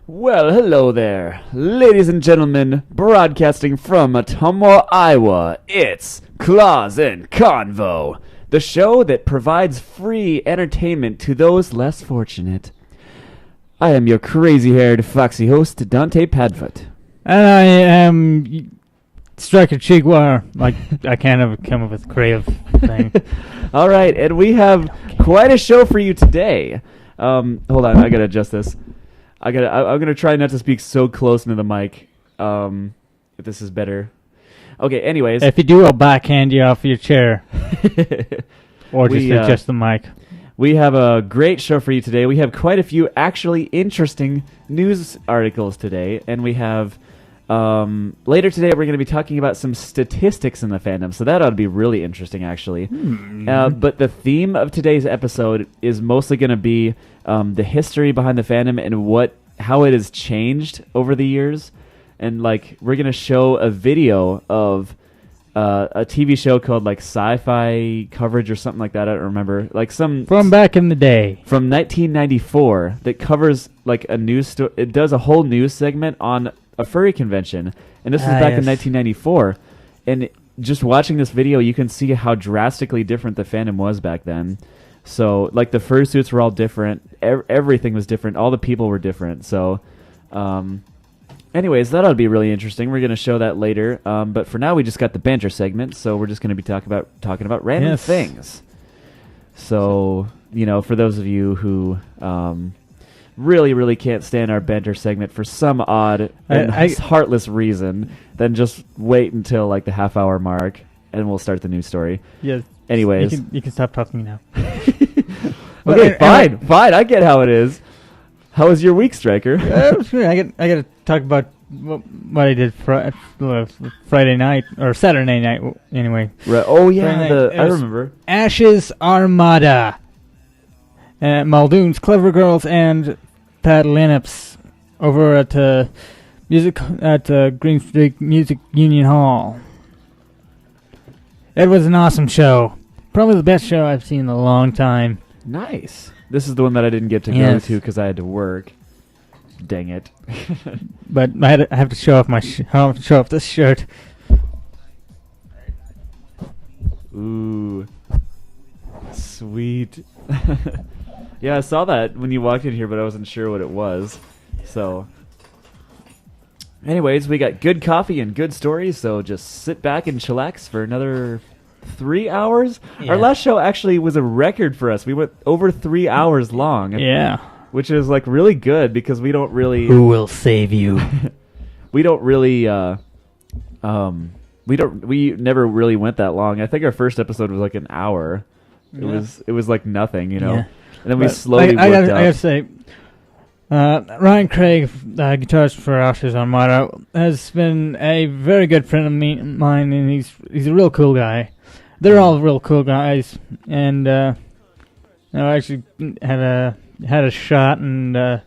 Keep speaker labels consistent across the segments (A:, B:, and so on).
A: Well, hello there, ladies and gentlemen, broadcasting from Ottumwa, Iowa, it's Claus and Convo, the show that provides free entertainment to those less fortunate. I am your crazy-haired, foxy host, Dante Padfoot.
B: And I am Striker Chigwar. I can't ever come up with a creative thing.
A: All right, and we have quite a show for you today. Hold on, I gotta adjust this. I'm gonna try not to speak so close into the mic. If this is better. Okay. Anyways,
B: If you do, I'll backhand you off your chair, or just adjust the mic.
A: We have a great show for you today. We have quite a few actually interesting news articles today, and we have later today we're going to be talking about some statistics in the fandom. So that ought to be really interesting, actually. But the theme of today's episode is mostly going to be the history behind the fandom and how it has changed over the years. And we're going to show a video of a TV show called Sci-Fi Coverage or something like that. I don't remember.
B: From back in the day.
A: From 1994 that covers a news story. It does a whole news segment on a furry convention. And this was back in 1994. And just watching this video, you can see how drastically different the fandom was back then. So, the fursuits were all different. Everything was different. All the people were different. So, anyways, that ought to be really interesting. We're going to show that later. But for now, we just got the banter segment. So, we're just going to be talking about random things. So, for those of you who really, really can't stand our banter segment for some odd and heartless reason, then just wait until the half-hour mark, and we'll start the news story.
B: Yes.
A: Anyways.
B: You can stop talking now.
A: Okay, fine. I get how it is. How was your week, Striker?
B: I got to talk about what I did Friday night, or Saturday night, anyway.
A: Right. Oh, yeah, I remember.
B: Ash's Armada. Muldoon's Clever Girls and Pat Linnups over at Green Street Music Union Hall. It was an awesome show. Probably the best show I've seen in a long time.
A: Nice. This is the one that I didn't get to go to because I had to work. Dang it.
B: But I have to show off this shirt.
A: Ooh. Sweet. Yeah, I saw that when you walked in here, but I wasn't sure what it was. So, anyways, we got good coffee and good stories, so just sit back and chillax for another 3 hours. Yeah. Our last show actually was a record for us. We went over 3 hours long.
B: Yeah.
A: Which is really good because we don't really...
B: Who will save you?
A: We don't really... We never really went that long. I think our first episode was an hour.
B: Yeah.
A: It was nothing,
B: Yeah.
A: And then we slowly worked up.
B: I gotta say, Ryan Craig, guitarist for Ash's Armada, has been a very good friend of mine, and he's a real cool guy. They're all real cool guys, and I actually had a shot and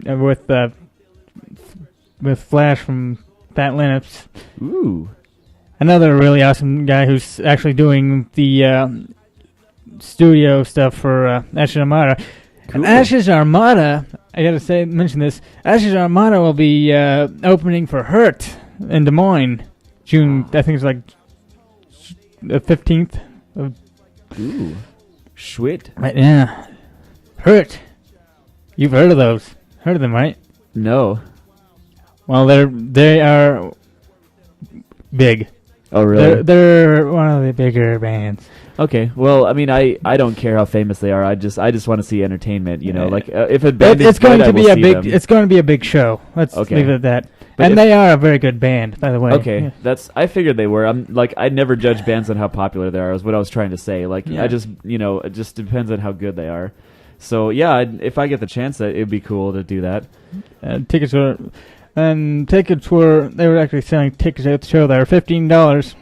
B: with Flash from Pat Linnups.
A: Ooh.
B: Another really awesome guy who's actually doing the studio stuff for Ash's Armada.
A: Cool.
B: And Ash's Armada, I gotta mention this, Ash's Armada will be opening for Hurt in Des Moines, June, I think it's the 15th.
A: Ooh. Sweet.
B: Yeah. Hurt. You've heard of those. Heard of them, right?
A: No.
B: Well, they are big.
A: Oh, really?
B: They're one of the bigger bands.
A: Okay. Well, I mean, I don't care how famous they are. I just want to see entertainment. If a band is good, I will see them.
B: It's going to be a big show. Let's leave it at that. But they are a very good band, by the way.
A: Okay, yeah. I figured they were. I never judge bands on how popular they are. Is what I was trying to say.
B: Yeah.
A: I just, it just depends on how good they are. So yeah, if I get the chance, it'd be cool to do that.
B: Tickets were they were actually selling tickets at the show that were $15.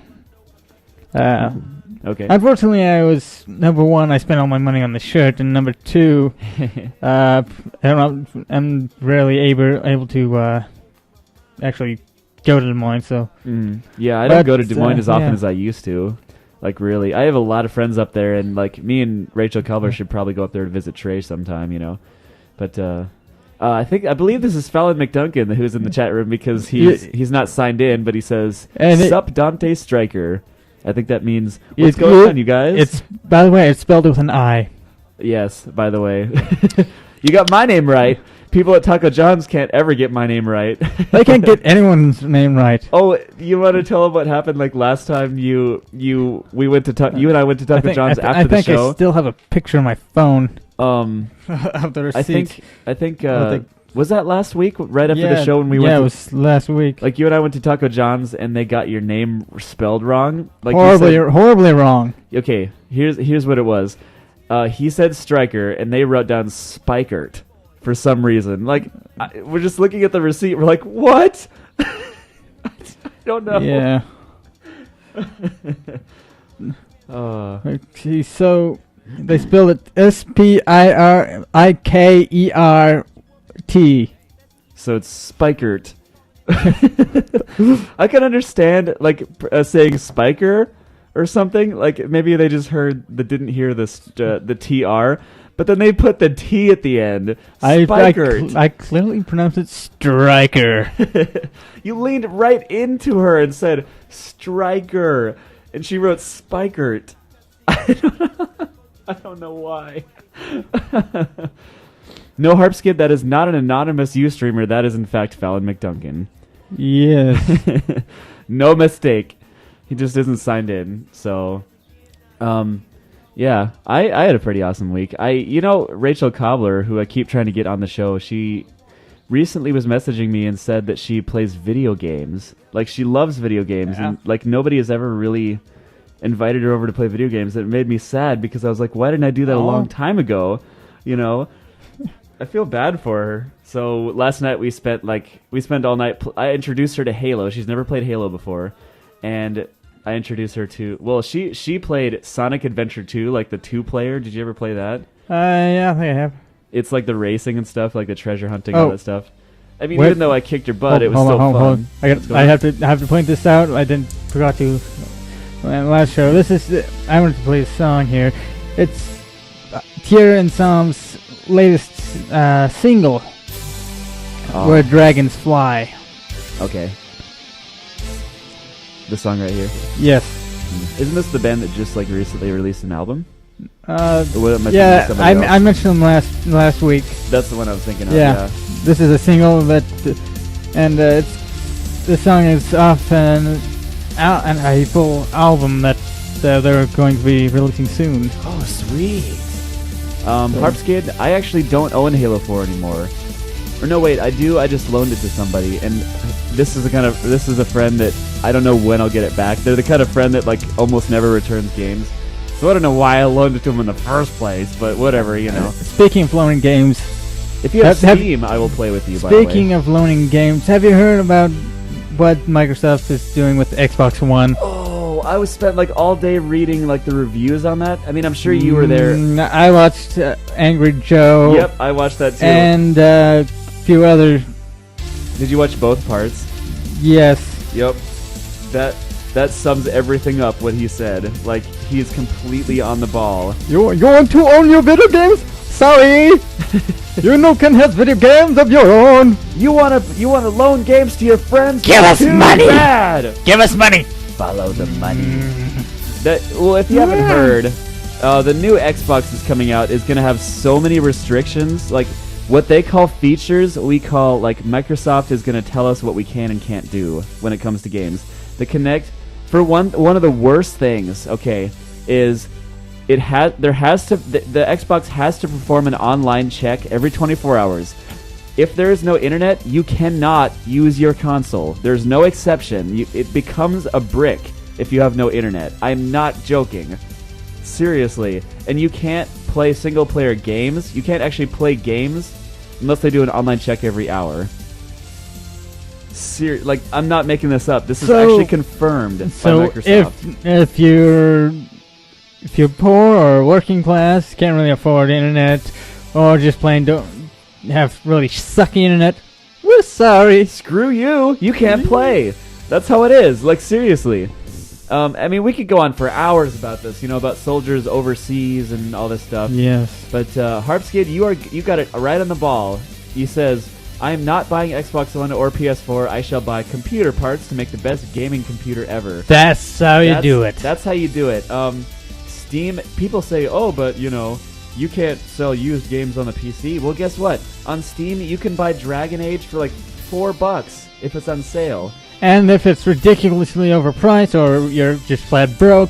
A: Okay.
B: Unfortunately, I was number one. I spent all my money on the shirt, and number two, I'm rarely able to actually go to Des Moines. So
A: yeah, I don't go to Des Moines as often as I used to. Really, I have a lot of friends up there, and me and Rachel Culver should probably go up there to visit Trey sometime. But I believe this is Fallon McDuncan who's in the chat room because he's not signed in, but he says "Sup Dante Striker." I think that means what's going on, you guys.
B: It's by the way, it's spelled with an I.
A: Yes, by the way, you got my name right. People at Taco John's can't ever get my name right.
B: They can't get anyone's name right.
A: Oh, you want to tell them what happened? Like last time you and I went to Taco John's after the show.
B: I think I still have a picture on my phone. Of the receipt.
A: I think was that last week? Right after the show when we went.
B: Yeah, it was last week.
A: Like you and I went to Taco John's and they got your name spelled wrong. Like
B: horribly wrong.
A: Okay, here's what it was. He said Striker and they wrote down Spikert. For some reason, like we're just looking at the receipt, we're like, "What?" I don't know.
B: Yeah. Okay, so they spelled it Spirikert.
A: So it's Spikert. I can understand like saying Spiker or something. Like maybe they just didn't hear the TR. But then they put the T at the end. Spikert.
B: I clearly pronounced it Striker.
A: You leaned right into her and said Striker. And she wrote Spikert. I don't know why. No, Harpskid, that is not an anonymous Ustreamer. That is, in fact, Fallon McDuncan.
B: Yes.
A: No mistake. He just isn't signed in. So, yeah, I had a pretty awesome week. Rachel Cobbler, who I keep trying to get on the show, she recently was messaging me and said that she plays video games. Like, she loves video games, and, like, nobody has ever really invited her over to play video games. It made me sad because I was like, why didn't I do that a long time ago? You know? I feel bad for her. So, last night we spent all night... I introduced her to Halo. She's never played Halo before. And... I introduced her to... Well, she played Sonic Adventure 2, like the 2-player. Did you ever play that?
B: Yeah, I think I have.
A: It's like the racing and stuff, like the treasure hunting, all that stuff. I mean, even though I kicked her butt, it was still fun.
B: I have to point this out. I forgot to last show. I wanted to play a song here. It's Tierra and Sam's latest single, Where Dragons Fly.
A: Okay. The song right here?
B: Yes.
A: Isn't this the band that just like recently released an album?
B: Yeah, I mentioned them last week.
A: That's the one I was thinking of.
B: Yeah. This is a single this song is off an a full album that they're going to be releasing soon.
A: Oh, sweet. Harpskid, I actually don't own Halo 4 anymore. Or no, wait, I do. I just loaned it to somebody, and this is a friend that I don't know when I'll get it back. They're the kind of friend that like almost never returns games, so I don't know why I loaned it to them in the first place. But whatever, you know.
B: Speaking of loaning games,
A: if you have Steam, I will play with you.
B: Speaking of loaning games, have you heard about what Microsoft is doing with Xbox One?
A: Oh, I was spent like all day reading like the reviews on that. I mean, I'm sure you were there.
B: I watched Angry Joe.
A: Yep, I watched that too.
B: And few other.
A: Did you watch both parts?
B: Yes.
A: Yep. That sums everything up. What he said. Like he's completely on the ball.
B: You want to own your video games? Sorry. You can have video games of your own.
A: You wanna loan games to your friends?
B: Give us money.
A: Bad.
B: Give us money.
A: Follow the money. If you haven't heard, the new Xbox is coming out is gonna have so many restrictions. Like what they call features, we call like Microsoft is gonna tell us what we can and can't do when it comes to games. The Kinect, for one of the worst things, okay, is the Xbox has to perform an online check every 24 hours. If there is no internet, you cannot use your console. There's no exception. It becomes a brick if you have no internet. I'm not joking. Seriously. And you can't play single-player games. You can't actually play games unless they do an online check every hour. Like, I'm not making this up. This is actually confirmed by Microsoft.
B: If you're poor or working class, can't really afford internet, or just plain don't have really sucky internet, we're sorry.
A: Screw you. You can't play. That's how it is. Like, seriously. I mean, we could go on for hours about this, about soldiers overseas and all this stuff.
B: Yes.
A: But Harpskid, you got it right on the ball. He says, I am not buying Xbox One or PS4. I shall buy computer parts to make the best gaming computer ever.
B: That's how you do it.
A: That's how you do it. Steam, people say, oh, but, you can't sell used games on the PC. Well, guess what? On Steam, you can buy Dragon Age for like $4 if it's on sale.
B: And if it's ridiculously overpriced or you're just flat broke,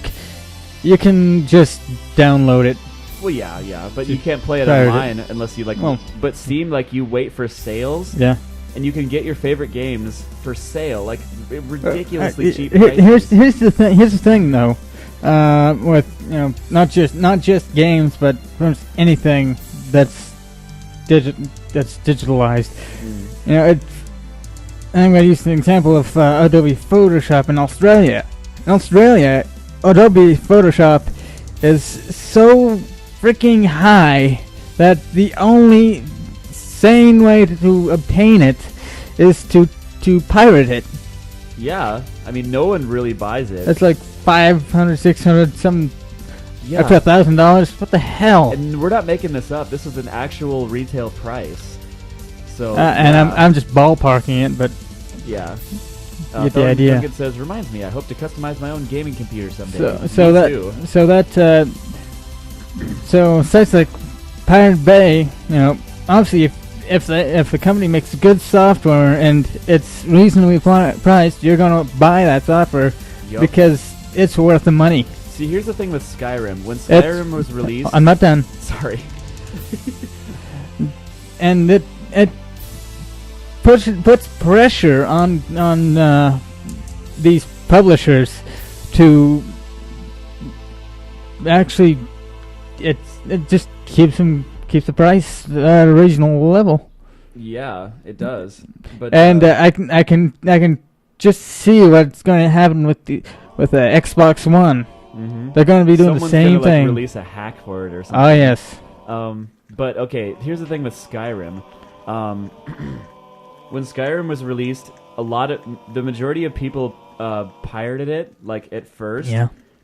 B: you can just download it.
A: Well, yeah, but you can't play it online unless you like.
B: Well,
A: but Steam, like, you wait for sales.
B: Yeah.
A: And you can get your favorite games for sale, like ridiculously cheap.
B: Here's the thing. Here's the thing, though. With not just games, but anything that's digitalized. I'm going to use an example of Adobe Photoshop in Australia. In Australia, Adobe Photoshop is so freaking high that the only sane way to obtain it is to pirate it.
A: Yeah, I mean, no one really buys it.
B: It's like $500, $600, some up to $1,000. What the hell?
A: And we're not making this up. This is an actual retail price. So,
B: and I'm just ballparking it, but
A: yeah.
B: You get the idea.
A: Duncan says, reminds me, I hope to customize my own gaming computer someday.
B: So sites like Pirate Bay, obviously if the company makes good software and it's reasonably priced, you're gonna buy that software because it's worth the money.
A: See, here's the thing with Skyrim. When Skyrim was released,
B: I'm not done.
A: Sorry.
B: And it puts pressure on these publishers to actually it just keeps the price at a reasonable level.
A: Yeah, it does. But
B: I can just see what's going to happen with the Xbox One.
A: Mm-hmm.
B: They're going to be doing the same thing.
A: Release a hack for it or something.
B: Oh yes.
A: But okay, here's the thing with Skyrim. When Skyrim was released, the majority of people pirated it like at first,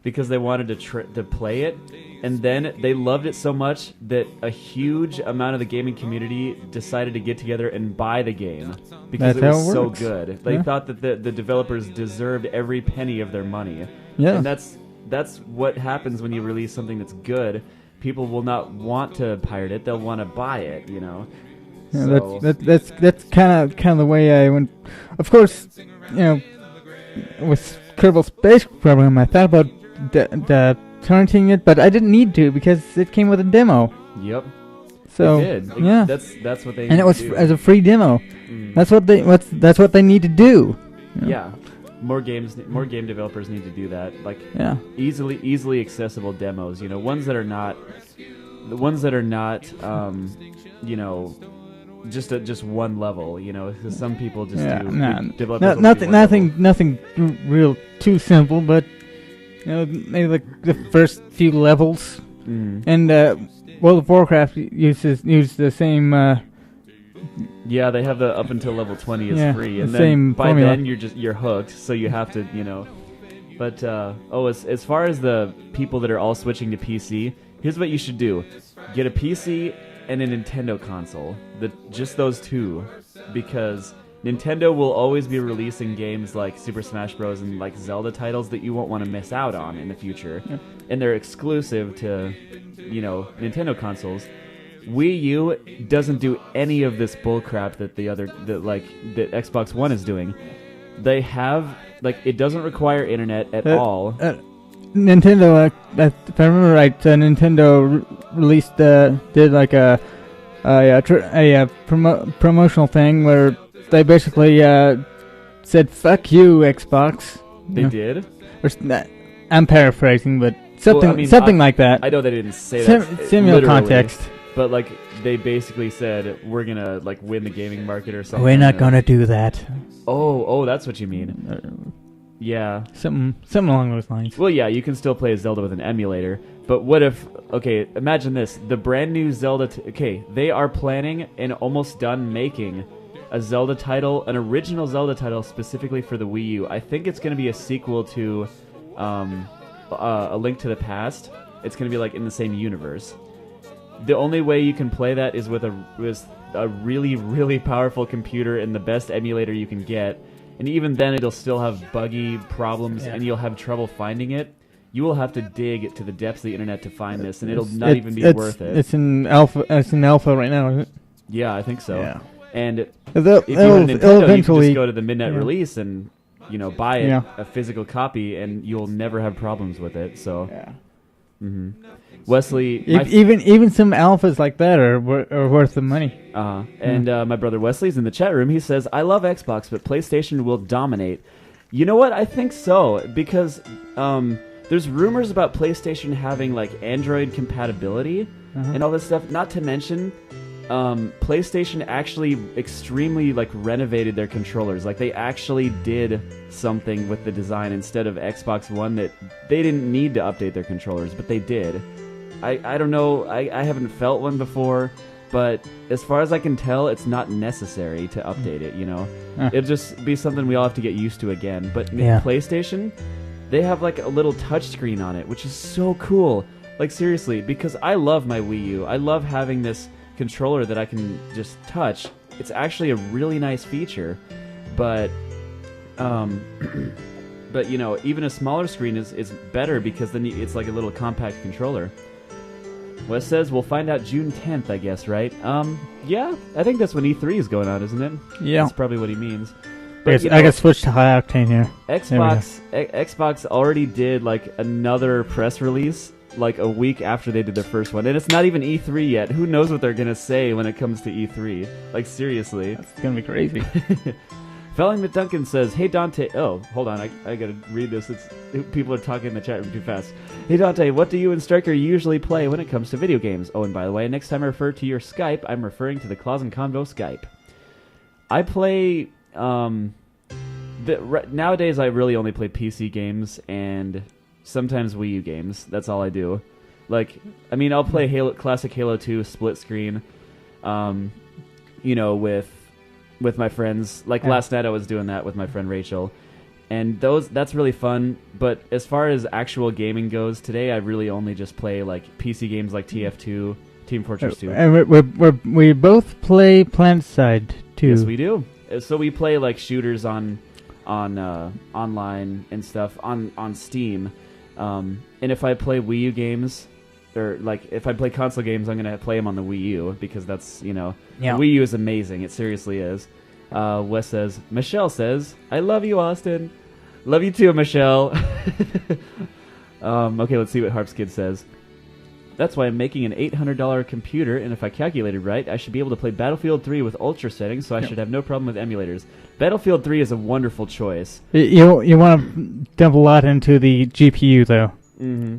A: because they wanted to play it, and then they loved it so much that a huge amount of the gaming community decided to get together and buy the game because it was so good. They thought that the developers deserved every penny of their money.
B: Yeah,
A: and that's what happens when you release something that's good. People will not want to pirate it; they'll want to buy it.
B: Yeah,
A: so.
B: that's kind of the way I went. Of course, with Kerbal Space Program, I thought about torrenting it, but I didn't need to because it came with a demo.
A: Yep.
B: So
A: it did.
B: Yeah,
A: that's what they.
B: And it was
A: do.
B: As a free demo.
A: Mm.
B: That's what they need to do.
A: Yeah. More game developers need to do that. Like easily accessible demos. Ones that are not, just one level. Because some people just do.
B: Nothing real too simple, but maybe like the first few levels.
A: Mm.
B: And World of Warcraft use the same.
A: Yeah, they have the up until level 20 is free, and
B: then
A: by then you're hooked. So you have to, But as far as the people that are all switching to PC, here's what you should do: get a PC and a Nintendo console. Just those two, because Nintendo will always be releasing games like Super Smash Bros. And like Zelda titles that you won't want to miss out on in the future, and they're exclusive to, Nintendo consoles. Wii U doesn't do any of this bullcrap that that Xbox One is doing. They have it doesn't require internet at all.
B: Nintendo, if I remember right, Nintendo released did like a promotional thing where they basically said "fuck you, Xbox."
A: They did.
B: I'm paraphrasing, but something like that.
A: I know they didn't say that.
B: Similar context.
A: But they basically said we're gonna win the gaming market or something.
B: We're not gonna do that.
A: Oh, that's what you mean. Yeah,
B: something along those lines.
A: Well, yeah, you can still play Zelda with an emulator. But what if? Okay, imagine this: the brand new Zelda. They are planning and almost done making a Zelda title, an original Zelda title specifically for the Wii U. I think it's gonna be a sequel to A Link to the Past. It's gonna be in the same universe. The only way you can play that is with a really, really powerful computer and the best emulator you can get, and even then it'll still have buggy problems and you'll have trouble finding it. You will have to dig to the depths of the internet to find this, and it'll not even be worth it.
B: It's in alpha. It's in alpha right now, isn't it?
A: Yeah, I think so.
B: Yeah.
A: And if
B: It'll
A: you had a Nintendo, you can
B: eventually
A: just go to the midnight release and buy it, a physical copy, and you'll never have problems with it. So, Wesley,
B: even some alphas like that are worth the money.
A: And my brother Wesley's in the chat room. He says, "I love Xbox, but PlayStation will dominate." You know what? I think so, because there's rumors about PlayStation having like Android compatibility and all this stuff. Not to mention, PlayStation actually extremely like renovated their controllers. Like they actually did something with the design instead of Xbox One that they didn't need to update their controllers, but they did. I don't know. I haven't felt one before, but as far as I can tell, it's not necessary to update it. It'll just be something we all have to get used to again. But PlayStation, they have like a little touchscreen on it, which is so cool. Like seriously, because I love my Wii U. I love having this controller that I can just touch. It's actually a really nice feature, but even a smaller screen is better because then it's like a little compact controller. Wes says we'll find out June 10th, I guess, right? Yeah, I think that's when E3 is going on, isn't it?
B: Yeah,
A: that's probably what he means. But,
B: I got switched to high octane here.
A: Xbox already did like another press release like a week after they did their first one, and it's not even E3 yet. Who knows what they're gonna say when it comes to E3? Like seriously,
B: that's gonna be crazy.
A: Felling McDuncan says, "Hey Dante." Oh, hold on, I gotta read this. People are talking in the chat room too fast. "Hey Dante, what do you and Stryker usually play when it comes to video games? Oh, and by the way, next time I refer to your Skype, I'm referring to the Claus and Convo Skype. I play nowadays. I really only play PC games and sometimes Wii U games. That's all I do. Like, I mean, I'll play classic Halo 2 split screen, with my friends. Like last night I was doing that with my friend Rachel. And that's really fun. But as far as actual gaming goes, today I really only just play like PC games like TF2, Team Fortress 2.
B: And we both play PlanetSide too.
A: Yes, we do. So we play like shooters on online and stuff on Steam. And if I play Wii U games, or like if I play console games, I'm gonna play them on the Wii U because that's the Wii U is amazing. It seriously is. Wes says, Michelle says, "I love you, Austin." Love you too, Michelle. Okay, let's see what Harpskid says. "That's why I'm making an $800 computer, and if I calculated right, I should be able to play Battlefield 3 with ultra settings, so I should have no problem with emulators." Battlefield 3 is a wonderful choice.
B: You want to dump a lot into the GPU, though.
A: Mm-hmm.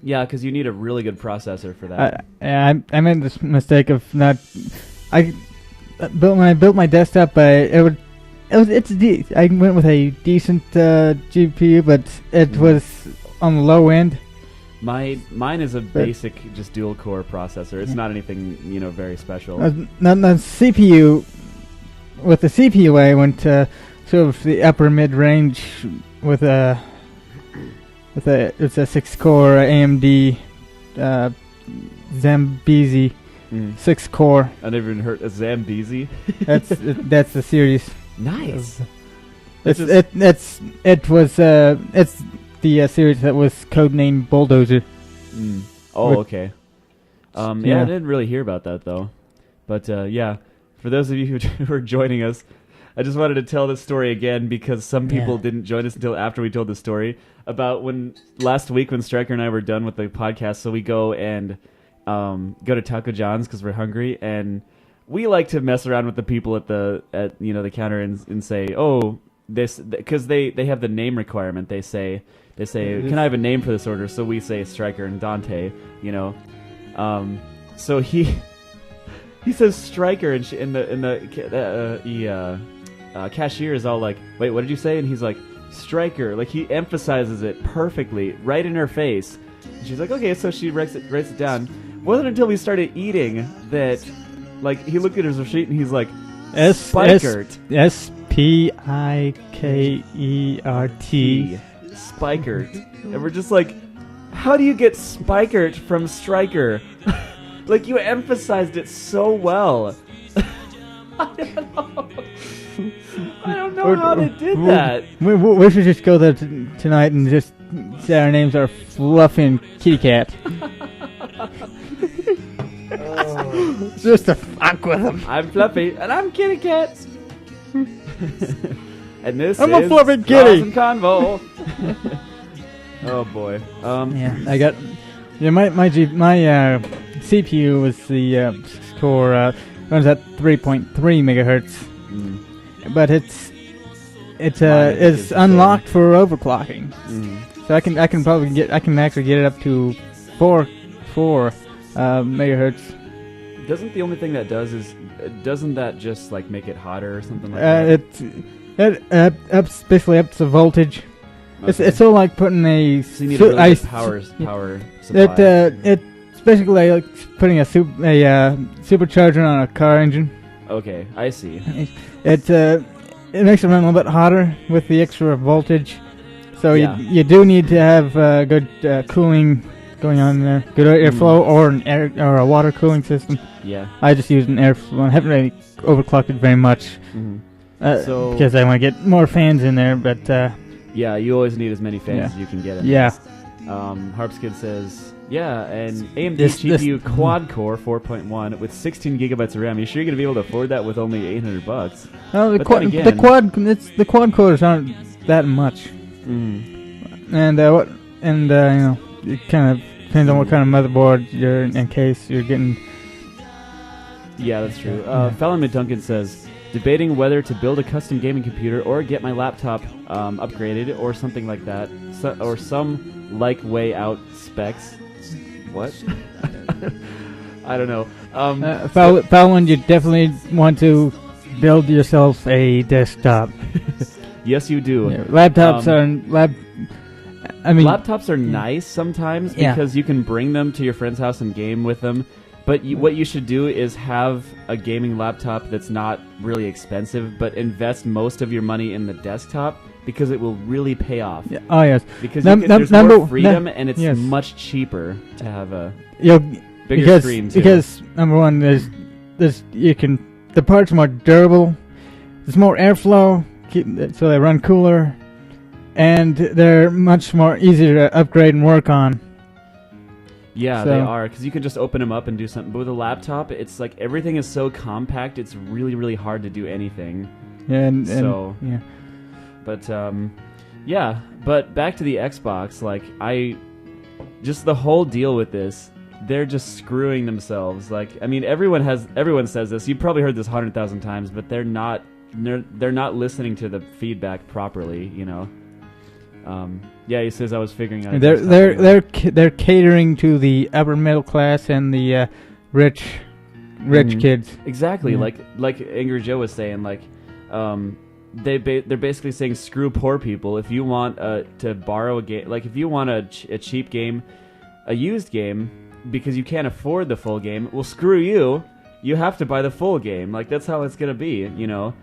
A: Yeah, because you need a really good processor for that.
B: I made this mistake of not... When I built my desktop, I went with a decent GPU, but it was on the low end.
A: Mine is a basic, just dual core processor. It's not anything very special.
B: The CPU, with the CPU, I went to sort of the upper mid range with it's a 6-core AMD Zambezi 6-core.
A: I never even heard of Zambezi.
B: That's the series.
A: Nice.
B: It's the series that was codenamed Bulldozer.
A: Oh, okay. I didn't really hear about that though. But for those of you who are joining us, I just wanted to tell this story again because some people didn't join us until after we told the story about when last week when Stryker and I were done with the podcast. So we go and go to Taco John's because we're hungry, and we like to mess around with the people at the counter and say, oh, this, because they have the name requirement. They say, can I have a name for this order? So we say Stryker and Dante, so he says Stryker, and the cashier is all like, wait, what did you say? And he's like, Stryker. Like, he emphasizes it perfectly right in her face. And she's like, okay, so she writes it down. Wasn't until we started eating that, like, he looked at his receipt and he's like, Spikert. Spikert. Spikert. And we're just like, how do you get Spikert from Stryker? Like, you emphasized it so well. I don't know how they did that.
B: We should just go there tonight and just say our names are Fluffy and Kitty Cat. Just to fuck with them.
A: I'm Fluffy and I'm Kitty Cat. And this
B: I'm
A: is
B: a fluffy kitty.
A: Ross and Convo. Oh boy.
B: Yeah, I got. Yeah, my CPU was the score runs at 3.3 megahertz, but it's unlocked for overclocking. So I can actually get it up to 4 megahertz.
A: Doesn't the only thing that doesn't that just like make it hotter or something like that?
B: It's basically up to voltage. Okay. It's sort of like putting a
A: so you need a really good power supply.
B: It's basically like putting a supercharger on a car engine.
A: Okay, I see.
B: It makes it run a little bit hotter with the extra voltage. So you do need to have good cooling going on there, good airflow or a water cooling system.
A: Yeah.
B: I just used an airflow. I haven't really overclocked it very much because I want to get more fans in there, but.
A: Yeah, you always need as many fans as you can get in.
B: Yeah.
A: Harpskid says, and AMD GPU quad core 4.1 with 16 gigabytes of RAM. You sure you're gonna be able to afford that with only $800?
B: No, the quad cores aren't that much. And you know, it kind of depends on what kind of motherboard you're in case you're getting.
A: Yeah, that's true. Fallon McDuncan says, debating whether to build a custom gaming computer or get my laptop upgraded or something like that, or some like way out specs. What? I don't know.
B: Fallon, you definitely want to build yourself a desktop.
A: Yes, you do.
B: Yeah, laptops
A: are nice sometimes because you can bring them to your friend's house and game with them. But what you should do is have a gaming laptop that's not really expensive, but invest most of your money in the desktop because it will really pay off. Yeah.
B: Oh, yes.
A: Because there's more freedom and it's much cheaper to have a bigger screen, too.
B: Because, number one, the parts are more durable, there's more airflow, so they run cooler, and they're much more easier to upgrade and work on.
A: Yeah, they are, because you can just open them up and do something. But with a laptop, it's like everything is so compact, it's really, really hard to do anything. But back to the Xbox, just the whole deal with this, they're just screwing themselves. Like, I mean, everyone says this. You've probably heard this 100,000 times, but they're not listening to the feedback properly, you know. He says I was figuring out.
B: They're catering to the upper middle class and the rich kids.
A: Exactly, like Angry Joe was saying, they're basically saying screw poor people. If you want to borrow a game, like if you want a cheap game, a used game, because you can't afford the full game, well, screw you. You have to buy the full game. Like that's how it's gonna be, you know.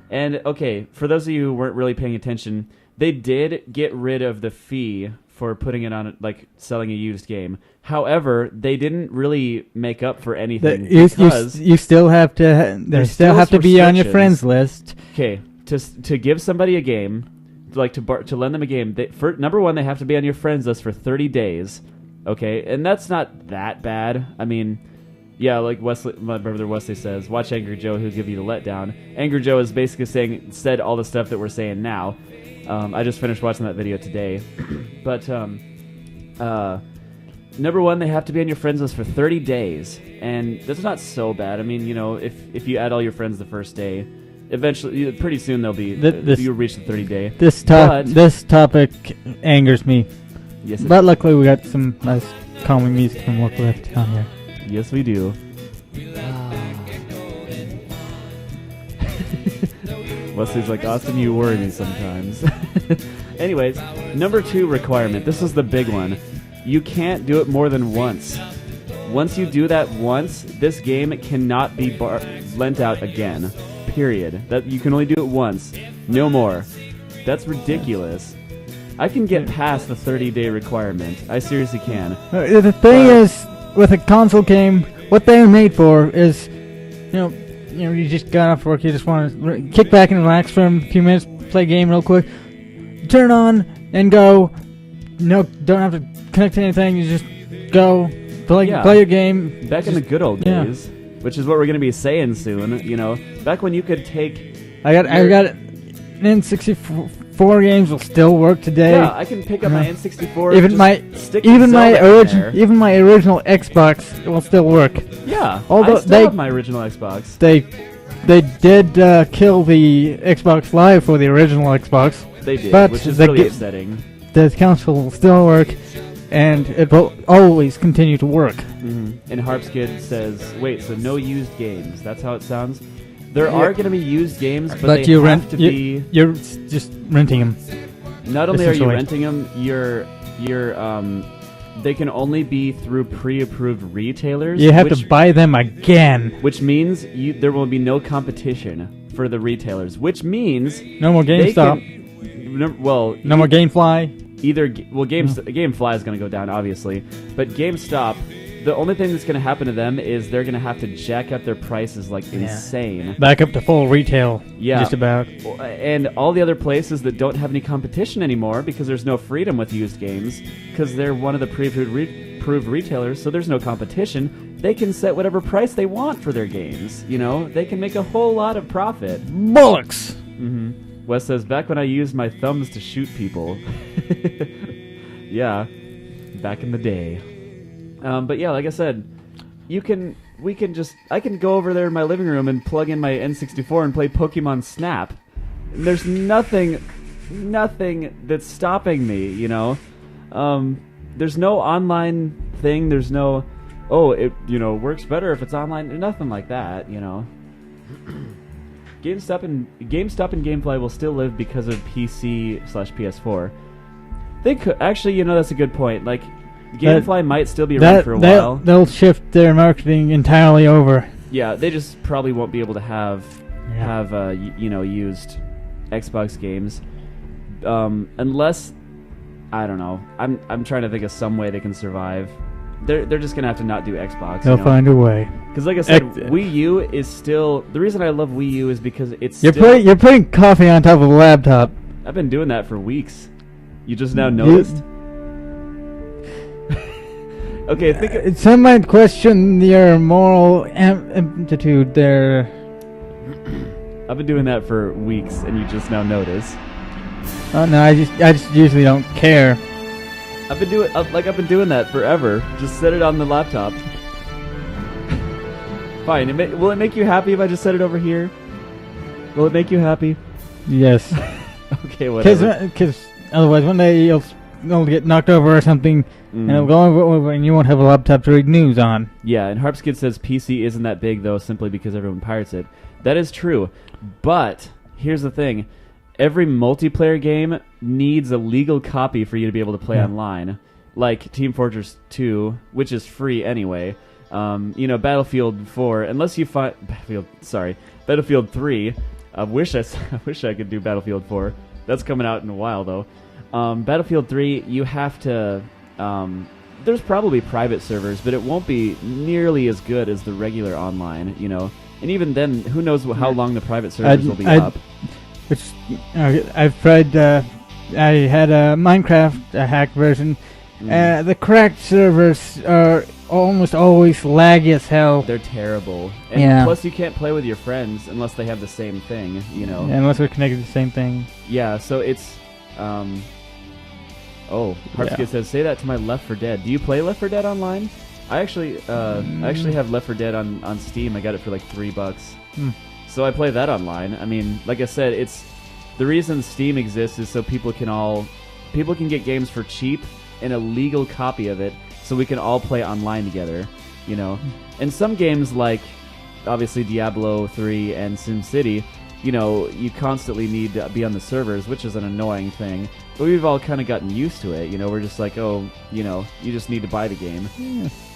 A: And okay, for those of you who weren't really paying attention. They did get rid of the fee for putting it on, like, selling a used game. However, they didn't really make up for anything.
B: You still have to. They still have to be on your friends list.
A: Okay, to give somebody a game, like to lend them a game. Number one, they have to be on your friends list for 30 days. Okay, and that's not that bad. I mean. Yeah, like my brother Wesley says, watch Angry Joe, he'll give you the letdown. Angry Joe is basically said all the stuff that we're saying now. I just finished watching that video today. But, number one, they have to be on your friends list for 30 days. And that's not so bad. I mean, you know, if you add all your friends the first day, eventually, pretty soon they'll be, you'll reach the 30-day.
B: This topic angers me.
A: Yes,
B: but luckily we got some nice calming music from Local Left on here.
A: Yes, we do. Wesley's like, Austin, you worry me sometimes. Anyways, number 2 requirement. This is the big one. You can't do it more than once. Once you do that once, this game cannot be lent out again. Period. That you can only do it once. No more. That's ridiculous. I can get past the 30-day requirement. I seriously can.
B: The thing is, with a console game, what they're made for is, you know, you just got off work, you just want to kick back and relax for a few minutes, play a game real quick, turn on and go. No, don't have to connect to anything. You just go play your game.
A: Back in the good old days, which is what we're going to be saying soon. You know, back when you could take.
B: I got an N64 games will still work today.
A: Yeah, I can pick up my N64.
B: Even my original Xbox will still work.
A: Yeah,
B: although
A: I still have my original Xbox.
B: They did kill the Xbox Live for the original Xbox.
A: They did,
B: but
A: which is really upsetting.
B: The console will still work, and it will always continue to work.
A: Mm-hmm. And Harpskid says, "Wait, so no used games? That's how it sounds." There are going to be used games, but they have to be.
B: You're just renting them.
A: Not only are you renting them, they can only be through pre-approved retailers.
B: You have to buy them again,
A: which means there will be no competition for the retailers. Which means
B: no more GameStop.
A: No more
B: GameFly.
A: GameFly is going to go down, obviously, but GameStop. The only thing that's going to happen to them is they're going to have to jack up their prices like insane.
B: Back up to full retail, just about.
A: And all the other places that don't have any competition anymore because there's no freedom with used games because they're one of the pre-approved retailers, so there's no competition. They can set whatever price they want for their games. You know, they can make a whole lot of profit.
B: Bollocks!
A: Mm-hmm. Wes says, back when I used my thumbs to shoot people. Yeah, back in the day. But yeah, like I said, I can go over there in my living room and plug in my N64 and play Pokemon Snap. And there's nothing that's stopping me, you know? There's no online thing, there's no, it, works better if it's online, nothing like that, you know? GameStop and GameFly will still live because of PC/PS4. They could, actually, that's a good point, like, GameFly might still be around for a while.
B: They'll shift their marketing entirely over.
A: Yeah, they just probably won't be able to have used Xbox games, unless I don't know. I'm trying to think of some way they can survive. They're just gonna have to not do Xbox.
B: They'll find a way.
A: Because like I said, Wii U is still the reason I love Wii U is because it's
B: you're putting coffee on top of a laptop.
A: I've been doing that for weeks. You just now noticed. Okay,
B: some might question your moral aptitude there.
A: I've been doing that for weeks, and you just now notice.
B: Oh no, I just usually don't care.
A: I've been doing that forever. Just set it on the laptop. Fine. Will it make you happy if I just set it over here? Will it make you happy?
B: Yes.
A: Okay, whatever.
B: Because otherwise, one day you'll get knocked over or something. And it'll go over, and you won't have a laptop to read news on.
A: Yeah, and Harpskid says PC isn't that big, though, simply because everyone pirates it. That is true. But here's the thing. Every multiplayer game needs a legal copy for you to be able to play online. Like Team Fortress 2, which is free anyway. Battlefield 4, unless you find... Battlefield 3. I wish I could do Battlefield 4. That's coming out in a while, though. Battlefield 3, you have to... there's probably private servers, but it won't be nearly as good as the regular online, And even then, who knows how long the private servers will be up.
B: I've tried, I had a Minecraft hacked version. The cracked servers are almost always laggy as hell.
A: They're terrible. And plus you can't play with your friends unless they have the same thing,
B: Unless they're connected to the same thing.
A: Yeah, so it's... Harpskid says, say that to my Left 4 Dead. Do you play Left 4 Dead online? I actually have Left 4 Dead on Steam. I got it for like $3. So I play that online. I mean, like I said, it's the reason Steam exists is so people can get games for cheap and a legal copy of it, so we can all play online together, And some games like obviously Diablo 3 and SimCity, you constantly need to be on the servers, which is an annoying thing. But we've all kind of gotten used to it. We're just like, you just need to buy the game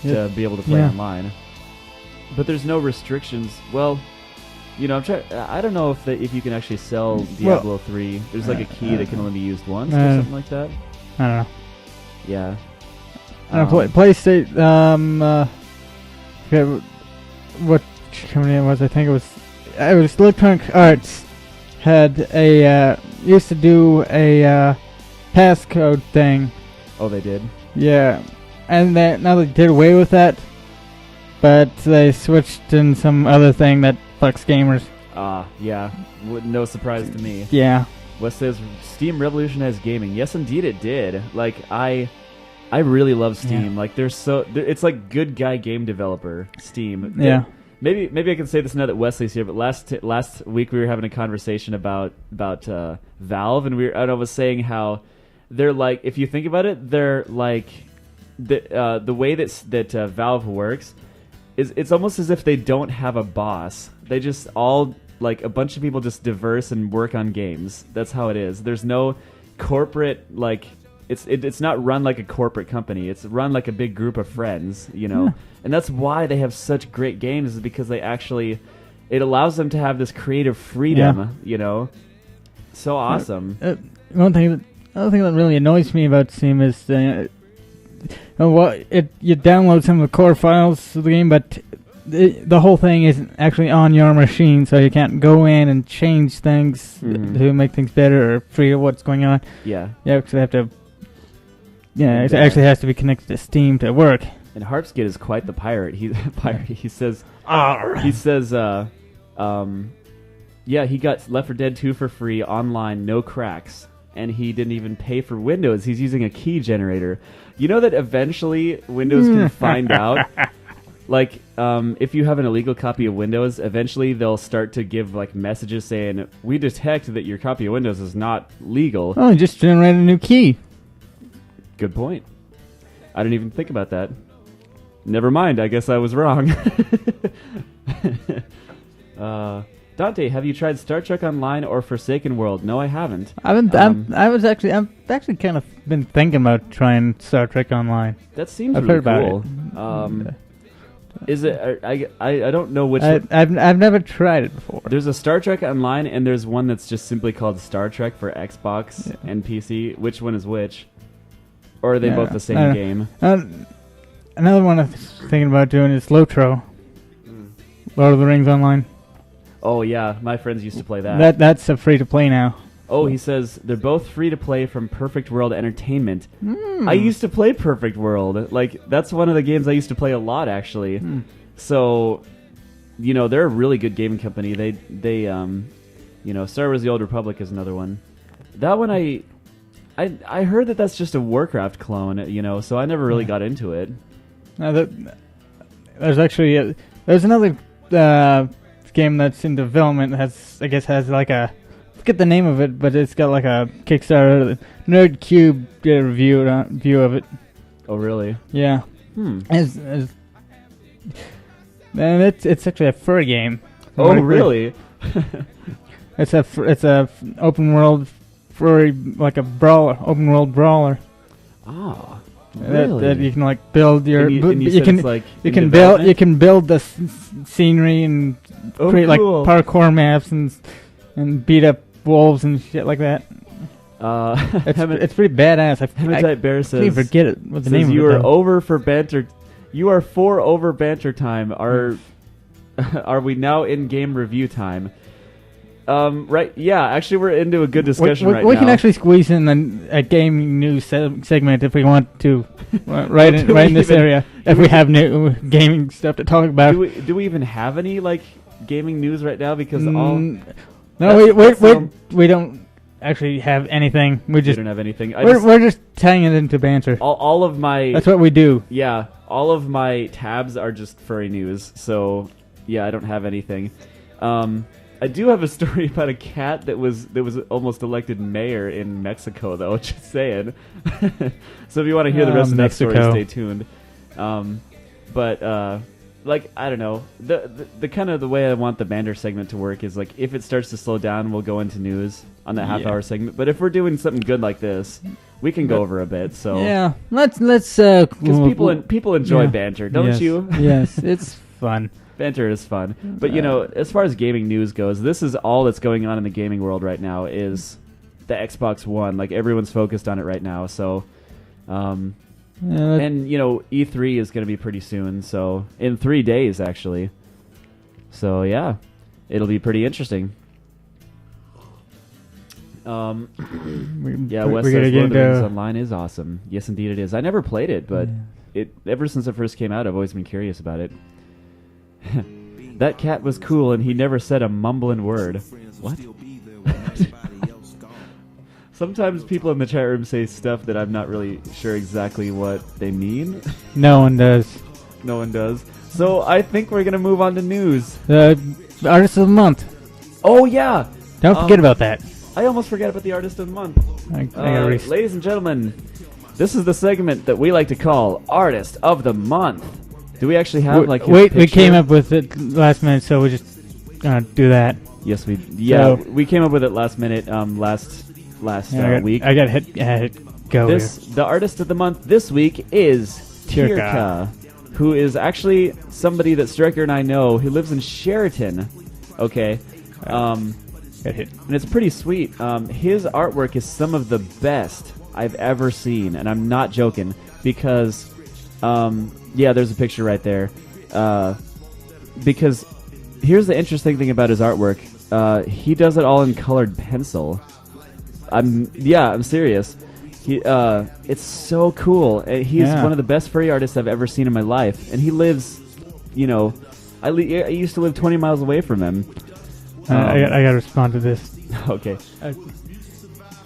A: to be able to play online. But there's no restrictions. Well, I don't know if you can actually sell Diablo 3. There's like a key that can only be used once or something like that.
B: I don't know.
A: Yeah.
B: PlayStation. What company it was? I think it was it was Electronic Arts had a used to do a passcode thing.
A: Oh, they did?
B: Yeah, and now they did away with that, but they switched in some other thing that fucks gamers.
A: Yeah. No surprise to me.
B: Yeah.
A: Wes says, Steam revolutionized gaming. Yes, indeed it did. Like, I really love Steam.
B: Yeah.
A: Like, it's like good guy game developer, Steam.
B: Yeah.
A: Maybe I can say this now that Wesley's here, but last week we were having a conversation about Valve, and I was saying how they're like, if you think about it, they're like the way that Valve works is it's almost as if they don't have a boss. They just all like a bunch of people just diverse and work on games. That's how it is. There's no corporate like it's not run like a corporate company. It's run like a big group of friends, you know.
B: Yeah.
A: And that's why they have such great games, is because they actually it allows them to have this creative freedom, you know. So awesome.
B: Another thing that really annoys me about Steam is you download some of the core files of the game, but the whole thing isn't actually on your machine, so you can't go in and change things to make things better or figure what's going on.
A: Yeah.
B: Yeah, because they have to. Yeah, it actually has to be connected to Steam to work.
A: And Harpskid is quite the pirate. He says.
B: Arr.
A: He says. Yeah, he got Left 4 Dead 2 for free online, no cracks, and he didn't even pay for Windows. He's using a key generator. You know that eventually Windows can find out. Like, if you have an illegal copy of Windows, eventually they'll start to give like messages saying, "We detect that your copy of Windows is not legal."
B: Oh, just generate a new key.
A: Good point. I didn't even think about that. Never mind. I guess I was wrong. Dante, have you tried Star Trek Online or Forsaken World? No, I haven't.
B: I've actually kind of been thinking about trying Star Trek Online.
A: That seems
B: I've
A: really
B: heard
A: cool.
B: about it.
A: Is it? I don't know which.
B: I've never tried it before.
A: There's a Star Trek Online, and there's one that's just simply called Star Trek for Xbox and PC. Which one is which? Or are they both the same game?
B: Another one I'm thinking about doing is Lotro. Lord of the Rings Online.
A: Oh yeah, my friends used to play that.
B: That's a free to play now.
A: Oh, he says they're both free to play from Perfect World Entertainment. I used to play Perfect World. Like, that's one of the games I used to play a lot, actually. So, you know, they're a really good gaming company. They you know, Star Wars: The Old Republic is another one. That one I heard that's just a Warcraft clone, you know, so I never really got into it.
B: There's actually there's another game that's in development that has like a, I forget the name of it, but it's got like a Kickstarter. Nerd Cube did a review of it.
A: Oh really?
B: Yeah. And it's actually a fur game.
A: Oh really?
B: It's a open world furry, like a brawler, open world brawler.
A: Ah. Really?
B: That you can like build your
A: you can
B: build the scenery and create like parkour maps and beat up wolves and shit like that. It's pretty badass.
A: Hematite Bear says,
B: I forget it. What the name
A: you
B: of it,
A: are over for banter. You are for over banter time. Are we now in game review time? Right, yeah, actually we're into a good discussion right now.
B: We can actually squeeze in a gaming news segment if we want to, right in this area, if we have new gaming stuff to talk about.
A: Do we even have any, like, gaming news right now? Because
B: we don't actually have anything. We don't
A: have anything.
B: We're just tying it into banter.
A: All of my...
B: That's what we do.
A: Yeah, all of my tabs are just furry news, so, yeah, I don't have anything. I do have a story about a cat that was almost elected mayor in Mexico, though. Just saying. So if you want to hear the rest of that story, stay tuned. But like, I don't know, the kind of the way I want the banter segment to work is like, if it starts to slow down, we'll go into news on that half-hour segment. But if we're doing something good like this, we can go over a bit. So
B: yeah, let's
A: because people enjoy banter, don't you?
B: Yes, it's fun.
A: Banter is fun. But, you know, as far as gaming news goes, this is all that's going on in the gaming world right now is the Xbox One. Like, everyone's focused on it right now. So, and, you know, E3 is going to be pretty soon. So, in 3 days, actually. So, yeah. it'll be pretty interesting. Yeah, West Side's Lord of the Rings Online is awesome. Yes, indeed it is. I never played it, but ever since it first came out, I've always been curious about it. That cat was cool, and he never said a mumbling word. What? Sometimes people in the chat room say stuff that I'm not really sure exactly what they mean.
B: No one does.
A: No one does. So I think we're going to move on to news.
B: Artist of the Month.
A: Oh, yeah.
B: Don't forget about that.
A: I almost forgot about the Artist of the Month. Ladies and gentlemen, this is the segment that we like to call Artist of the Month. Do we actually have
B: we came up with it last minute, so we're just gonna do that.
A: Yes, we came up with it last minute, last week.
B: I got hit go.
A: The Artist of the Month this week is Tirka, who is actually somebody that Striker and I know who lives in Sheraton. Okay.
B: Hit.
A: And it's pretty sweet. His artwork is some of the best I've ever seen, and I'm not joking, because, there's a picture right there. Because here's the interesting thing about his artwork. He does it all in colored pencil. I'm serious. It's so cool. He's one of the best furry artists I've ever seen in my life, and he lives, I used to live 20 miles away from him.
B: I gotta respond to this.
A: Okay.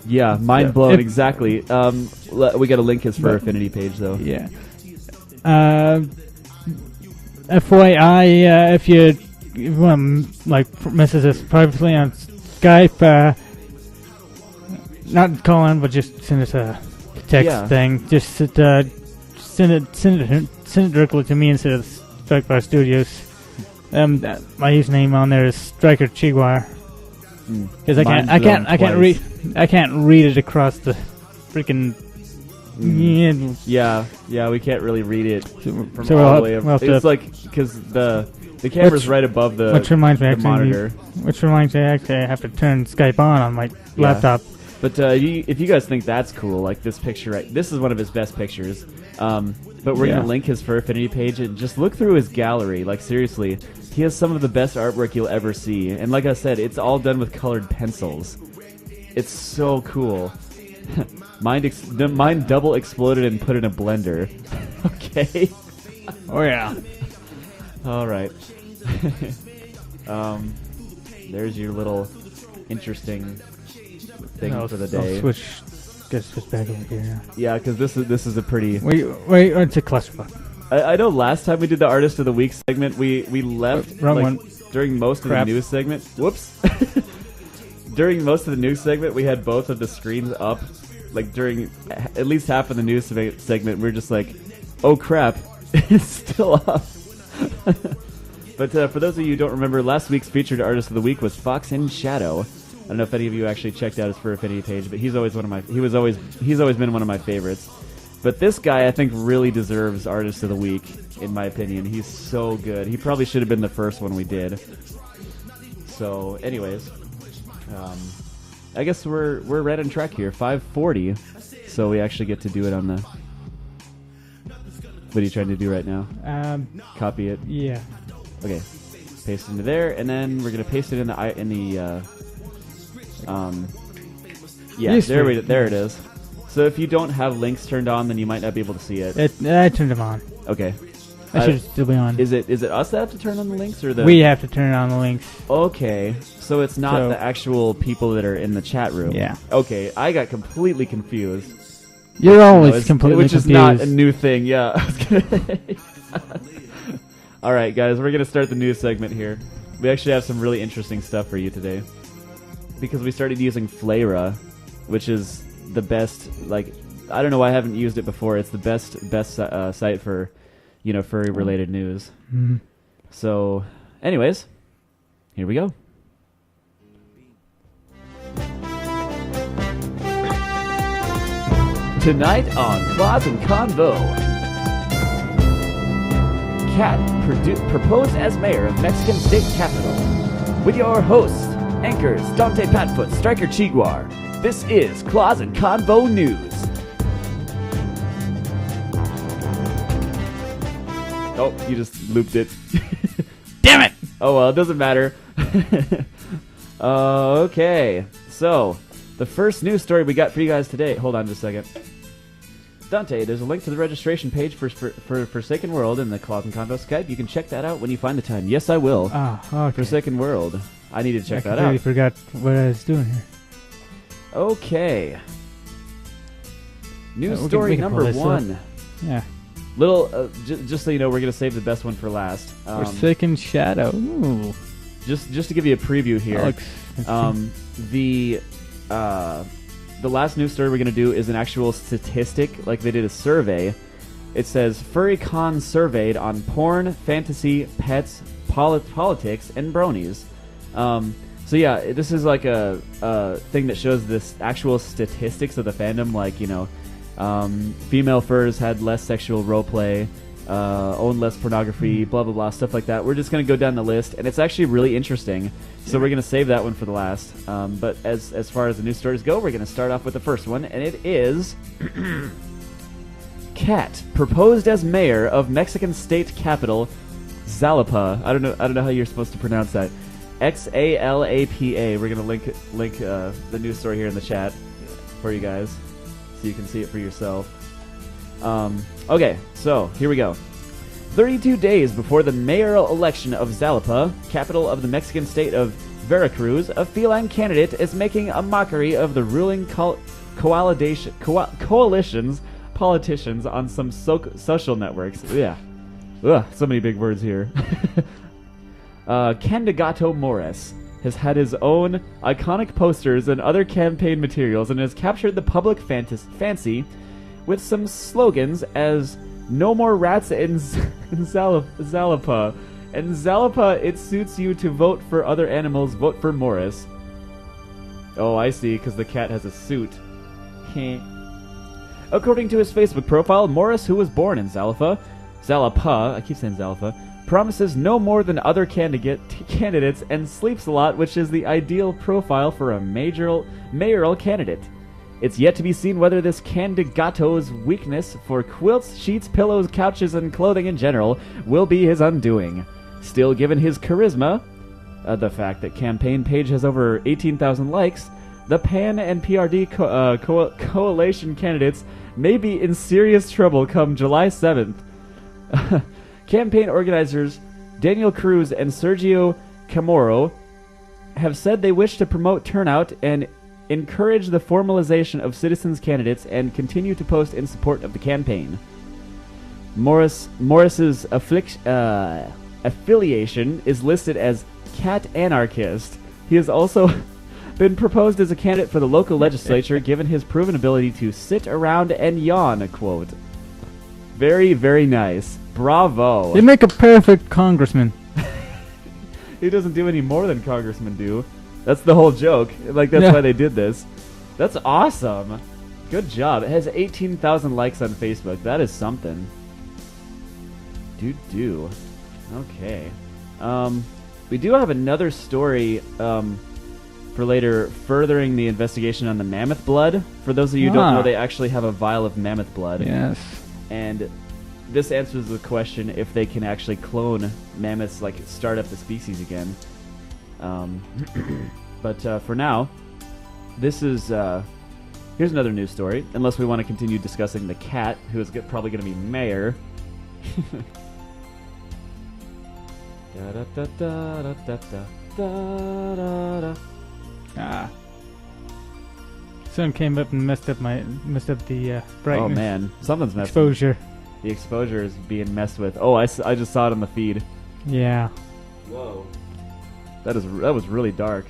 A: Mind blown. Exactly. We gotta link his Fur Affinity page though.
B: Yeah. FYI, if you want to message us privately on Skype, not call in, but just send us a text thing. Just send it directly to me instead of Strikebar Studios. My username on there is Striker Chiguar, because I can't read it across the freaking.
A: We can't really read it from all the way up. It's because the camera's right above the monitor.
B: Which reminds me, actually, I have to turn Skype on my laptop.
A: But if you guys think that's cool, like this picture, this is one of his best pictures. But we're going to link his Fur Affinity page and just look through his gallery. Like, seriously, he has some of the best artwork you'll ever see. And like I said, it's all done with colored pencils. It's so cool. Mine double exploded and put in a blender. Okay.
B: Oh, yeah.
A: All right. There's your little interesting thing for the day.
B: I'll switch back over here.
A: Yeah, because this is a pretty.
B: Wait, it's a clusterfuck.
A: I know last time we did the Artist of the Week segment, we left during most of the news segment. Whoops. During most of the news segment, we had both of the screens up. Like during at least half of the news segment, we were just like, "Oh crap, it's still up." But for those of you who don't remember, last week's featured Artist of the Week was Fox in Shadow. I don't know if any of you actually checked out his Fur Affinity page, but he's always been one of my favorites. But this guy, I think, really deserves Artist of the Week, in my opinion. He's so good. He probably should have been the first one we did. So, anyways, I guess we're right on track here. 5:40, so we actually get to do it on the. What are you trying to do right now? Copy it.
B: Yeah.
A: Okay. Paste it into there, and then we're gonna paste it in the. There it is. So if you don't have links turned on, then you might not be able to see it.
B: I turned them on.
A: Okay.
B: I should still be on.
A: Is it us that have to turn on the links, or the?
B: We have to turn on the links.
A: Okay, so it's not the actual people that are in the chat room.
B: Yeah.
A: Okay, I got completely confused.
B: You're always completely
A: confused. Which is not a new thing. Yeah. All right, guys, we're gonna start the news segment here. We actually have some really interesting stuff for you today, because we started using Flara, which is the best. Like, I don't know why I haven't used it before. It's the best site for, furry related news.
B: Mm-hmm.
A: So, anyways, here we go. Tonight on Claus and Convo, Cat proposed as mayor of Mexican state capital. With your hosts, anchors Dante Patfoot, Striker Chiguar. This is Claus and Convo News. Oh, you just looped it.
B: Damn it!
A: Oh well, it doesn't matter. Okay, so the first news story we got for you guys today. Hold on just a second. Dante, there's a link to the registration page for Forsaken World in the Claws and Convo Skype. You can check that out when you find the time. Yes, I will.
B: Okay.
A: Forsaken World. I need to check that
B: I completely
A: out.
B: forgot what I was doing here.
A: Okay. News
B: we can
A: story
B: pull
A: number
B: this up.
A: 1.
B: Yeah.
A: Little, just so you know, we're going to save the best one for last.
B: Forsaken Shadow. Ooh.
A: Just to give you a preview here. The last news story we're going to do is an actual statistic, like they did a survey. It says, FurryCon surveyed on porn, fantasy, pets, politics, and bronies. So yeah, this is like a thing that shows this actual statistics of the fandom, like, you know, female furs had less sexual roleplay, owned less pornography, blah, blah, blah, stuff like that. We're just going to go down the list, and it's actually really interesting. So we're going to save that one for the last. But as far as the news stories go, we're going to start off with the first one, and it is... Cat proposed as mayor of Mexican state capital, Xalapa. I don't know how you're supposed to pronounce that. Xalapa. We're going to link the news story here in the chat for you guys, so you can see it for yourself. Okay, so here we go. 32 days before the mayoral election of Xalapa, capital of the Mexican state of Veracruz, a feline candidate is making a mockery of the ruling coalition's politicians on some social networks. Yeah. Ugh, so many big words here. Candidato Morris has had his own iconic posters and other campaign materials and has captured the public fancy with some slogans as "No more rats in Xalapa," and "Xalapa, it suits you to vote for other animals, vote for Morris." Oh, I see, because the cat has a suit. According to his Facebook profile, Morris, who was born in Xalapa, I keep saying Xalapa, promises no more than other candidates and sleeps a lot, which is the ideal profile for a mayoral candidate. It's yet to be seen whether this Candigato's weakness for quilts, sheets, pillows, couches, and clothing in general will be his undoing. Still, given his charisma, the fact that campaign page has over 18,000 likes, the PAN and PRD coalition candidates may be in serious trouble come July 7th. Campaign organizers Daniel Cruz and Sergio Camorro have said they wish to promote turnout and encourage the formalization of citizens' candidates and continue to post in support of the campaign. Morris's affiliation is listed as cat anarchist. He has also been proposed as a candidate for the local legislature given his proven ability to sit around and yawn, quote. Very, very nice. Bravo.
B: They make a perfect congressman.
A: He doesn't do any more than congressmen do. That's the whole joke. Like, that's why they did this. That's awesome. Good job. It has 18,000 likes on Facebook. That is something. Okay. We do have another story for later, furthering the investigation on the mammoth blood. For those of you who don't know, they actually have a vial of mammoth blood.
B: Yes.
A: And this answers the question if they can actually clone mammoths, like start up the species again. But for now, this is here's another news story. Unless we want to continue discussing the cat, who is probably going to be mayor.
B: Sun came up and messed up the brightness.
A: Oh man, something's messed.
B: Exposure.
A: The exposure is being messed with. Oh, I just saw it on the feed.
B: Yeah.
A: Whoa. That was really dark.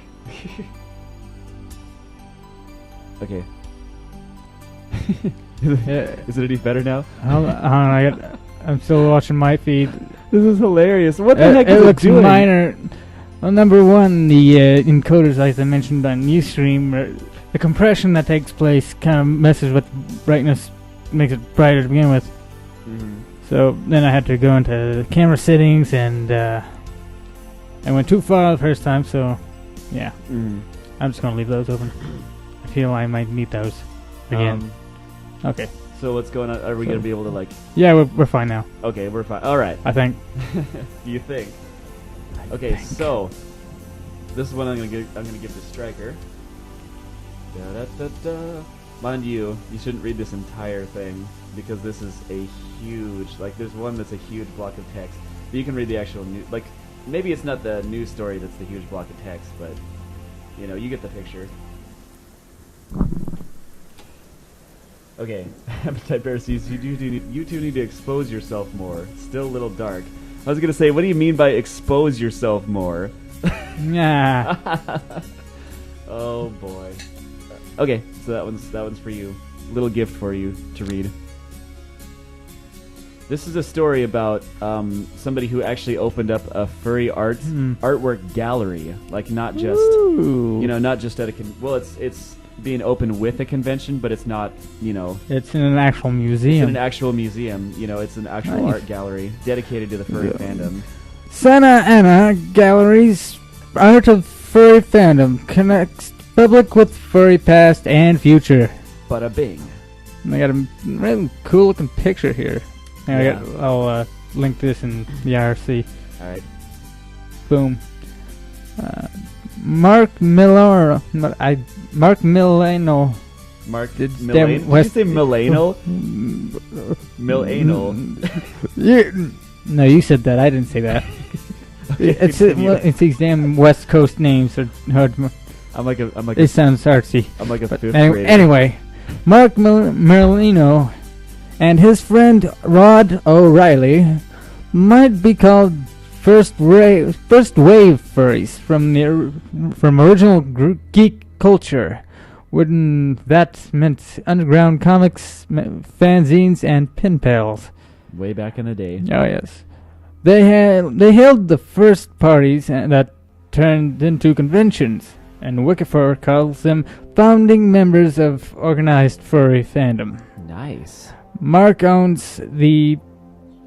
A: Okay. Is it any better now?
B: I'm still watching my feed.
A: This is hilarious. What the heck is it
B: looks
A: doing?
B: minor. Well, number one, the encoders, like I mentioned on Ustream, the compression that takes place kind of messes with brightness, makes it brighter to begin with.
A: Mm-hmm.
B: So then I had to go into the camera settings, and I went too far the first time, so yeah.
A: Mm-hmm.
B: I'm just going to leave those open. I feel I might need those again. Okay.
A: So what's going on? Are we going to be able to, like...
B: Yeah, we're fine now.
A: Okay, we're fine. All right.
B: I think.
A: You think? Okay, so This is one I'm gonna give to Stryker. Da-da-da-da. Mind you, you shouldn't read this entire thing because this is a huge. Like, there's one that's a huge block of text. But you can read the actual news. Like, maybe it's not the news story that's the huge block of text, but you know, you get the picture. Okay, Appetite Pharisees, you two need to expose yourself more. Still a little dark. I was gonna say, what do you mean by expose yourself more?
B: Nah.
A: Oh boy. Okay, so that one's for you. Little gift for you to read. This is a story about somebody who actually opened up a furry artwork gallery, like not just not just at a it's being open with a convention, but it's not
B: It's in an actual museum.
A: It's in an actual museum. It's an actual art gallery dedicated to the furry fandom.
B: Santa Ana Gallery's Art of Furry Fandom connects public with furry past and future.
A: Bada bing.
B: And I got a really cool looking picture here. I'll link this in the IRC.
A: Alright.
B: Boom. Mark Milano. Mark Milano.
A: Mark Milano? Did you say Milano? Milano.
B: No, you said that. I didn't say that.
A: Okay,
B: it's these damn West Coast names are hard. It sounds artsy.
A: I'm like a fifth grader.
B: Anyway, Mark Merlino and his friend Rod O'Reilly might be called first wave furries from original geek culture. Wouldn't that meant underground comics, fanzines, and pen pals?
A: Way back in the day.
B: Oh yes, they held the first parties that turned into conventions, and Wikifur calls them founding members of organized furry fandom.
A: Nice.
B: Mark owns the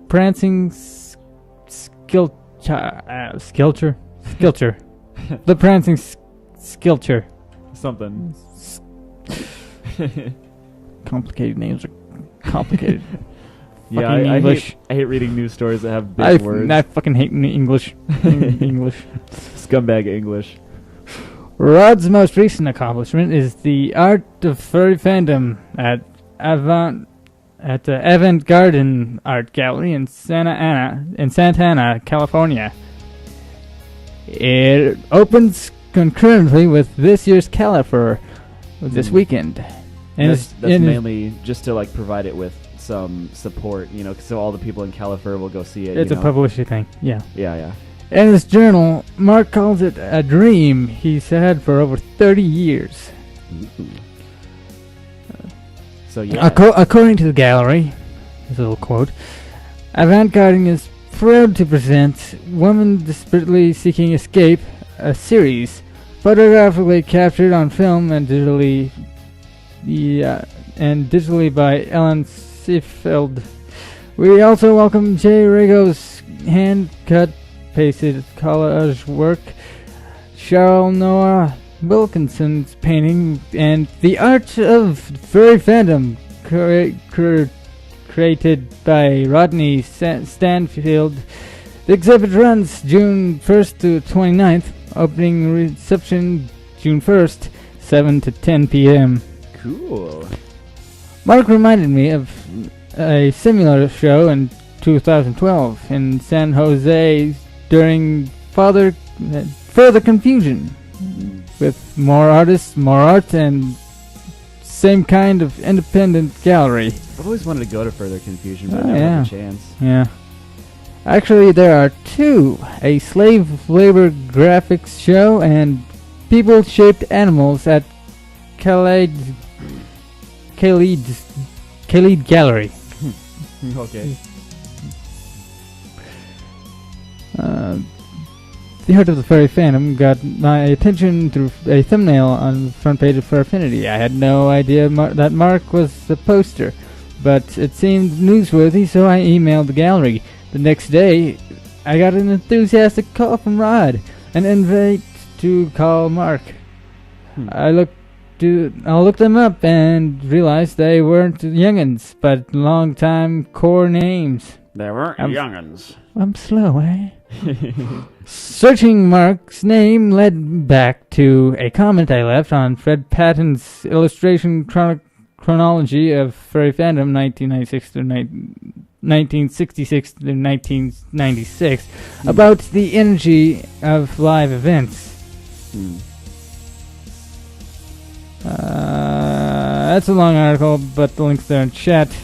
B: Prancing Skilcher. The Prancing Skilcher.
A: Something.
B: Complicated names are complicated.
A: Yeah, I hate reading news stories that have big words.
B: I fucking hate English. English.
A: Scumbag English.
B: Rod's most recent accomplishment is the Art of Furry Fandom at the Avant Garden Art Gallery in Santa Ana, California. It opens concurrently with this year's Califur this weekend. And
A: that's mainly just to provide it with some support, so all the people in Califur will go see it.
B: It's a publicity thing, yeah.
A: Yeah.
B: In his journal, Mark calls it a dream he's had for over 30 years.
A: So yeah.
B: According to the gallery, this little quote, Avant-Garde is proud to present Woman Desperately Seeking Escape, a series photographically captured on film and digitally by Ellen Seefeld. We also welcome Jay Rigo's hand-cut pasted collage work, Cheryl Noah Wilkinson's painting, and the art of furry fandom created by Rodney Stanfield. The exhibit runs June 1st to 29th, opening reception June 1st, 7 to 10 p.m.
A: Cool.
B: Mark reminded me of a similar show in 2012 in San Jose during further confusion, with more artists, more art, and same kind of independent gallery.
A: I've always wanted to go to Further Confusion, but never had a chance.
B: Yeah. Actually, there are two: a slave labor graphics show and people-shaped animals at Khalid Gallery.
A: Okay.
B: The Art of the Furry Fandom got my attention through a thumbnail on the front page of Furfinity. I had no idea that Mark was the poster, but it seemed newsworthy, so I emailed the gallery. The next day, I got an enthusiastic call from Rod, an invite to call Mark. I looked them up and realized they weren't young'uns, but long-time core names.
A: They weren't young'uns.
B: I'm slow, eh? Searching Mark's name led back to a comment I left on Fred Patton's illustration chronology of furry fandom 1966 to 1996 about the energy of live events. That's a long article, but the link's there in chat.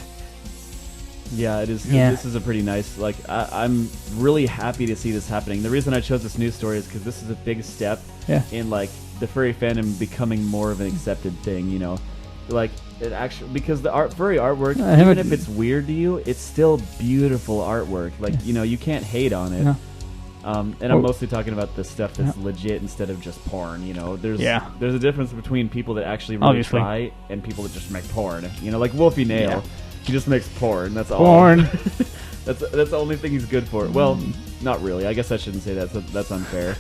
A: Yeah, it is.
B: Yeah.
A: This is a pretty nice. I'm really happy to see this happening. The reason I chose this news story is because this is a big step in the furry fandom becoming more of an accepted thing. You know, it actually, because the furry artwork, even if it's weird to you, it's still beautiful artwork. You can't hate on it. And I'm mostly talking about the stuff that's legit instead of just porn. You know, there's a difference between people that actually really try and people that just make porn. You know, like Wolfie Nail. Yeah. He just makes porn. That's all.
B: Porn.
A: that's the only thing he's good for. Well, not really. I guess I shouldn't say that. That's unfair.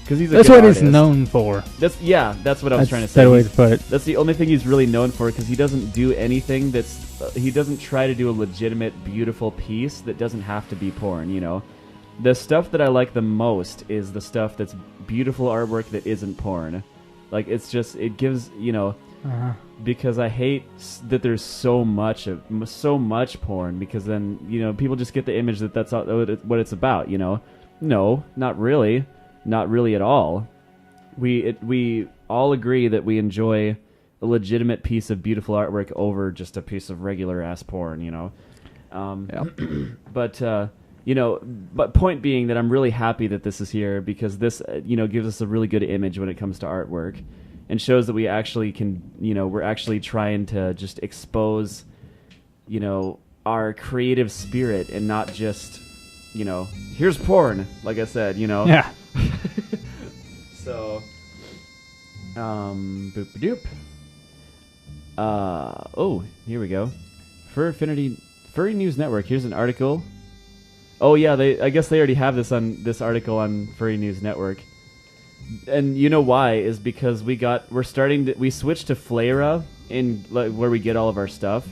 A: Because
B: that's what he's known for.
A: That's what I was trying to say.
B: That's the way to put it.
A: That's the only thing he's really known for, because he doesn't do anything he doesn't try to do a legitimate, beautiful piece that doesn't have to be porn. You know, the stuff that I like the most is the stuff that's beautiful artwork that isn't porn. Like, it gives, you know. Because I hate that there's so much porn, because then, you know, people just get the image that that's what it's about, you know. No, not really at all. We all agree that we enjoy a legitimate piece of beautiful artwork over just a piece of regular ass porn, you know. But point being that I'm really happy that this is here, because this gives us a really good image when it comes to artwork. And shows that we actually can, you know, we're actually trying to just expose, you know, our creative spirit, and not just, you know, here's porn, like I said, you know.
B: Yeah.
A: So, boop-a-doop. Here we go. Furry News Network. Here's an article. Oh yeah, I guess they already have this article on Furry News Network. And you know why is because we switched to Flaira where we get all of our stuff,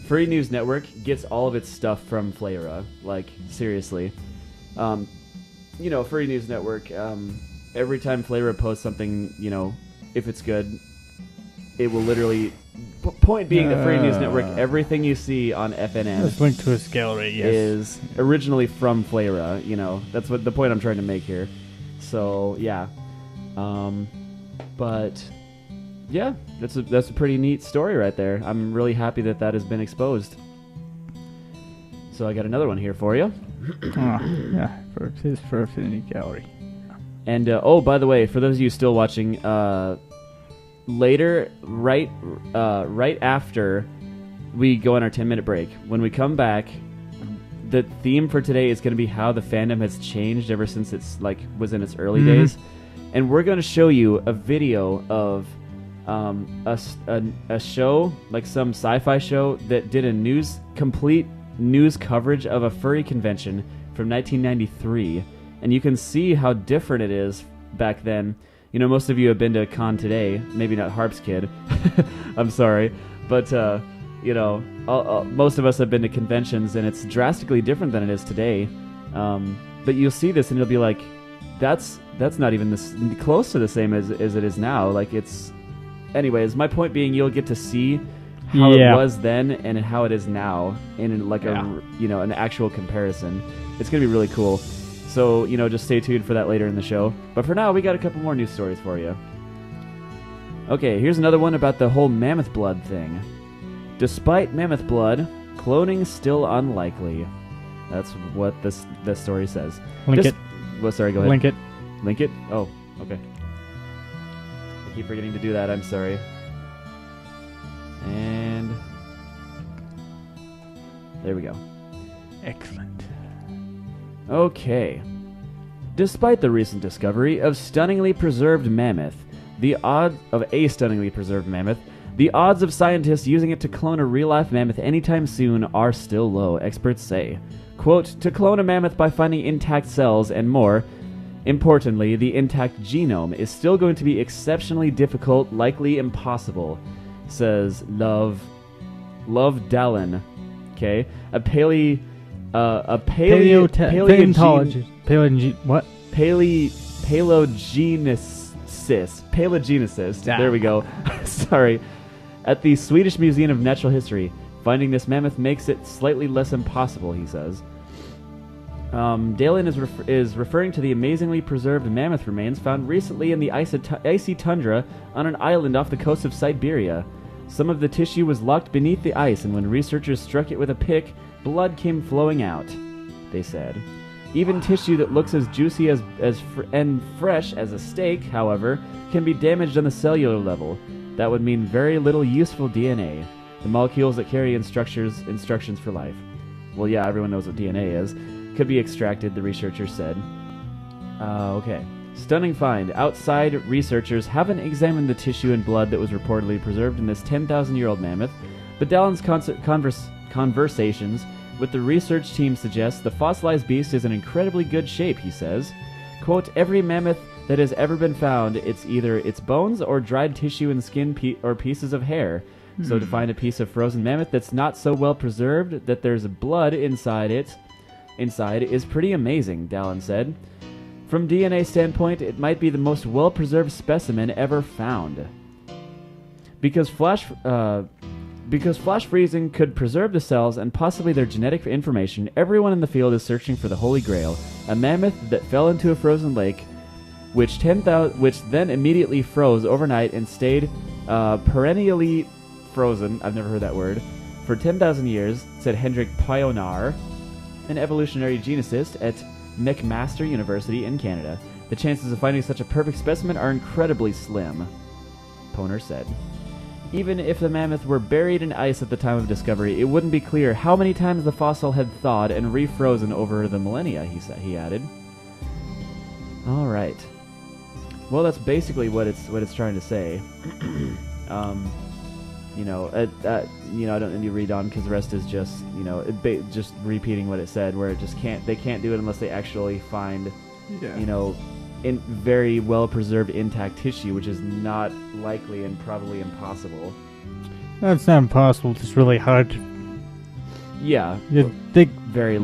A: Furry News Network gets all of its stuff from Flaira. Like, seriously, you know, Furry News Network. Every time Flaira posts something, you know, if it's good, it will literally. Point being, the Furry News Network, everything you see on FNN
B: is linked to his gallery. Yes,
A: is originally from Flaira. You know, that's what the point I'm trying to make here. So yeah, but yeah, that's a pretty neat story right there. I'm really happy that has been exposed. So I got another one here for you.
B: For his Affinity Gallery.
A: And by the way, for those of you still watching, later, right after we go on our 10-minute break, when we come back, the theme for today is going to be how the fandom has changed ever since was in its early days, and we're going to show you a video of a show, like some sci-fi show that did a complete news coverage of a furry convention from 1993, and you can see how different it is back then. You know, most of you have been to a con today. Maybe not Harp's Kid. I'm sorry. But, you know, most of us have been to conventions, and it's drastically different than it is today. But you'll see this, and you'll be like, that's not even close to the same as it is now. Like, it's... Anyways, my point being, you'll get to see how it was then and how it is now in an actual comparison. It's going to be really cool. So, you know, just stay tuned for that later in the show. But for now, we got a couple more news stories for you. Okay, here's another one about the whole mammoth blood thing. Despite mammoth blood, cloning still unlikely. That's what this story says.
B: Link it.
A: Well, sorry, go ahead.
B: Link it.
A: Link it? Oh, okay. I keep forgetting to do that. I'm sorry. And there we go.
B: Excellent.
A: Okay. Despite the recent discovery of stunningly preserved mammoth, the odds of scientists using it to clone a real-life mammoth anytime soon are still low, experts say. Quote, to clone a mammoth by finding intact cells and more, importantly, the intact genome is still going to be exceptionally difficult, likely impossible, says Love Dallin, Okay, a paleo
B: paleontologist. What?
A: Paleogenicist. There we go. Sorry. At the Swedish Museum of Natural History, finding this mammoth makes it slightly less impossible, he says. Dalen is referring to the amazingly preserved mammoth remains found recently in the icy tundra on an island off the coast of Siberia. Some of the tissue was locked beneath the ice, and when researchers struck it with a pick, blood came flowing out, they said. Even tissue that looks as juicy and fresh as a steak, however, can be damaged on the cellular level. That would mean very little useful DNA, the molecules that carry instructions for life. Well, yeah, everyone knows what DNA is. Could be extracted, the researcher said. Okay. Stunning find. Outside researchers haven't examined the tissue and blood that was reportedly preserved in this 10,000-year-old mammoth, but Dallen's conversations with the research team suggest the fossilized beast is in incredibly good shape, he says. Quote, every mammoth that has ever been found, it's either its bones or dried tissue and skin or pieces of hair. So to find a piece of frozen mammoth that's not so well preserved that there's blood inside is pretty amazing, Dallen said. From DNA standpoint, it might be the most well-preserved specimen ever found. Because flash freezing could preserve the cells and possibly their genetic information, everyone in the field is searching for the Holy Grail, a mammoth that fell into a frozen lake, which then immediately froze overnight and stayed perennially frozen, I've never heard that word, for 10,000 years, said Hendrik Pionar, an evolutionary geneticist at McMaster University in Canada. The chances of finding such a perfect specimen are incredibly slim, Poner said. Even if the mammoth were buried in ice at the time of discovery, it wouldn't be clear how many times the fossil had thawed and refrozen over the millennia, he added. All right. Well, that's basically what it's trying to say. I don't need to read on because the rest is just, just repeating what it said, where they can't do it unless they actually find, in very well preserved intact tissue, which is not likely and probably impossible.
B: That's not impossible. It's really hard.
A: Yeah, very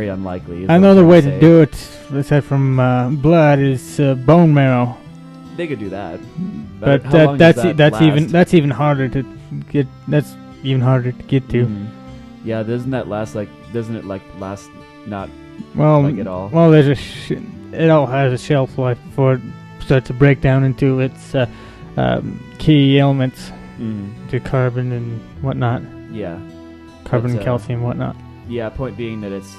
A: unlikely.
B: Another way to do it, aside from blood, is bone marrow.
A: They could do that,
B: but that's even harder to get. That's even harder to get to.
A: Mm-hmm. Yeah, doesn't it last not at all?
B: Well, there's it all has a shelf life before it starts to break down into its key elements, to carbon and whatnot.
A: Yeah.
B: Carbon and calcium and whatnot.
A: Yeah, point being that it's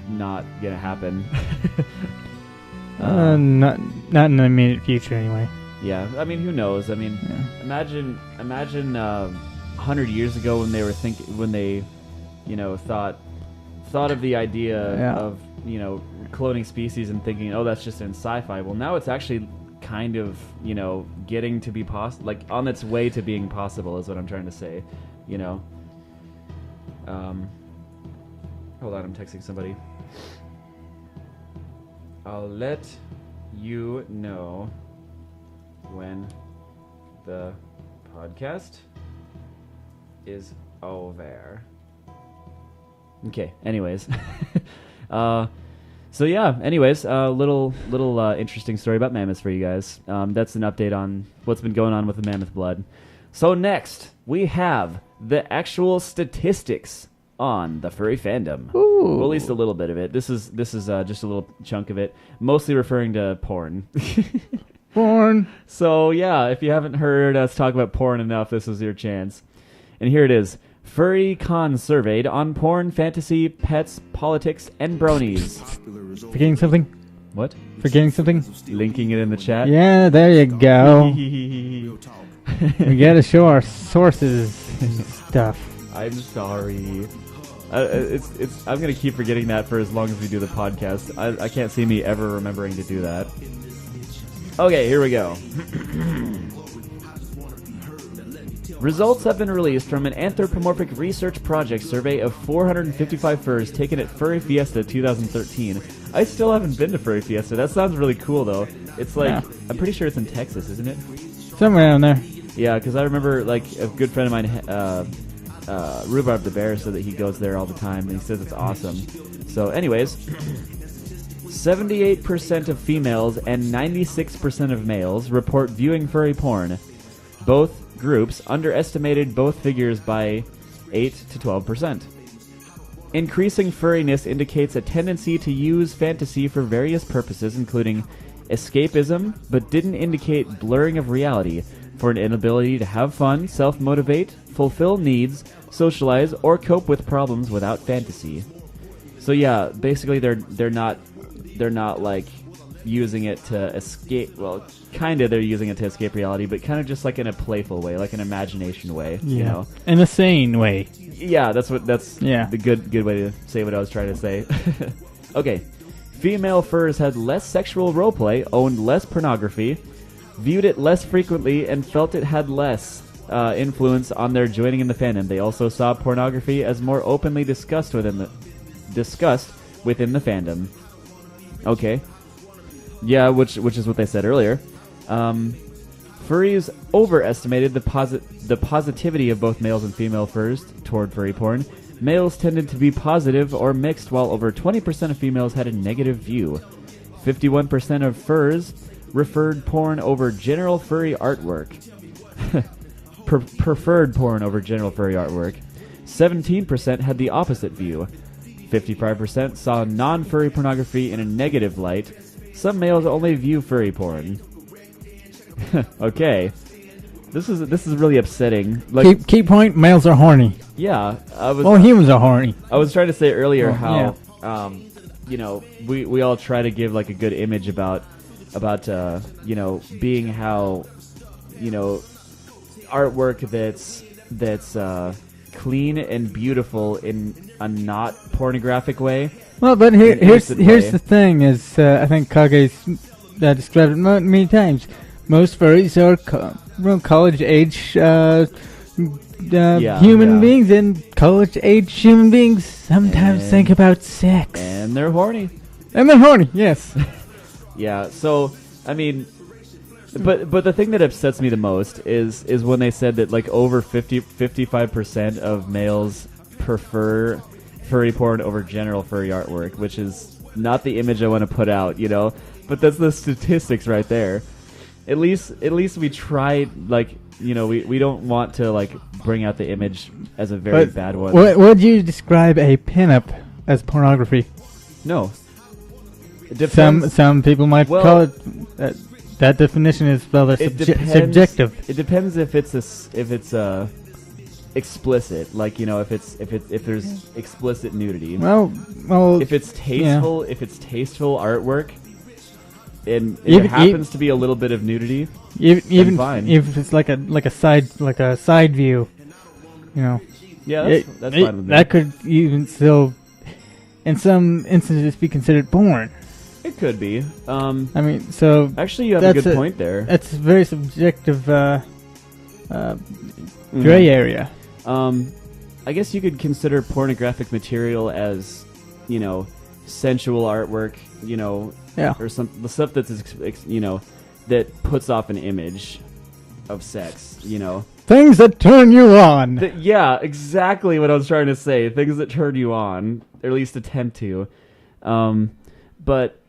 A: not going to happen.
B: Not in the immediate future, anyway.
A: Yeah, I mean, who knows? I mean, imagine 100 years ago when they thought of the idea of, cloning species and thinking, oh, that's just in sci-fi. Well, now it's actually kind of, getting to be on its way to being possible is what I'm trying to say, Hold on, I'm texting somebody. I'll let you know when the podcast is over. Okay, anyways. Little interesting story about mammoths for you guys. That's an update on what's been going on with the mammoth blood. So next, we have the actual statistics on the furry fandom.
B: Ooh.
A: Well, at least a little bit of it. This is just a little chunk of it, mostly referring to porn.
B: Porn.
A: So yeah, if you haven't heard us talk about porn enough, this is your chance. And here it is. Furry Con surveyed on porn, fantasy, pets, politics, and bronies.
B: Forgetting something?
A: What?
B: Forgetting something?
A: Linking it in the chat.
B: Yeah, there you go. We gotta show our sources and stuff.
A: I'm sorry. I'm gonna keep forgetting that for as long as we do the podcast. I can't see me ever remembering to do that. Okay, here we go. Results have been released from an anthropomorphic research project survey of 455 furs taken at Furry Fiesta 2013. I still haven't been to Furry Fiesta. That sounds really cool, though. It's I'm pretty sure it's in Texas, isn't it?
B: Somewhere down there.
A: Yeah, because I remember, a good friend of mine Rhubarb the Bear said that he goes there all the time, and he says it's awesome. So, anyways, 78% of females and 96% of males report viewing furry porn. Both groups underestimated both figures by 8 to 12%. Increasing furriness indicates a tendency to use fantasy for various purposes, including escapism, but didn't indicate blurring of reality, for an inability to have fun, self-motivate, fulfill needs, socialize, or cope with problems without fantasy. So yeah, basically they're not like using it to escape. Well, kind of they're using it to escape reality, but kind of just like in a playful way, like an imagination way.
B: Yeah.
A: You know,
B: in a sane way.
A: Yeah, that's the good way to say what I was trying to say. Okay, female furs had less sexual roleplay, owned less pornography, viewed it less frequently, and felt it had less influence on their joining in the fandom. They also saw pornography as more openly discussed within the fandom. Okay. Yeah, which is what they said earlier. Furries overestimated the positivity of both males and female furs toward furry porn. Males tended to be positive or mixed, while over 20% of females had a negative view. 51% of furs referred porn over general furry artwork. Preferred porn over general furry artwork. 17% had the opposite view. 55% saw non-furry pornography in a negative light. Some males only view furry porn. Okay. This is really upsetting. Like,
B: key point, males are horny.
A: Yeah.
B: Humans are horny.
A: I was trying to say earlier how we all try to give like a good image about being how artwork that's clean and beautiful in a not pornographic way.
B: Well, but here's the thing: is I think Kage's described it many times. Most furries are college age human beings, and college age human beings sometimes think about sex,
A: and they're horny.
B: Yes.
A: Yeah. So I mean. But the thing that upsets me the most is when they said that like over 55% of males prefer furry porn over general furry artwork, which is not the image I want to put out, But that's the statistics right there. At least we tried, we don't want to like bring out the image as a very bad one.
B: Would you describe a pinup as pornography?
A: No. It depends.
B: Some people might call it. That definition is rather subjective.
A: It depends if it's explicit, like if there's explicit nudity.
B: Well,
A: if it's tasteful, artwork, and it happens to be a little bit of nudity,
B: even
A: fine.
B: If it's like a side view,
A: Yeah, that's fine with me.
B: That could even still, in some instances, be considered porn.
A: It could be.
B: So
A: actually, you have a good point there.
B: That's a very subjective gray area.
A: I guess you could consider pornographic material as, sensual artwork, or the stuff that's, that puts off an image of sex,
B: Things that turn you on.
A: Yeah, exactly what I was trying to say. Things that turn you on, or at least attempt to. But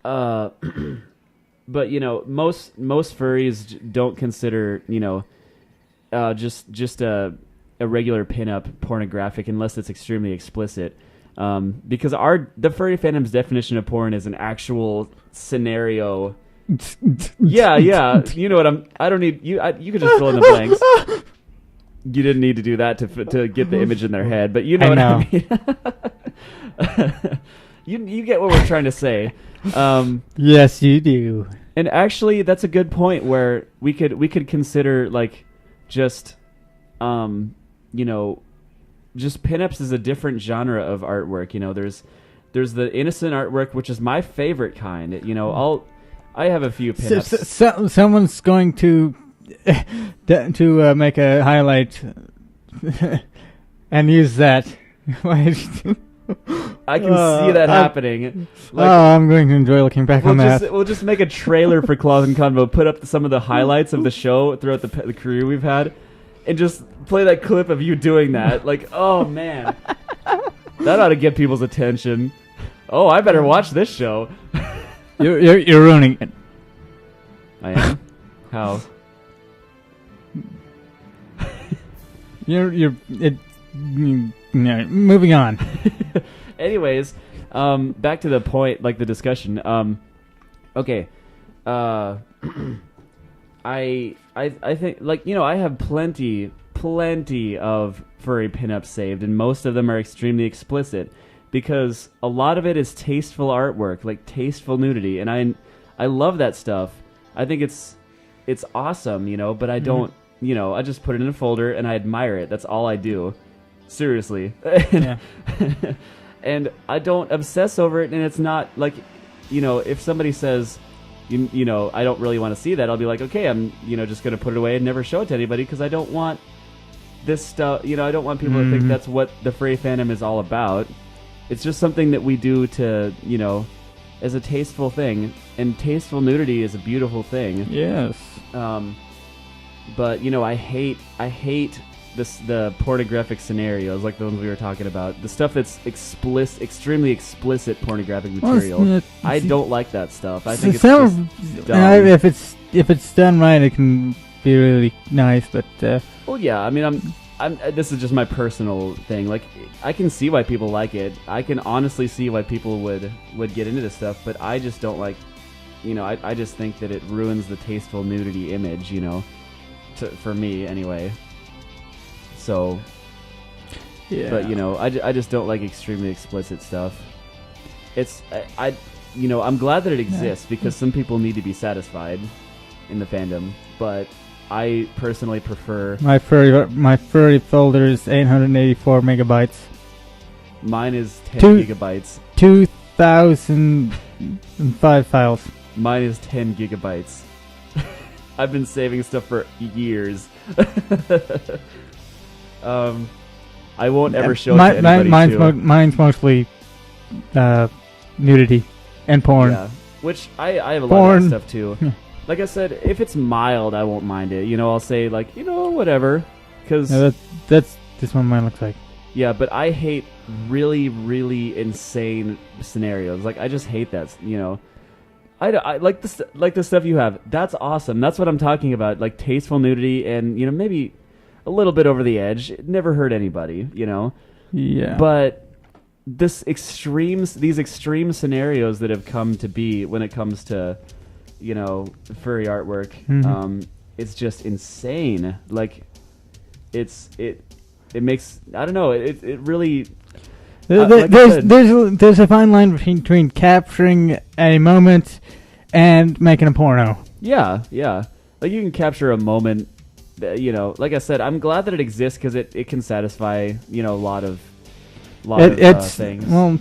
A: most furries don't consider just a regular pinup pornographic unless it's extremely explicit, because the furry fandom's definition of porn is an actual scenario. yeah, you know what I don't need you. You could just fill in the blanks. You didn't need to do that to get the image in their head, but you know what I mean. You get what we're trying to say.
B: Yes, you do.
A: And actually, that's a good point where we could consider just pinups is a different genre of artwork. There's the innocent artwork, which is my favorite kind. I have a few pinups.
B: Someone's going to make a highlight and use that.
A: I can see that happening.
B: I'm going to enjoy looking back on that.
A: We'll just make a trailer for Closet and Convo, put up some of the highlights of the show throughout the career we've had, and just play that clip of you doing that. Like, oh man, that ought to get people's attention. Oh, I better watch this show.
B: You're ruining it.
A: I am. How?
B: Moving on.
A: Anyways, back to the point, like the discussion. Okay. I think, like, you know, I have plenty of furry pinups saved, and most of them are extremely explicit because a lot of it is tasteful artwork, like tasteful nudity, and I love that stuff. I think it's awesome, you know, but I don't, you know, I just put it in a folder and I admire it. That's all I do. Seriously.
B: Yeah.
A: And I don't obsess over it, and it's not like, you know, if somebody says, you know, I don't really want to see that, I'll be like, okay, I'm, you know, just going to put it away and never show it to anybody because I don't want this stuff, you know, I don't want people to think that's what the furry fandom is all about. It's just something that we do to, you know, as a tasteful thing, and tasteful nudity is a beautiful thing.
B: Yes.
A: But, you know, I hate the pornographic scenarios, like the ones we were talking about. The stuff that's extremely explicit pornographic material. I don't like that stuff. I think it's just dumb.
B: If it's done right, it can be really nice. But
A: well, yeah. I mean, this is just my personal thing. Like, I can see why people like it. I can honestly see why people would get into this stuff. But I just don't like. You know, I just think that it ruins the tasteful nudity image. You know, for me anyway. So, yeah. But, you know, I just don't like extremely explicit stuff. It's, you know, I'm glad that it exists because some people need to be satisfied in the fandom, but I personally prefer... My
B: furry folder is 884 megabytes.
A: Mine is 10 gigabytes.
B: 2005 files.
A: Mine is 10 gigabytes. I've been saving stuff for years. I won't ever show it to anybody.
B: Mine's mostly nudity and porn.
A: Yeah, which I have a lot of that stuff too. Like I said, if it's mild, I won't mind it. You know, I'll say like, you know, whatever. Because
B: that's what mine looks like.
A: Yeah, but I hate really, really insane scenarios. Like, I just hate that. You know, I like the stuff you have. That's awesome. That's what I'm talking about. Like tasteful nudity and, you know, maybe a little bit over the edge. It never hurt anybody, you know?
B: Yeah.
A: But these extreme scenarios that have come to be when it comes to, you know, furry artwork, it's just insane. Like, it makes, I don't know, it really...
B: There's a fine line between capturing a moment and making a porno. Yeah.
A: Like, you can capture a moment... You know, like I said, I'm glad that it exists because it can satisfy, you know, a lot of things.
B: Well,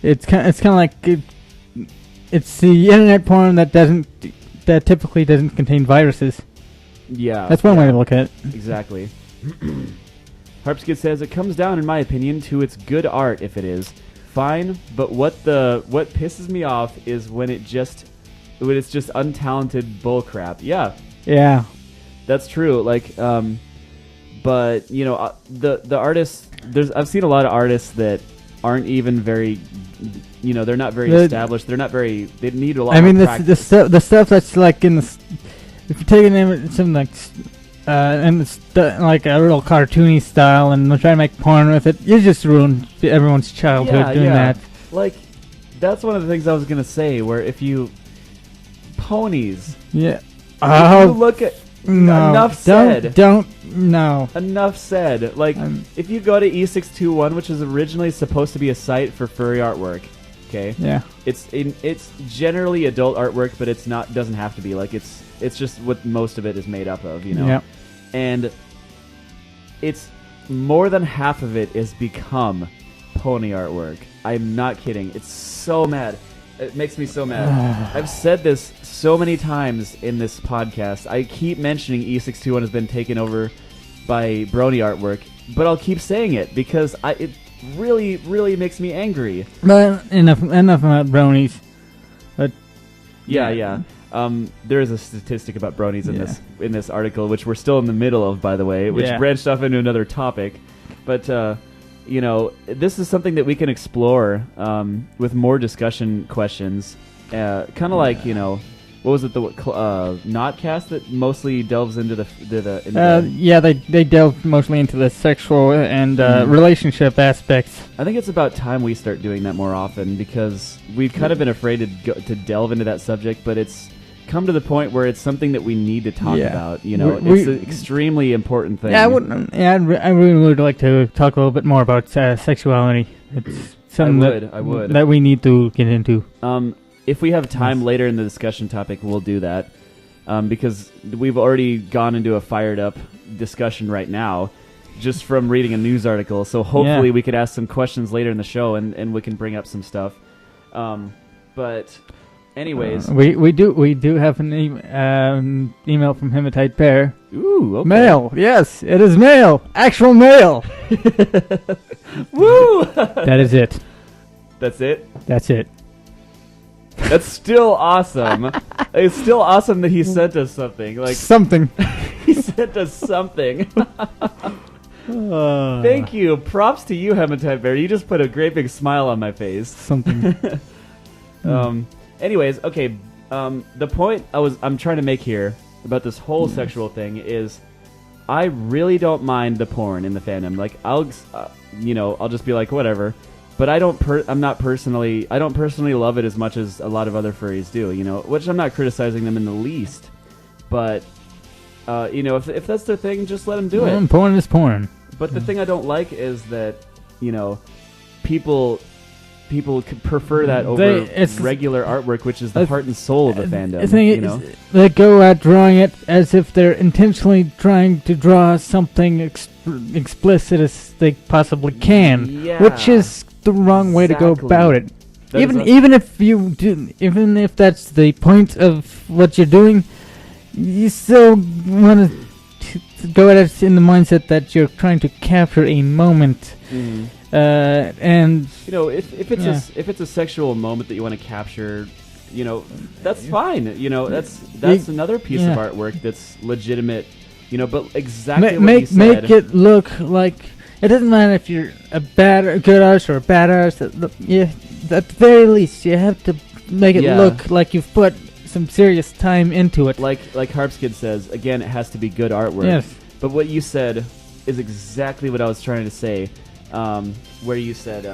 B: it's kind of like it's the internet porn that typically doesn't contain viruses.
A: Yeah,
B: that's one way to look at it.
A: Exactly. Harpskid says it comes down, in my opinion, to its good art. If it is fine, but what pisses me off is when it's just untalented bullcrap. Yeah. That's true. Like, but you know, the artists. I've seen a lot of artists that aren't even very, you know, they're not very established. They're not very. They need a lot. I mean,
B: the stuff that's like in the. If you take something like, and it's like a real cartoony style, and they're trying to make porn with it, you just ruin everyone's childhood doing that.
A: Like, that's one of the things I was gonna say. Where if you ponies,
B: if
A: you look at.
B: No,
A: enough said.
B: No.
A: Enough said. Like, if you go to E621, which is originally supposed to be a site for furry artwork, okay?
B: Yeah.
A: It's generally adult artwork, but it's not. Doesn't have to be. Like, it's just what most of it is made up of, you know.
B: Yeah.
A: And it's more than half of it is become pony artwork. I'm not kidding. It's so mad. It makes me so mad. I've said this so many times in this podcast. I keep mentioning E621 has been taken over by brony artwork, but I'll keep saying it because it really, really makes me angry.
B: But enough about bronies. But
A: yeah. There is a statistic about bronies in this article, which we're still in the middle of, by the way, which branched off into another topic. But this is something that we can explore with more discussion questions, kind of like what was it, the Notcast that mostly delves into
B: they delve mostly into the sexual and relationship aspects.
A: I think it's about time we start doing that more often, because we've kind of been afraid to delve into that subject, but it's come to the point where it's something that we need to talk about. It's an extremely important thing.
B: Yeah, I really would like to talk a little bit more about sexuality. It's something
A: I would
B: that we need to get into.
A: If we have time later in the discussion topic, we'll do that, because we've already gone into a fired up discussion right now just from reading a news article. So hopefully we could ask some questions later in the show and we can bring up some stuff. But anyways,
B: we do have an email from Hematite Bear.
A: Ooh, okay.
B: Mail. Yes, it is mail. Actual mail.
A: Woo!
B: That is it.
A: That's it?
B: That's it.
A: That's still awesome. It's still awesome that he sent us something.
B: Something.
A: He sent us something. Thank you. Props to you, Hematite Bear. You just put a great big smile on my face.
B: Something.
A: Anyways, okay. The point I'm trying to make here about this whole sexual thing is, I really don't mind the porn in the fandom. I'll just be like, whatever. But I don't personally love it as much as a lot of other furries do, which I'm not criticizing them in the least. But, if that's their thing, just let them do it.
B: Porn is porn.
A: But the thing I don't like is that, people prefer that over regular artwork, which is the heart and soul of the fandom.
B: The thing is, they go at drawing it as if they're intentionally trying to draw something explicit as they possibly can, which is the wrong way to go about it. Even if that's the point of what you're doing, you still want to go at it in the mindset that you're trying to capture a moment. And
A: if it's a sexual moment that you want to capture, that's fine. That's another piece of artwork that's legitimate. But exactly what you said.
B: Make it look like. It doesn't matter if you're a good artist or a bad artist. At the very least, you have to make it look like you've put some serious time into it.
A: Like Harpskid says, again, it has to be good artwork.
B: Yes.
A: But what you said is exactly what I was trying to say. Where you said,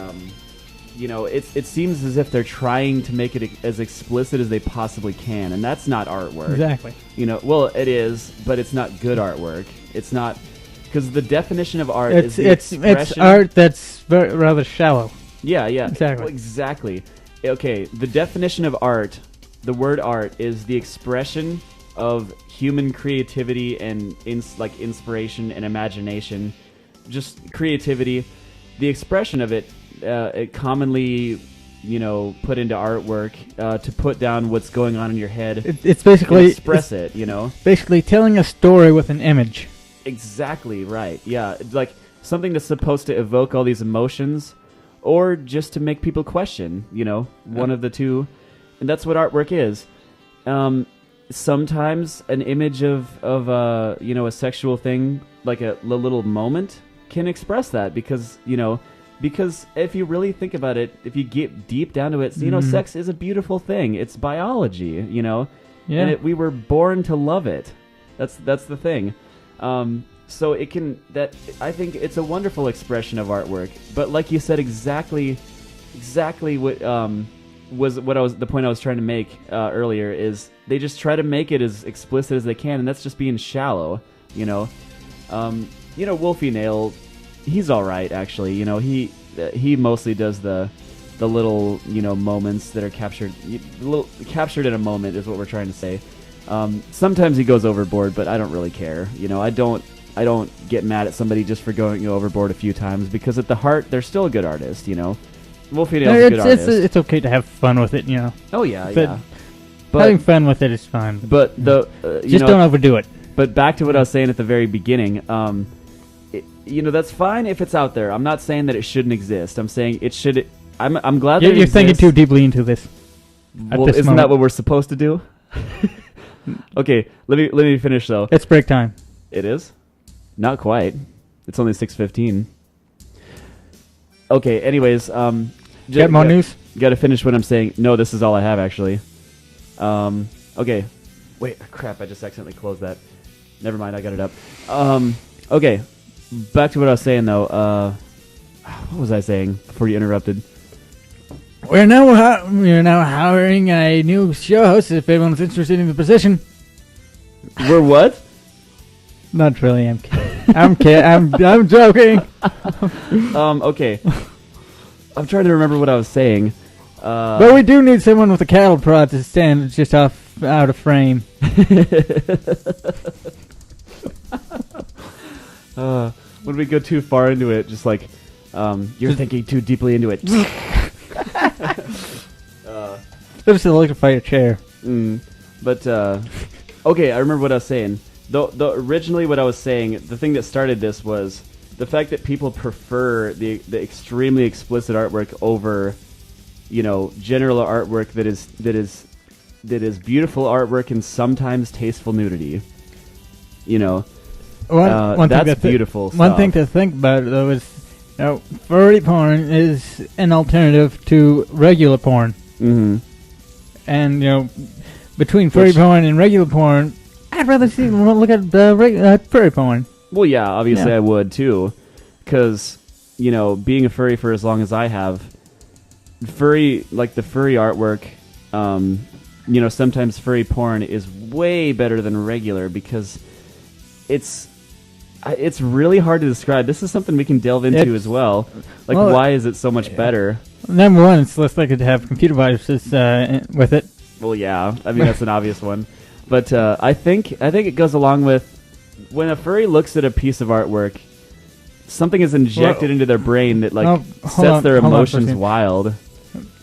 A: it seems as if they're trying to make it as explicit as they possibly can, and that's not artwork.
B: Exactly.
A: Well, it is, but it's not good artwork. It's not, because the definition of art is the expression.
B: It's art that's rather shallow.
A: Yeah.
B: Exactly.
A: Well, exactly. Okay, the definition of art, the word art, is the expression of human creativity and inspiration and imagination, just creativity. The expression of it, it commonly, put into artwork to put down what's going on in your head.
B: It's basically
A: express it.
B: Basically telling a story with an image.
A: Exactly right. Yeah, like something that's supposed to evoke all these emotions, or just to make people question. One of the two, and that's what artwork is. Sometimes an image of a sexual thing, like a little moment, can express that, because if you really think about it, if you get deep down to it, sex is a beautiful thing. It's biology, and we were born to love it. That's the thing. So it can, I think it's a wonderful expression of artwork. But like you said, exactly what was the point I was trying to make earlier, is they just try to make it as explicit as they can, and that's just being shallow. Wolfie Nail, he's all right, actually. He mostly does the little moments that are captured in a moment, is what we're trying to say. Sometimes he goes overboard, but I don't really care. I don't get mad at somebody just for going overboard a few times, because at the heart they're still a good artist. Wolfie Nail's a good artist.
B: It's okay to have fun with it.
A: Oh yeah,
B: but
A: yeah.
B: Having fun with it is fine.
A: But
B: just don't overdo it.
A: But back to what I was saying at the very beginning, that's fine if it's out there. I'm not saying that it shouldn't exist. I'm saying it should. I'm glad that
B: you're thinking too deeply into this.
A: Well, isn't that what we're supposed to do? Okay, let me finish though.
B: It's break time.
A: It is? Not quite. It's only 6:15. Okay, anyways,
B: Get more news?
A: Got to finish what I'm saying. No, this is all I have actually. Okay. Wait, crap, I just accidentally closed that. Never mind, I got it up. Okay. Back to what I was saying though. What was I saying before you interrupted?
B: We're now hiring a new show host if anyone's interested in the position.
A: We're what?
B: Not really. I'm kidding. I'm joking.
A: Okay. I'm trying to remember what I was saying.
B: But we do need someone with a cattle prod to stand just out of frame.
A: When we go too far into it, just like you're thinking too deeply into it.
B: Just electrify your chair.
A: But okay, I remember what I was saying. Though originally what I was saying, the thing that started this was the fact that people prefer the extremely explicit artwork over, general artwork that is beautiful artwork and sometimes tasteful nudity. That's beautiful stuff.
B: One thing to think about though is, furry porn is an alternative to regular porn.
A: Mm-hmm.
B: And between furry porn and regular porn, I'd rather look at furry porn.
A: Well, yeah, obviously I would too, because being a furry for as long as I have, the furry artwork, sometimes furry porn is way better than regular because it's really hard to describe. This is something we can delve into as well. Why is it so much better?
B: Number one, it's less likely to have computer viruses with it.
A: Well, yeah, I mean that's an obvious one, but I think it goes along with when a furry looks at a piece of artwork, something is injected into their brain that sets their emotions wild.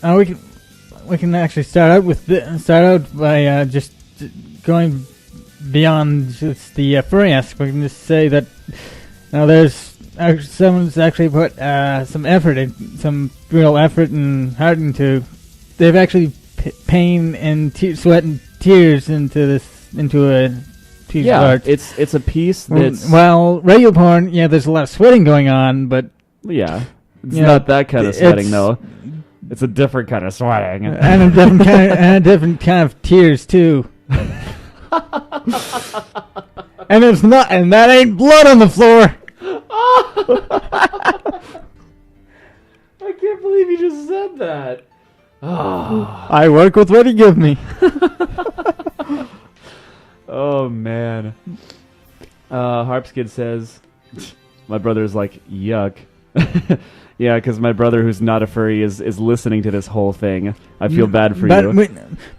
B: We can actually start out by just going beyond just the furry aspect. We can just say that someone's actually put some real effort and heart into. They've actually pain and sweat and tears into a piece of art.
A: It's a piece that's
B: regular porn. Yeah, there's a lot of sweating going on, but
A: it's not that kind of sweating though. It's a different kind of sweating
B: and a different kind of tears too. And it's not, and that ain't blood on the floor.
A: I can't believe you just said that.
B: I work with what you give me.
A: Oh man. Harpskid says, my brother's like, yuck. Yeah, because my brother, who's not a furry, is listening to this whole thing. I feel bad for you.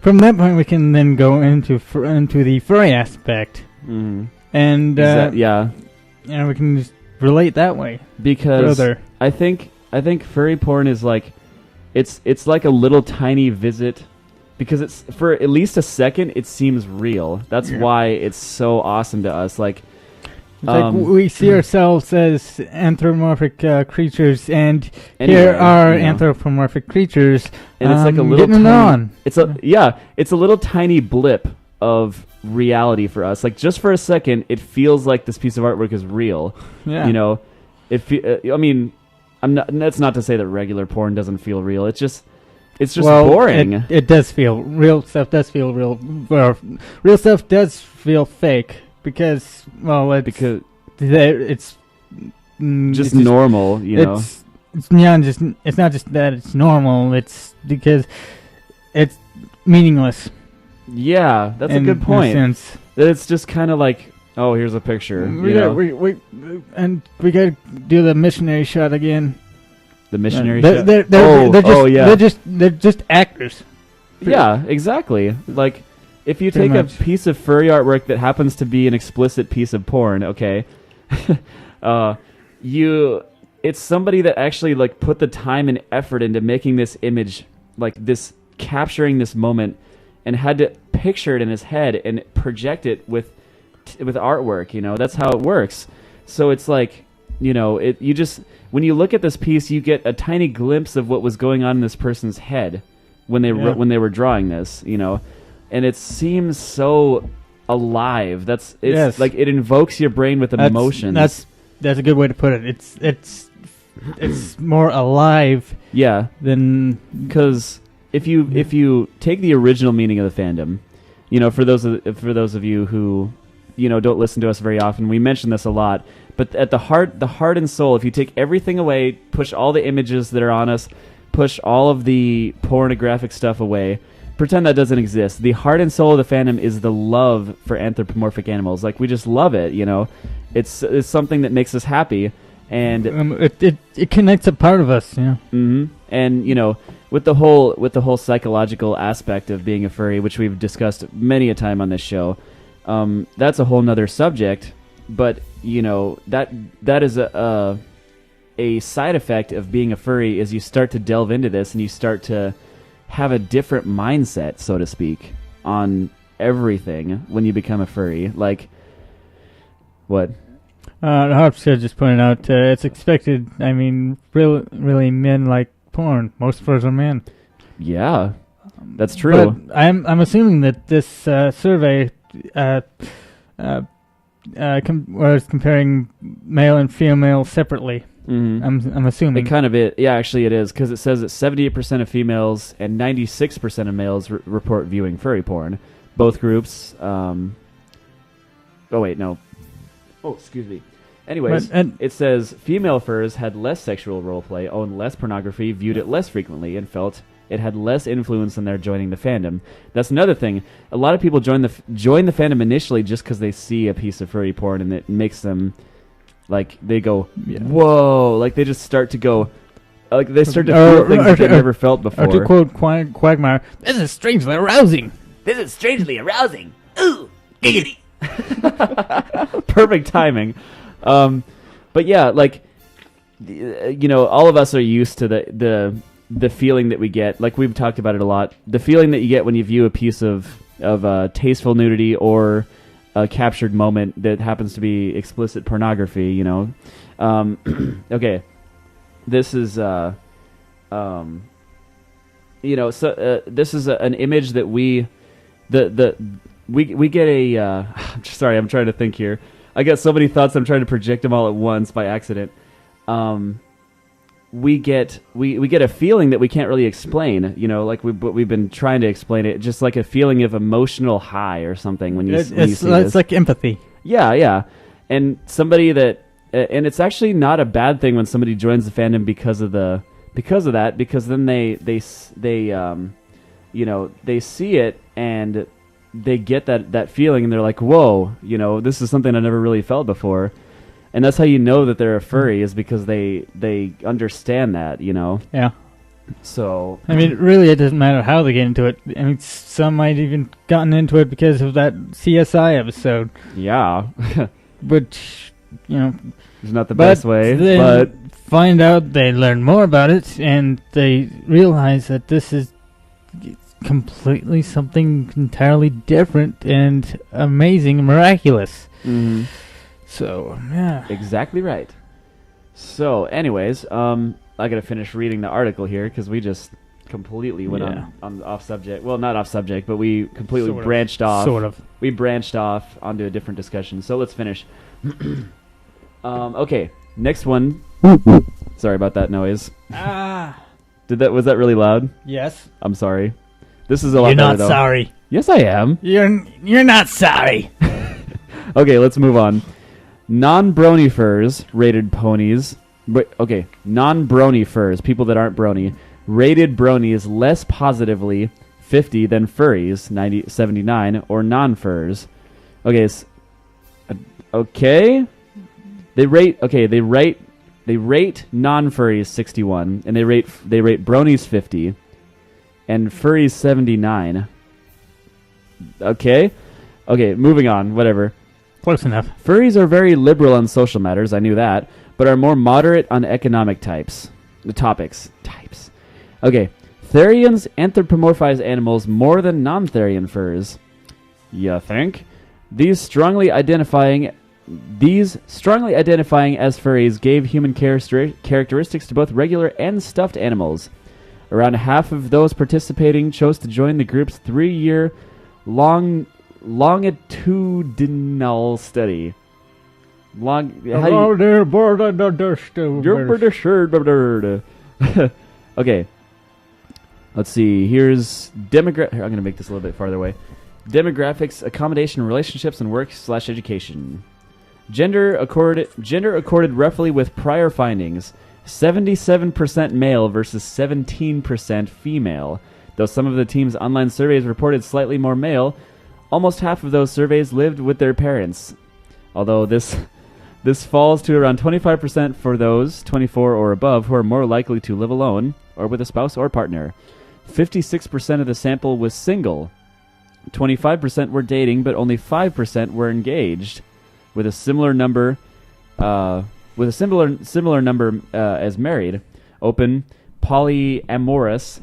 B: From that point, we can then go into the furry aspect, and we can just relate that way.
A: Because
B: further.
A: I think furry porn is like, it's like a little tiny visit, because it's for at least a second it seems real. That's why it's so awesome to us. Like we see ourselves as anthropomorphic creatures, and here are anthropomorphic creatures, and it's like a little tiny, it's a little tiny blip of reality for us. Like just for a second, it feels like this piece of artwork is real. Yeah, I mean, that's not to say that regular porn doesn't feel real. It's just boring.
B: It does feel real. Stuff does feel real. Well, real stuff does feel fake. Because it's
A: just normal,
B: It's not just that it's normal. It's because it's meaningless.
A: Yeah, that's a good point.
B: In a sense.
A: That it's just kind of like, oh, here's a picture. We
B: gotta do the missionary shot again.
A: The missionary
B: shot. They're just actors.
A: Yeah, exactly. Like. If you take a piece of furry artwork that happens to be an explicit piece of porn, okay, it's somebody that actually put the time and effort into making this image, capturing this moment, and had to picture it in his head and project it with artwork. That's how it works. So it's like, when you look at this piece, you get a tiny glimpse of what was going on in this person's head when they were drawing this. and it seems so alive. It's
B: Yes.
A: like it invokes your brain with emotions.
B: That's a good way to put it. It's more alive
A: yeah,
B: than
A: because if you take the original meaning of the fandom, for those of you who don't listen to us very often, we mention this a lot. But at the heart and soul, if you take everything away, push all the images that are on us, push all of the pornographic stuff away, pretend that doesn't exist. The heart and soul of the fandom is the love for anthropomorphic animals. Like, we just love it. It's something that makes us happy, and
B: it connects a part of us. Yeah.
A: Mm-hmm. And with the whole psychological aspect of being a furry, which we've discussed many a time on this show, that's a whole nother subject. But that is a side effect of being a furry, is you start to delve into this and you start to have a different mindset, so to speak, on everything when you become a furry. Like, what?
B: Harps just pointed out it's expected. I mean, really, men like porn. Most furs are men.
A: Yeah, that's true.
B: But I'm assuming that this survey was comparing male and female separately.
A: Mm-hmm.
B: I'm assuming.
A: It kind of is. Yeah, actually it is, because it says that 78% of females and 96% of males report viewing furry porn. Both groups. Oh wait, no. Oh, excuse me. Anyways, it says female furs had less sexual roleplay, owned less pornography, viewed it less frequently, and felt it had less influence on their joining the fandom. That's another thing. A lot of people join the fandom initially just because they see a piece of furry porn and it makes them, like, they go, whoa, like they just start to go, like they start to feel things that they've never felt before.
B: Or to quote Quagmire, "This is strangely arousing.
C: This is strangely arousing. Ooh, giggity."
A: Perfect timing. But yeah, like, all of us are used to the feeling that we get. Like, we've talked about it a lot. The feeling that you get when you view a piece of tasteful nudity or a captured moment that happens to be explicit pornography. Okay, this is this is an image that we get a. Sorry, I'm trying to think here. I got so many thoughts. I'm trying to project them all at once by accident. We get a feeling that we can't really explain. Like we've been trying to explain it, just like a feeling of emotional high or something when you see this.
B: It's like empathy.
A: Yeah, and somebody that, and it's actually not a bad thing when somebody joins the fandom because of that, because then they see it and they get that feeling and they're like, whoa, this is something I never really felt before. And that's how you know that they're a furry, is because they understand that,
B: Yeah.
A: So
B: I mean, really, it doesn't matter how they get into it. I mean, some might even gotten into it because of that CSI episode.
A: Yeah.
B: Which,
A: it's not the best way, but
B: find out they learn more about it and they realize that this is completely something entirely different and amazing and miraculous.
A: Mm-hmm.
B: So, yeah.
A: Exactly right. So, anyways, I gotta finish reading the article here because we just completely went on off subject. Well, not off subject, but we completely branched off.
B: Sort of.
A: We branched off onto a different discussion. So let's finish. Okay, next one. Sorry about that noise. Was that really loud?
B: Yes.
A: I'm sorry. This is a lot
B: You're
A: better,
B: not
A: though.
B: sorry.
A: Yes, I am.
B: You're not sorry.
A: Okay, let's move on. Non-brony furs rated ponies. Okay, non-brony furs, people that aren't brony, rated bronies less positively 50 than furries 79, or non-furs. Okay, they rate non-furries 61, and they rate bronies 50, and furries 79. Okay, moving on. Whatever.
B: Close enough.
A: Furries are very liberal on social matters, I knew that, but are more moderate on economic topics. Okay, Therians anthropomorphize animals more than non-Therian furs. You think? These strongly identifying as furries gave human characteristics to both regular and stuffed animals. Around half of those participating chose to join the group's 3-year longitudinal study. Okay. Let's see. Here's I'm going to make this a little bit farther away. Demographics, accommodation, relationships, and work/education. Gender accorded roughly with prior findings. 77% male versus 17% female. Though some of the team's online surveys reported slightly more male, almost half of those surveys lived with their parents. Although this falls to around 25% for those 24 or above who are more likely to live alone or with a spouse or partner. 56% of the sample was single. 25% were dating, but only 5% were engaged, with a similar number as married, open, polyamorous,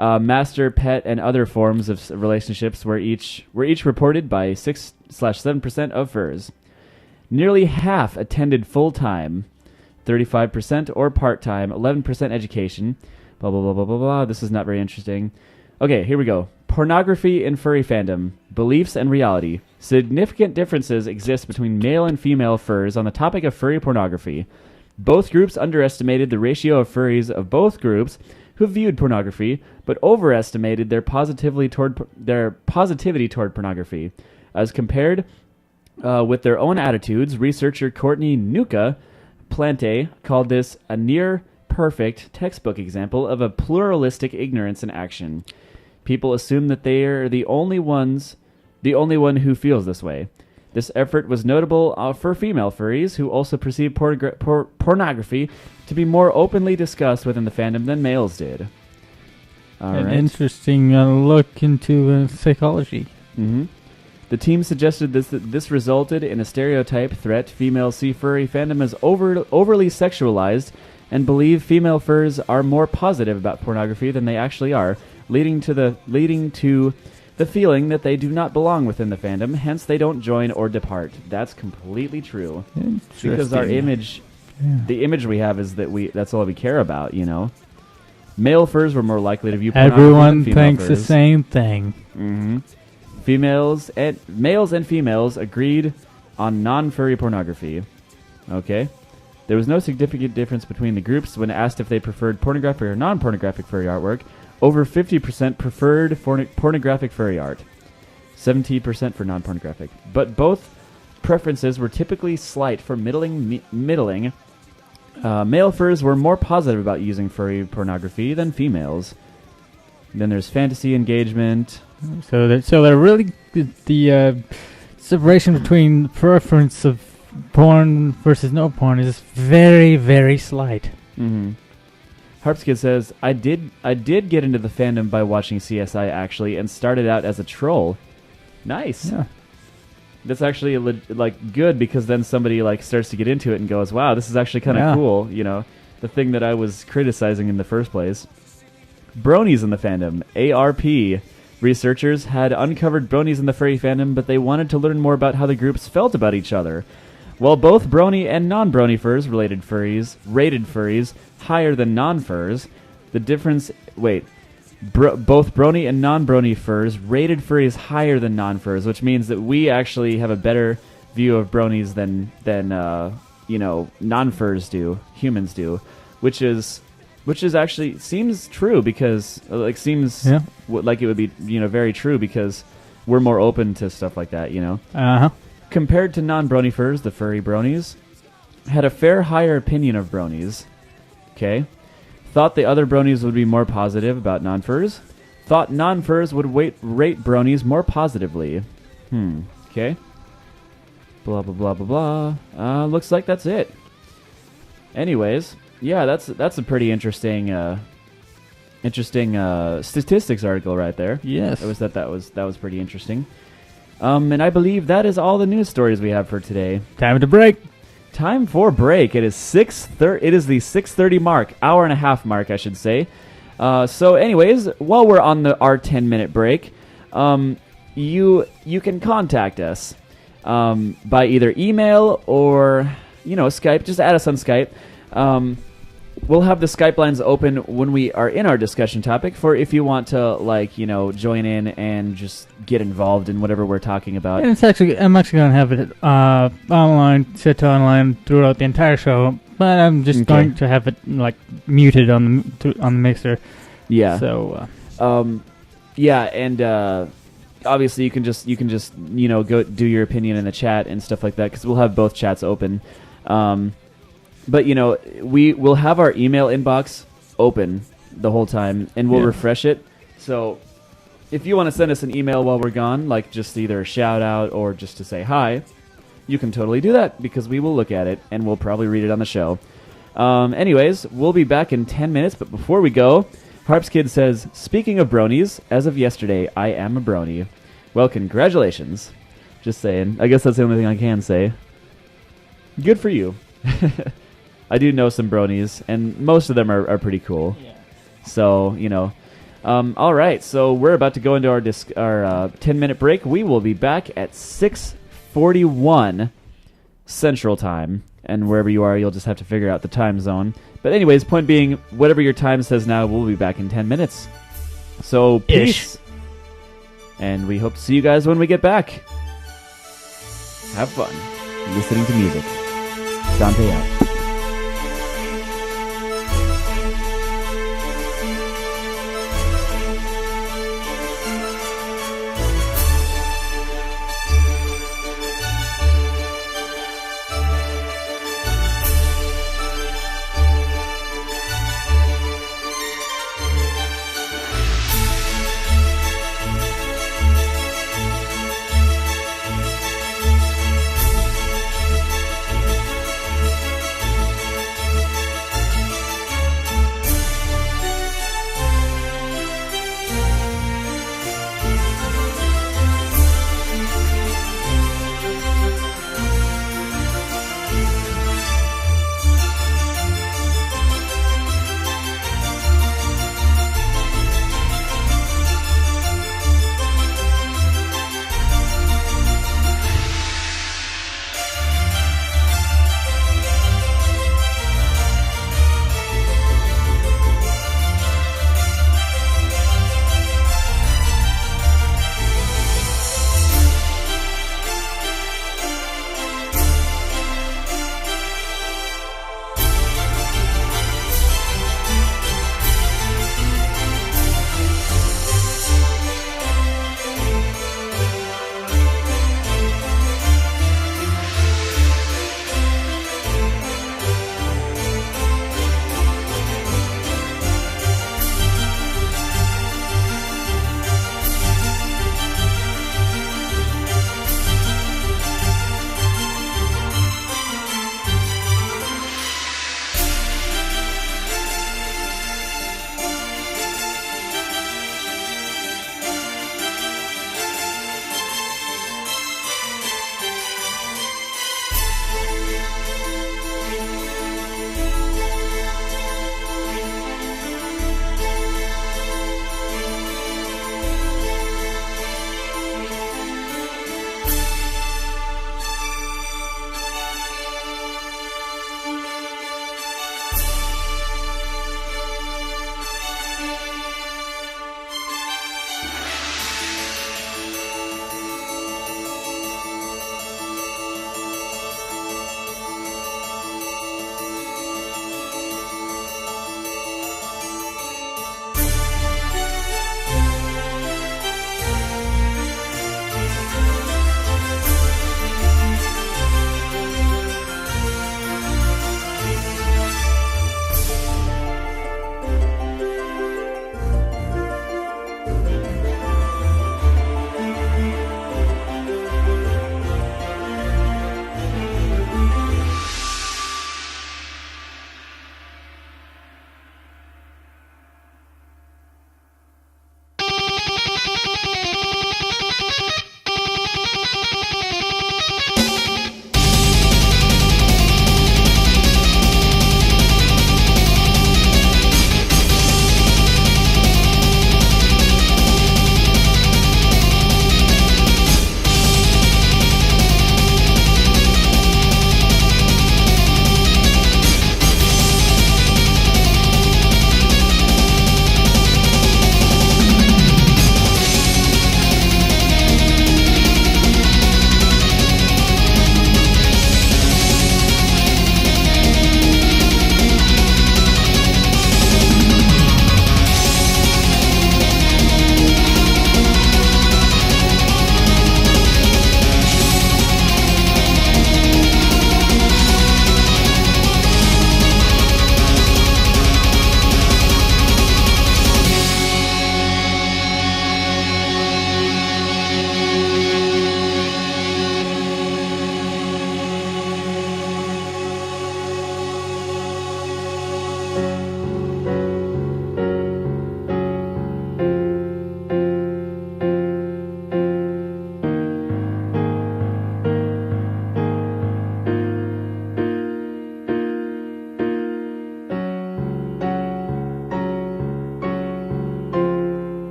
A: master, pet, and other forms of relationships were each reported by 6/7% of FERS. Nearly half attended full-time, 35% or part-time, 11% education, blah, blah, blah, blah, blah, blah. This is not very interesting. Okay, here we go. Pornography in furry fandom. Beliefs and reality. Significant differences exist between male and female furs on the topic of furry pornography. Both groups underestimated the ratio of furries of both groups who viewed pornography, but overestimated their positivity toward pornography. As compared with their own attitudes, researcher Courtney Nuka Plante called this a near-perfect textbook example of a pluralistic ignorance in action. People assume that they are the only one who feels this way. This effort was notable for female furries, who also perceived pornography to be more openly discussed within the fandom than males did.
B: An interesting look into psychology.
A: Mm-hmm. The team suggested this resulted in a stereotype threat. Female see furry fandom as overly sexualized and believe female furs are more positive about pornography than they actually are, leading to the feeling that they do not belong within the fandom, hence they don't join or depart. That's completely true. Because our image, the image we have is that's all we care about, you know. Male furs were more likely to view pornography
B: Everyone
A: than female
B: thinks
A: furs.
B: the same thing.
A: Mm-hmm. Males and females agreed on non-furry pornography. Okay. There was no significant difference between the groups when asked if they preferred pornographic or non-pornographic furry artwork. Over 50% preferred pornographic furry art. 70% for non-pornographic. But both preferences were typically slight for middling. Male furs were more positive about using furry pornography than females. Then there's fantasy engagement.
B: So they're really the separation between preference of porn versus no porn is very, very slight.
A: Mm-hmm. Harpskid says, I did get into the fandom by watching CSI, actually, and started out as a troll. Nice.
B: Yeah.
A: That's actually good, because then somebody starts to get into it and goes, wow, this is actually kind of cool, you know, the thing that I was criticizing in the first place. Bronies in the fandom. ARP. Researchers had uncovered bronies in the furry fandom, but they wanted to learn more about how the groups felt about each other. While both brony and non-brony furs rated furries higher than non-furs, the difference... Wait. Both brony and non-brony furs rated furries higher than non-furs, which means that we actually have a better view of bronies than non-furs do, humans do, which is actually seems true, because like it would be very true, because we're more open to stuff like that, you know. Compared to non-brony furs, the furry bronies had a fair higher opinion of bronies. Okay. Thought the other bronies would be more positive about non-furs. Thought non-furs would rate bronies more positively. Okay. Blah, blah, blah, blah, blah. Looks like that's it. Anyways, yeah, that's a pretty interesting statistics article right there.
B: Yes.
A: That was pretty interesting. And I believe that is all the news stories we have for today.
B: Time to break.
A: Time for break. It is 6:30. It is the 6:30 mark, hour and a half mark, I should say. So, anyways, while we're on our 10-minute break, you can contact us by either email or Skype. Just add us on Skype. we'll have the Skype lines open when we are in our discussion topic for if you want to, join in and just get involved in whatever we're talking about.
B: And I'm actually going to have it online, set online throughout the entire show, but I'm just going to have it muted on the mixer.
A: Yeah.
B: So.
A: And obviously you can just go do your opinion in the chat and stuff like that because we'll have both chats open. But we will have our email inbox open the whole time and we'll refresh it. So if you want to send us an email while we're gone, like just either a shout out or just to say hi, you can totally do that because we will look at it and we'll probably read it on the show. Anyways, we'll be back in 10 minutes, but before we go, Harps Kid says, speaking of bronies, as of yesterday, I am a brony. Well, congratulations. Just saying. I guess that's the only thing I can say. Good for you. I do know some bronies, and most of them are pretty cool. Yeah. So, all right, so we're about to go into our 10-minute break. We will be back at 6:41 Central Time. And wherever you are, you'll just have to figure out the time zone. But anyways, point being, whatever your time says now, we'll be back in 10 minutes. So, peace. And we hope to see you guys when we get back. Have fun listening to music. Dante out.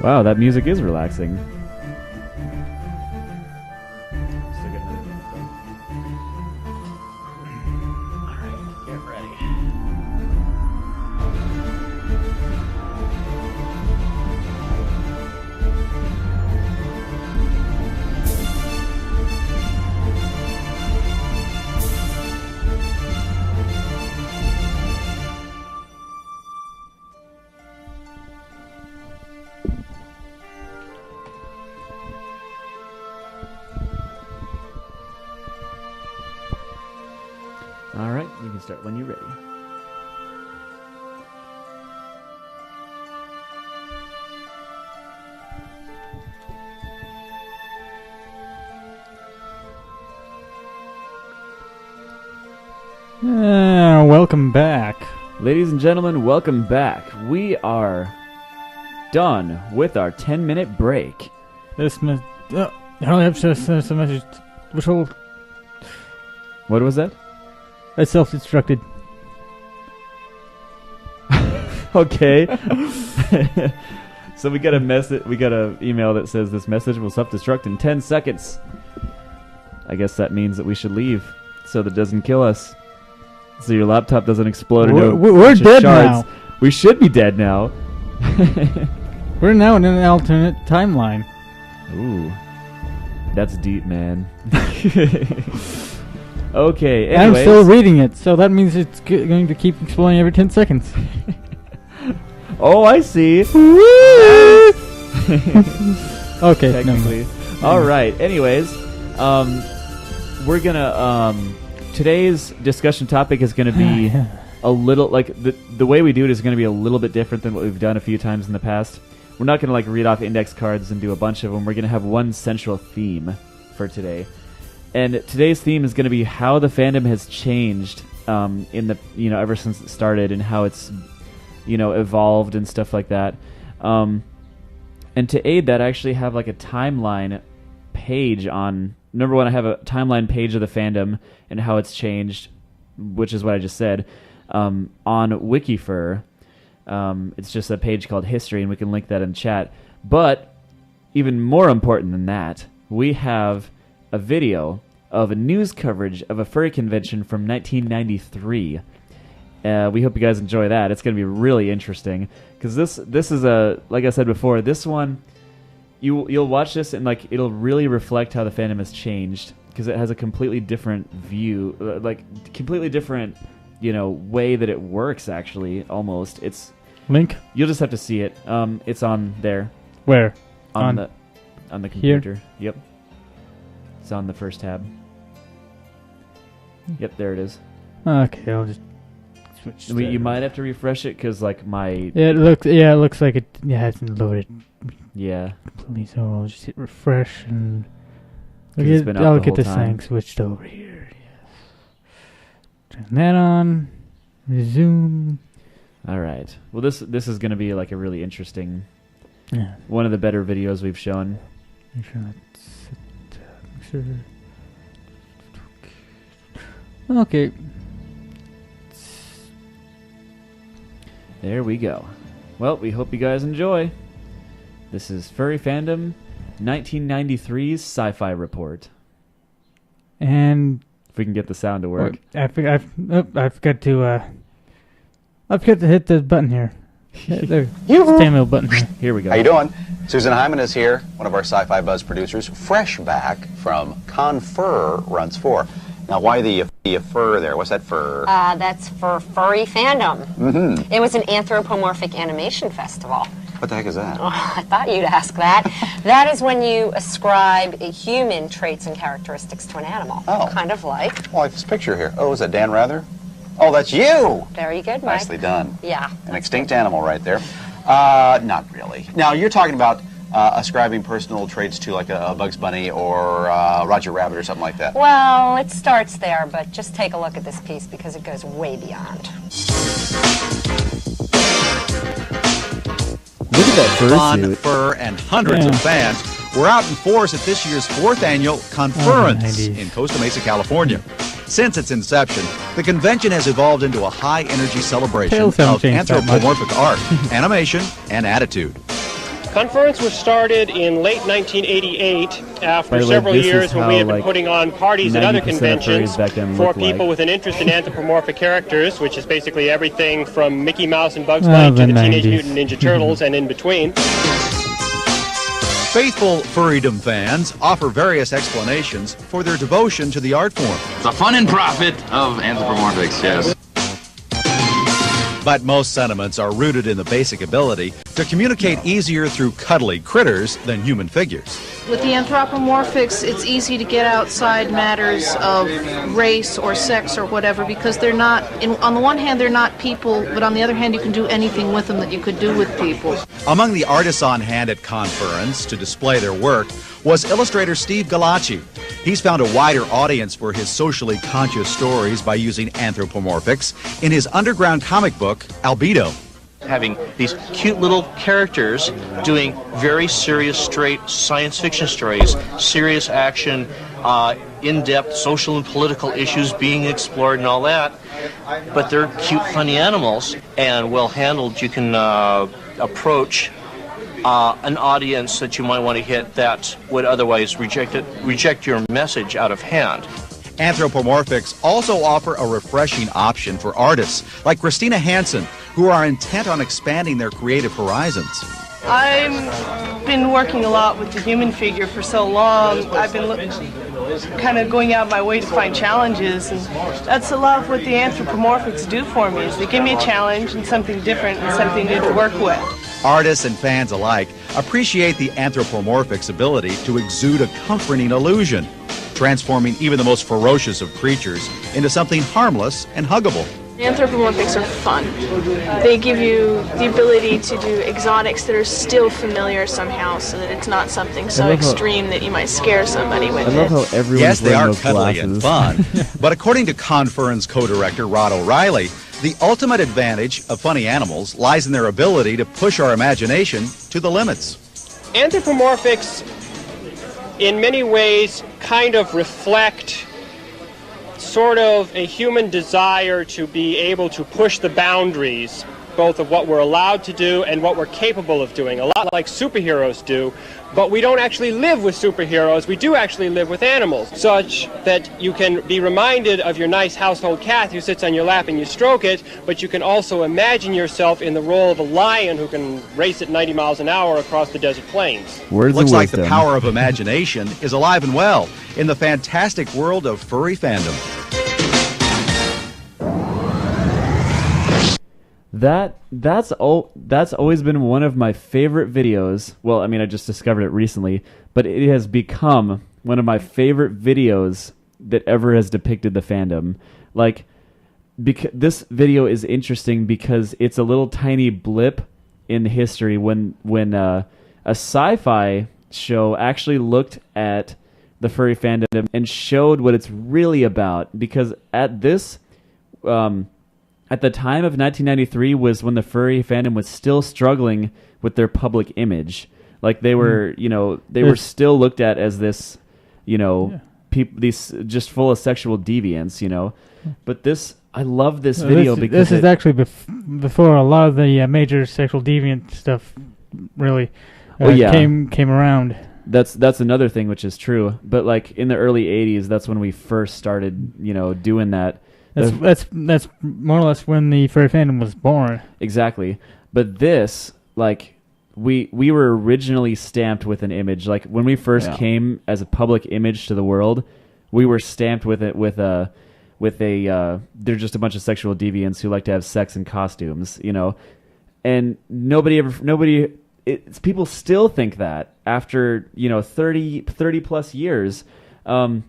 A: Wow, that music is relaxing. Alright, get ready. Alright, you can start when you're ready.
B: Welcome back.
A: Ladies and gentlemen, welcome back. We are done with our 10-minute break.
B: This I only have to send a message. Which whole
A: What was that?
B: I self-destructed.
A: Okay. So we got a message. We got an email that says this message will self-destruct in 10 seconds. I guess that means that we should leave so that it doesn't kill us. So your laptop doesn't explode into
B: We're dead
A: shards.
B: now.
A: We should be dead now.
B: We're now in an alternate timeline.
A: Ooh, that's deep, man. Okay.
B: I'm
A: Anyways.
B: still reading it, so that means it's going to keep exploding every 10 seconds.
A: Oh, I see.
B: Okay,
A: Technically. All right. Anyways, we're gonna today's discussion topic is gonna be a little like the way we do it is gonna be a little bit different than what we've done a few times in the past. We're not gonna like read off index cards and do a bunch of them. We're gonna have one central theme for today, and today's theme is gonna be how the fandom has changed in the ever since it started and how it's evolved and stuff like that. And to aid that, I actually have like a timeline page on. Number one, I have a timeline page of the fandom and how it's changed, which is what I just said, on Wikifur. It's just a page called History, and we can link that in chat. But even more important than that, we have a video of a news coverage of a furry convention from 1993. We hope you guys enjoy that. It's going to be really interesting because this is a, like I said before, this one you'll watch this and like it'll really reflect how the fandom has changed because it has a completely different view, like completely different way that it works. Actually, almost it's
B: Link?
A: You'll just have to see it. It's on there.
B: Where?
A: On the computer. Here? Yep. It's on the first tab. Yep, there it is.
B: Okay, I'll just switch.
A: You might have to refresh it because like my
B: It looks like it hasn't loaded
A: yeah.
B: completely. So I'll just hit refresh and
A: 'Cause it's been up
B: I'll
A: the
B: get
A: whole
B: this
A: time.
B: thing switched over here. Yes. Turn that on. Resume.
A: All right. Well, this is going to be like a really interesting,
B: Yeah.
A: one of the better videos we've shown.
B: Make sure that's it. Make sure. Okay.
A: There we go. Well, we hope you guys enjoy. This is Furry Fandom 1993's Sci-Fi Report.
B: And
A: If we can get the sound to work.
B: I forgot to hit the button here. There, Samuel button here.
A: Here we go.
D: How you doing? Susan Hyman is here, one of our Sci-Fi Buzz producers, fresh back from Confer Runs 4. Now, why the fur there? What's that fur?
E: That's for Furry Fandom. Mm-hmm. It was an anthropomorphic animation festival.
D: What the heck is that?
E: Oh, I thought you'd ask that. That is when you ascribe human traits and characteristics to an animal.
D: Oh.
E: Kind of like.
D: Oh, like this picture here. Oh, is that Dan Rather? Oh, that's you!
E: Very good, Mike.
D: Nicely done.
E: Yeah.
D: An extinct animal right there. Not really. Now, you're talking about ascribing personal traits to like a Bugs Bunny or Roger Rabbit or something like that.
E: Well, it starts there, but just take a look at this piece because it goes way beyond.
A: Look at that
F: Fun,
A: fursuit.
F: fur, and hundreds of fans were out in force at this year's 4th annual Conference
B: 90s.
F: in Costa Mesa, California. Since its inception, the convention has evolved into a high-energy celebration
B: Tails haven't
F: of
B: changed that much.
F: anthropomorphic art, animation, and attitude.
G: Conference was started in late 1988
A: By
G: after
A: the way,
G: several
A: this is
G: years when
A: how,
G: we had been
A: like,
G: putting on parties and other
A: 90% of furries
G: conventions
A: back then
G: for
A: looked
G: people
A: like.
G: with an interest in anthropomorphic characters, which is basically everything from Mickey Mouse and Bugs
B: Oh,
G: Bunny to
B: the
G: the Teenage
B: 90s.
G: Mutant Ninja Turtles and in between.
F: Faithful furrydom fans offer various explanations for their devotion to the art form.
H: The fun and profit of anthropomorphics, yes.
F: But most sentiments are rooted in the basic ability to communicate easier through cuddly critters than human figures.
I: With the anthropomorphics, it's easy to get outside matters of race or sex or whatever because they're not, on the one hand, they're not people, but on the other hand, you can do anything with them that you could do with people.
F: Among the artists on hand at Conference to display their work was illustrator Steve Galacci. He's found a wider audience for his socially conscious stories by using anthropomorphics in his underground comic book, Albedo.
J: Having these cute little characters doing very serious, straight science fiction stories, serious action, in-depth social and political issues being explored and all that. But they're cute, funny animals, and well handled. You can approach an audience that you might want to hit that would otherwise reject your message out of hand.
F: Anthropomorphics also offer a refreshing option for artists like Christina Hansen, who are intent on expanding their creative horizons.
K: I've been working a lot with the human figure for so long. I've been kind of going out my way to find challenges, and that's a lot of what the anthropomorphics do for me, is they give me a challenge and something different and something new to work with.
F: Artists and fans alike appreciate the anthropomorphic's ability to exude a comforting illusion, transforming even the most ferocious of creatures into something harmless and huggable.
L: Anthropomorphics are fun. They give you the ability to do exotics that are still familiar somehow, so that it's not something so extreme that you might scare somebody with
A: I love how everyone's
F: Yes, they
A: wearing
F: are
A: those
F: cuddly
A: glasses.
F: and fun. But according to Conference co-director Rod O'Reilly, the ultimate advantage of funny animals lies in their ability to push our imagination to the limits.
G: Anthropomorphics, in many ways, kind of reflect sort of a human desire to be able to push the boundaries, both of what we're allowed to do and what we're capable of doing, a lot like superheroes do. But we don't actually live with superheroes, we do actually live with animals, such that you can be reminded of your nice household cat who sits on your lap and you stroke it, but you can also imagine yourself in the role of a lion who can race at 90 miles an hour across the desert plains.
A: Words
F: Looks
A: of
F: like the
A: wisdom.
F: power of imagination is alive and well in the fantastic world of furry fandom.
A: That's always been one of my favorite videos. Well, I mean, I just discovered it recently, but it has become one of my favorite videos that ever has depicted the fandom. Like, this video is interesting because it's a little tiny blip in history when a sci-fi show actually looked at the furry fandom and showed what it's really about. Because at this at the time of 1993 was when the furry fandom was still struggling with their public image. Like they were, they were still looked at as this, these just full of sexual deviance, But I love this video because
B: this is actually before a lot of the major sexual deviant stuff really came around.
A: That's another thing which is true. But like in the early 80s, that's when we first started, doing that.
B: That's more or less when the furry fandom was born.
A: Exactly. But this, like, we were originally stamped with an image. Like when we first came as a public image to the world, we were stamped with it with a they're just a bunch of sexual deviants who like to have sex in costumes, And people still think that after 30 plus years. But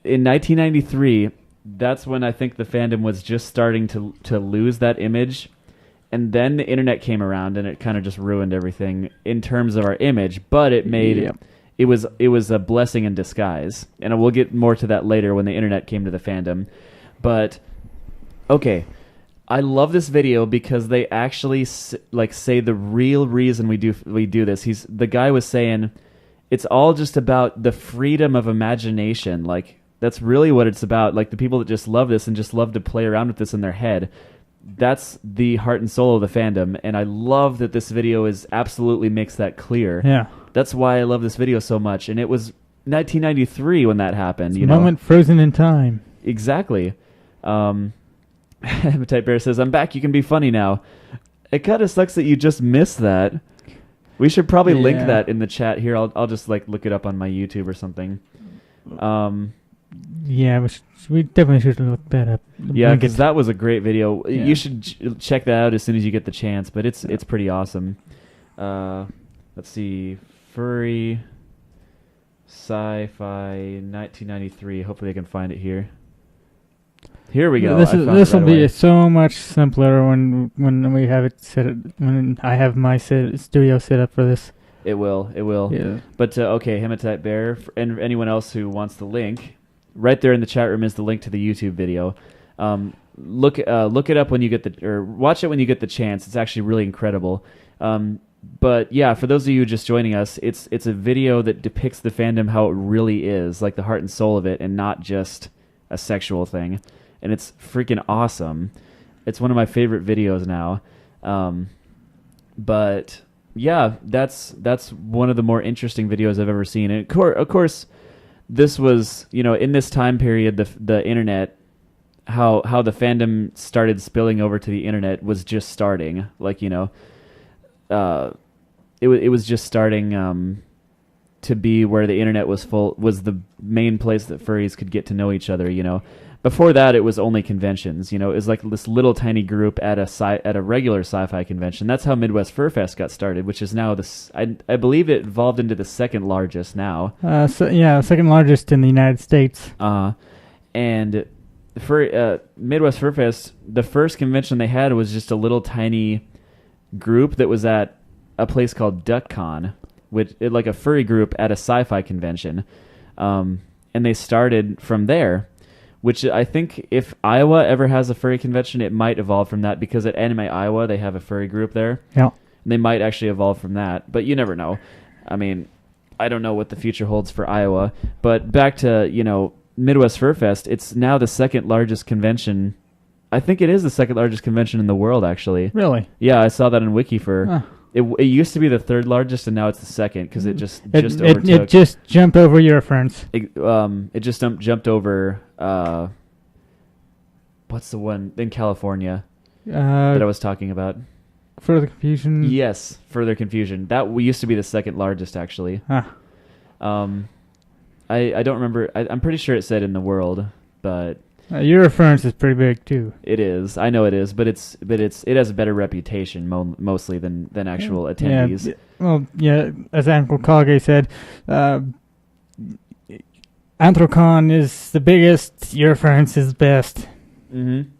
A: in 1993. That's when I think the fandom was just starting to lose that image, and then the internet came around and it kind of just ruined everything in terms of our image. But it made it was a blessing in disguise, and we'll get more to that later when the internet came to the fandom. But okay, I love this video because they actually say the real reason we do this. The guy was saying it's all just about the freedom of imagination, like. That's really what it's about. Like the people that just love this and just love to play around with this in their head. that's the heart and soul of the fandom, and I love that this video absolutely makes that clear.
B: Yeah.
A: That's why I love this video so much, and it was 1993 when that happened.
B: It's
A: you
B: a
A: know,
B: moment frozen in time.
A: Exactly. Appetite Bear says, "I'm back. You can be funny now." It kind of sucks that you just missed that. We should probably link that in the chat here. I'll just like look it up on my YouTube or something.
B: Yeah, we definitely should look that up.
A: Yeah, because that was a great video.
B: Yeah.
A: You should check that out as soon as you get the chance. But it's pretty awesome. Let's see, furry sci-fi 1993. Hopefully, I can find it here. Here we go.
B: This will be so much simpler when we have it set. When I have my studio set up for this.
A: It will.
B: Yeah.
A: But okay, Hematite Bear, and anyone else who wants the link, right there in the chat room is the link to the YouTube video. Look it up when you get or watch it when you get the chance. It's actually really incredible. But yeah, for those of you just joining us, it's a video that depicts the fandom how it really is, like the heart and soul of it, and not just a sexual thing. And it's freaking awesome. It's one of my favorite videos now. But yeah, that's one of the more interesting videos I've ever seen. And of course, this was, in this time period, the internet, how the fandom started spilling over to the internet was just starting. Like, it was just starting to be where the internet was the main place that furries could get to know each other. Before that, it was only conventions. It was like this little tiny group at a regular sci-fi convention. That's how Midwest Fur Fest got started, which is now I believe it evolved into the second largest now.
B: Second largest in the United States.
A: And for Midwest Fur Fest, the first convention they had was just a little tiny group that was at a place called DuckCon, like a furry group at a sci-fi convention, and they started from there. Which I think if Iowa ever has a furry convention, it might evolve from that, because at Anime Iowa, they have a furry group there.
B: Yeah.
A: They might actually evolve from that, but you never know. I mean, I don't know what the future holds for Iowa. But back to, Midwest Fur Fest, it's now the second largest convention. I think it is the second largest convention in the world, actually.
B: Really?
A: Yeah, I saw that in WikiFur.
B: Huh.
A: It used to be the third largest, and now it's the second, because it just overtook.
B: It just jumped over Eurofurence.
A: It just jumped over. What's the one in California that I was talking about?
B: Further Confusion.
A: Yes, Further Confusion. That used to be the second largest, actually.
B: Huh.
A: I don't remember. I'm pretty sure it said in the world, but
B: Eurofurence is pretty big too.
A: It is. I know it is, but it has a better reputation mostly than actual attendees.
B: Yeah. Well, yeah, as Uncle Kage said, Anthrocon is the biggest. Eurofurence is best.
A: Mm-hmm.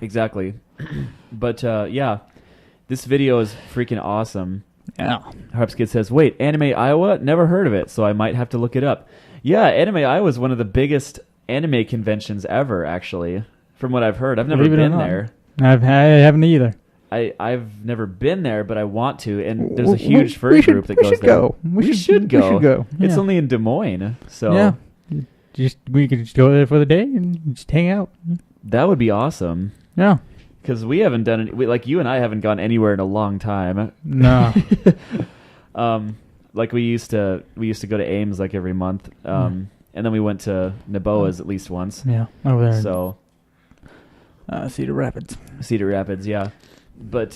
A: Exactly. But yeah, this video is freaking awesome.
B: Yeah.
A: Harpskid says, "Wait, Anime Iowa? Never heard of it, so I might have to look it up." Yeah, Anime Iowa is one of the biggest anime conventions ever, actually, from what I've heard. I've never been there.
B: I haven't either.
A: I've never been there, but I want to, and there's a huge furry group that goes there. We should go.
B: We should go. Yeah.
A: It's only in Des Moines, so
B: yeah. We could just go there for the day and just hang out.
A: That would be awesome.
B: Yeah.
A: Because we haven't done it. Like you and I haven't gone anywhere in a long time.
B: No.
A: Like we used to go to Ames like every month. And then we went to Naboa's at least once.
B: Yeah, over there.
A: So,
B: Cedar Rapids.
A: Cedar Rapids, yeah. But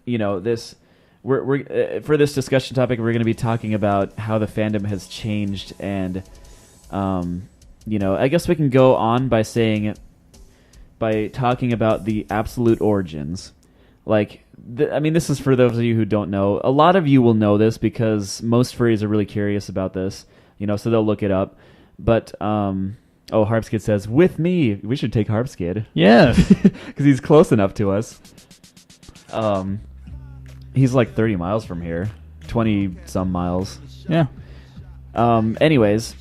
A: this we're for this discussion topic, we're going to be talking about how the fandom has changed, and I guess we can go on by talking about the absolute origins. Like, this is for those of you who don't know. A lot of you will know this because most furries are really curious about this. So they'll look it up. But, Harpskid says, with me, we should take Harpskid.
B: Yes.
A: Because he's close enough to us. He's like 30 miles from here. 20-some miles.
B: Yeah.
A: Anyways,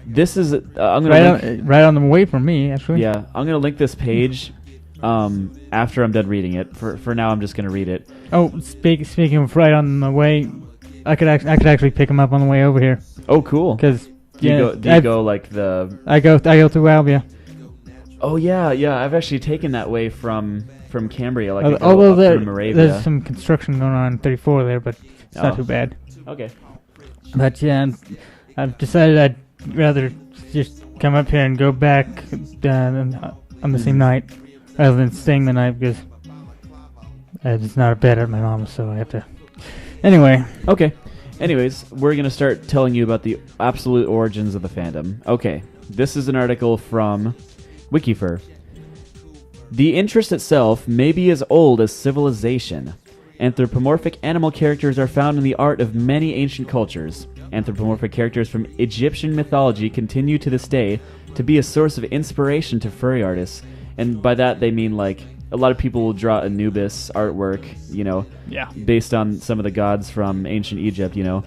A: this is... I'm
B: gonna right on the way from me, actually.
A: Yeah, I'm going to link this page after I'm done reading it. For now, I'm just going to read it.
B: Oh, speaking of right on the way... I could actually pick him up on the way over here.
A: Oh, cool.
B: Because
A: do you go like the?
B: I go through Albia.
A: Oh yeah, I've actually taken that way from Cambria, like I go
B: although
A: up through Moravia.
B: there's some construction going on in 34 there, but it's not too bad.
A: Okay.
B: But yeah, I've decided I'd rather just come up here and go back on the same night rather than staying the night because it's not a bed at my mom's, so I have to. Anyway.
A: Okay. Anyways, we're going to start telling you about the absolute origins of the fandom. Okay. This is an article from Wikifur. The interest itself may be as old as civilization. Anthropomorphic animal characters are found in the art of many ancient cultures. Anthropomorphic characters from Egyptian mythology continue to this day to be a source of inspiration to furry artists. And by that they mean like a lot of people will draw Anubis artwork, you know, based on some of the gods from ancient Egypt, you know.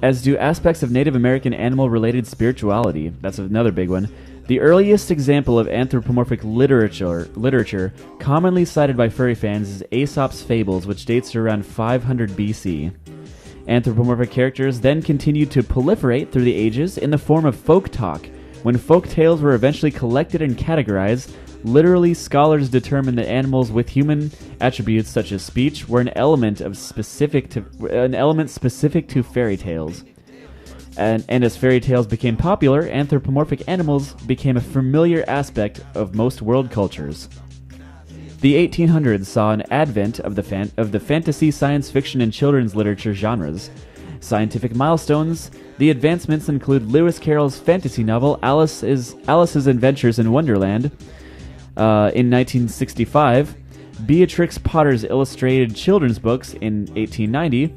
A: As do aspects of Native American animal-related spirituality. That's another big one. The earliest example of anthropomorphic literature commonly cited by furry fans is Aesop's Fables, which dates to around 500 BC. Anthropomorphic characters then continued to proliferate through the ages in the form of folk talk. When folk tales were eventually collected and categorized, literally scholars determined that animals with human attributes such as speech were an element specific to fairy tales. And as fairy tales became popular, anthropomorphic animals became a familiar aspect of most world cultures. The 1800s saw an advent of the fantasy, science fiction, and children's literature genres. Scientific milestones. The advancements include Lewis Carroll's fantasy novel Alice's Adventures in Wonderland in 1965, Beatrix Potter's illustrated children's books in 1890,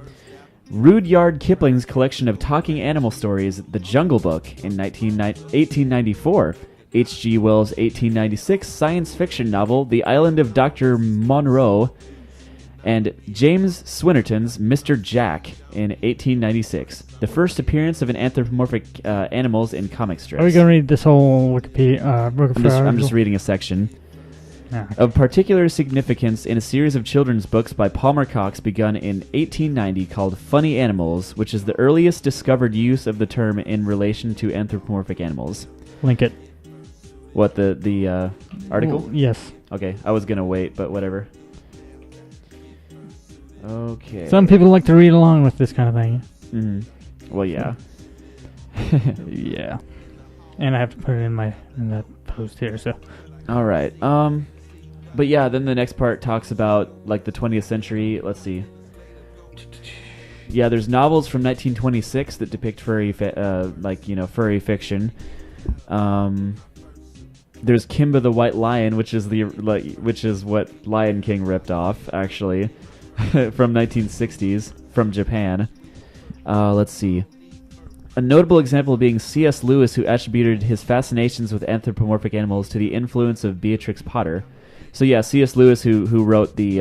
A: Rudyard Kipling's collection of talking animal stories, The Jungle Book, in 1894, H.G. Wells' 1896 science fiction novel, The Island of Dr. Monroe, and James Swinnerton's Mr. Jack in 1896, the first appearance of an anthropomorphic animals in comic strips.
B: Are we going to read this whole Wikipedia?
A: I'm just reading a section. Of particular significance in a series of children's books by Palmer Cox begun in 1890 called Funny Animals, which is the earliest discovered use of the term in relation to anthropomorphic animals.
B: Link it.
A: What, the article?
B: Well, yes.
A: Okay, I was going to wait, but whatever. Okay.
B: Some people like to read along with this kind of thing.
A: Mm-hmm. Well, yeah.
B: Yeah. And I have to put it in that post here, so.
A: All right. But yeah, then the next part talks about like the 20th century. Let's see. Yeah, there's novels from 1926 that depict furry fiction. There's Kimba the White Lion, which is what Lion King ripped off, actually, from 1960s from Japan. Let's see. A notable example being C.S. Lewis, who attributed his fascinations with anthropomorphic animals to the influence of Beatrix Potter. So yeah, C.S. Lewis, who wrote the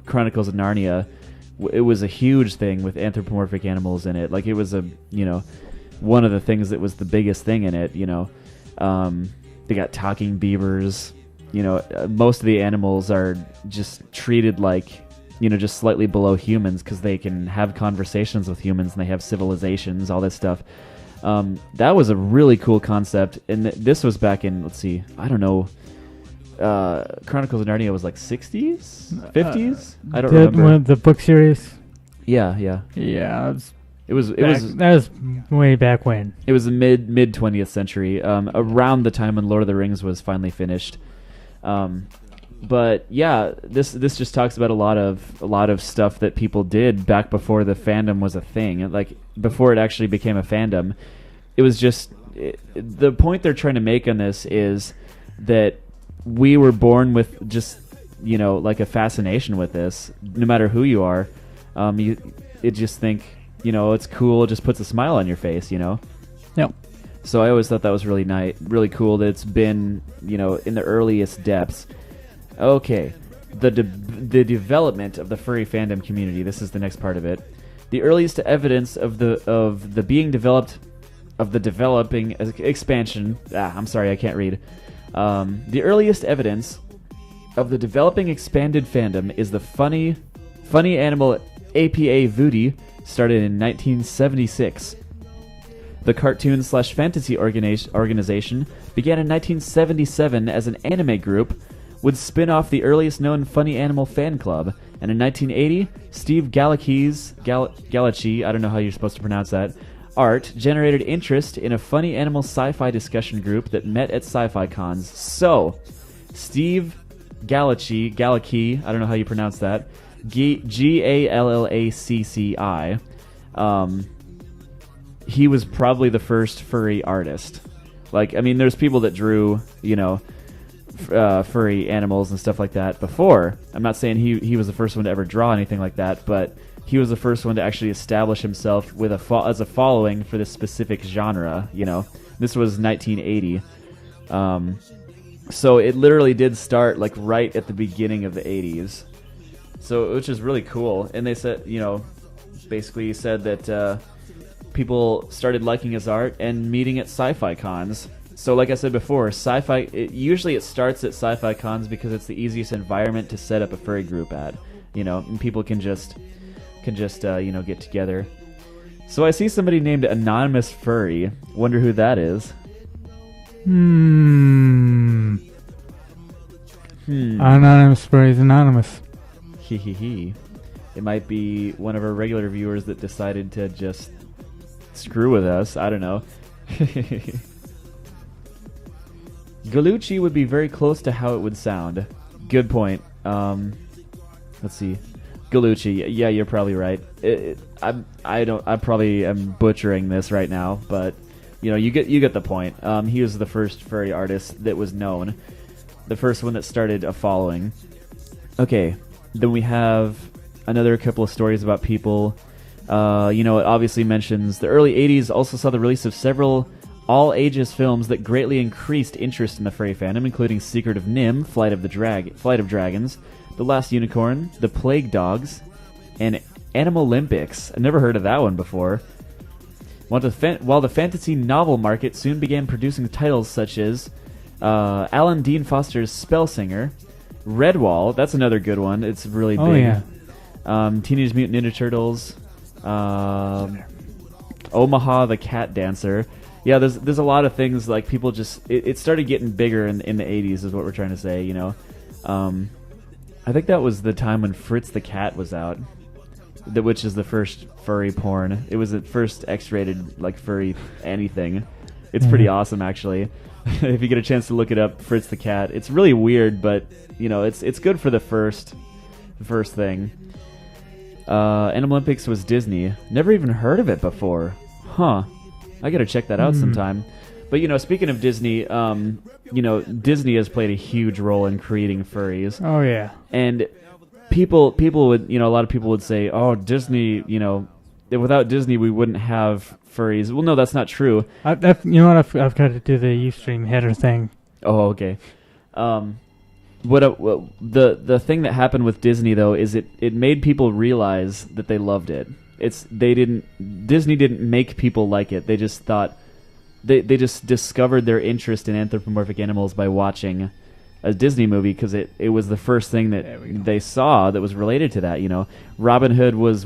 A: Chronicles of Narnia, it was a huge thing with anthropomorphic animals in it. Like it was one of the things that was the biggest thing in it. They got talking beavers. Most of the animals are just treated like just slightly below humans because they can have conversations with humans and they have civilizations, all this stuff. That was a really cool concept, and this was back in, let's see, I don't know, Chronicles of Narnia was like 60s? 50s? I don't remember.
B: The book series?
A: Yeah.
B: Yeah,
A: that
B: was way back when.
A: It was the mid 20th century, around the time when Lord of the Rings was finally finished. But yeah, this just talks about a lot of stuff that people did back before the fandom was a thing. Like before it actually became a fandom, it was just the point they're trying to make on this is that we were born with just like a fascination with this. No matter who you are, you just think it's cool. It just puts a smile on your face.
B: Yep.
A: So I always thought that was really nice, really cool. That it's been in the earliest depths. Okay, the development of the furry fandom community. This is the next part of it. The earliest evidence of the developing expansion. I'm sorry, I can't read. The earliest evidence of the developing expanded fandom is the funny animal APA Voodoo, started in 1976. The cartoon/fantasy organization began in 1977 as an anime group, would spin off the earliest known Funny Animal fan club, and in 1980, Steve Galachi, I don't know how you're supposed to pronounce that, art generated interest in a Funny Animal sci-fi discussion group that met at sci-fi cons. So, Steve Galachi, I don't know how you pronounce that, Gallacci, he was probably the first furry artist. Like, I mean, there's people that drew, furry animals and stuff like that before. I'm not saying he was the first one to ever draw anything like that, but he was the first one to actually establish himself with as a following for this specific genre. This was 1980, so it literally did start like right at the beginning of the 80s. So, which is really cool. And they said, basically said that people started liking his art and meeting at sci-fi cons. So like I said before, usually it starts at sci-fi cons because it's the easiest environment to set up a furry group at, and people can just get together. So I see somebody named Anonymous Furry. Wonder who that is.
B: Anonymous Furry is anonymous.
A: He. It might be one of our regular viewers that decided to just screw with us. I don't know. Galucci would be very close to how it would sound. Good point. Let's see. Galucci. Yeah, you're probably right. I probably am butchering this right now, but you get the point. He was the first furry artist that was known, the first one that started a following. Okay, then we have another couple of stories about people. It obviously mentions the early 80s also saw the release of several all-ages films that greatly increased interest in the furry fandom, including Secret of Nim, Flight of Dragons, The Last Unicorn, The Plague Dogs, and Animal Olympics. I never heard of that one before. While the fantasy novel market soon began producing titles such as Alan Dean Foster's Spellsinger, Redwall, that's another good one. It's really big.
B: Oh, yeah.
A: Teenage Mutant Ninja Turtles, Omaha the Cat Dancer. Yeah, there's a lot of things like people just it started getting bigger in the 80s is what we're trying to say. I think that was the time when Fritz the Cat was out, which is the first furry porn. It was the first X-rated like furry anything. It's pretty awesome actually. If you get a chance to look it up, Fritz the Cat. It's really weird, but it's good for the first thing. Animal Olympics was Disney. Never even heard of it before. Huh. I gotta check that out sometime. But speaking of Disney, Disney has played a huge role in creating furries.
B: Oh yeah.
A: And people would, a lot of people would say, "Oh, Disney, without Disney we wouldn't have furries." Well, no, that's not true.
B: I've got to do the Ustream header thing.
A: Oh, okay. The thing that happened with Disney though is it made people realize that they loved it. Disney didn't make people like it. They just thought they just discovered their interest in anthropomorphic animals by watching a Disney movie because it was the first thing that they saw that was related to that. Robin Hood was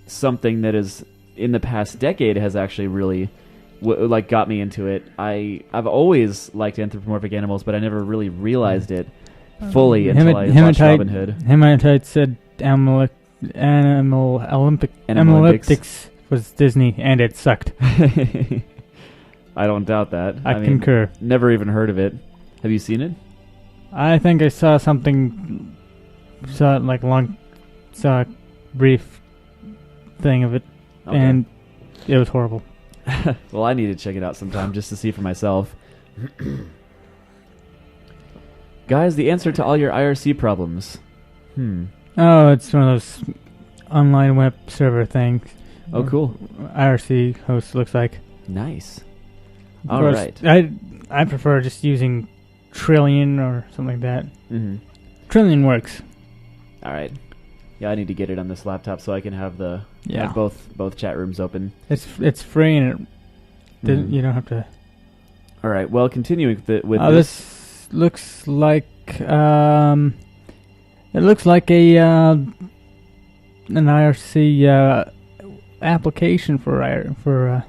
A: something that is in the past decade has actually really got me into it. I've always liked anthropomorphic animals, but I never really realized it fully until I watched Robin Hood.
B: Hematite said Animal Olympics was Disney, and it sucked.
A: I don't doubt that.
B: I concur.
A: Never even heard of it. Have you seen it?
B: I think I saw something, saw a brief thing of it, and it was horrible.
A: Well, I need to check it out sometime just to see for myself. Guys, the answer to all your IRC problems.
B: Oh, it's one of those online web server things.
A: Oh, cool.
B: IRC host looks like.
A: Nice.
B: All right. I prefer just using Trillion or something like that.
A: Mm-hmm.
B: Trillion works.
A: All right. Yeah, I need to get it on this laptop so I can have have both chat rooms open.
B: It's free and you don't have to.
A: All right. Well, continuing with
B: this looks like it looks like a an IRC application for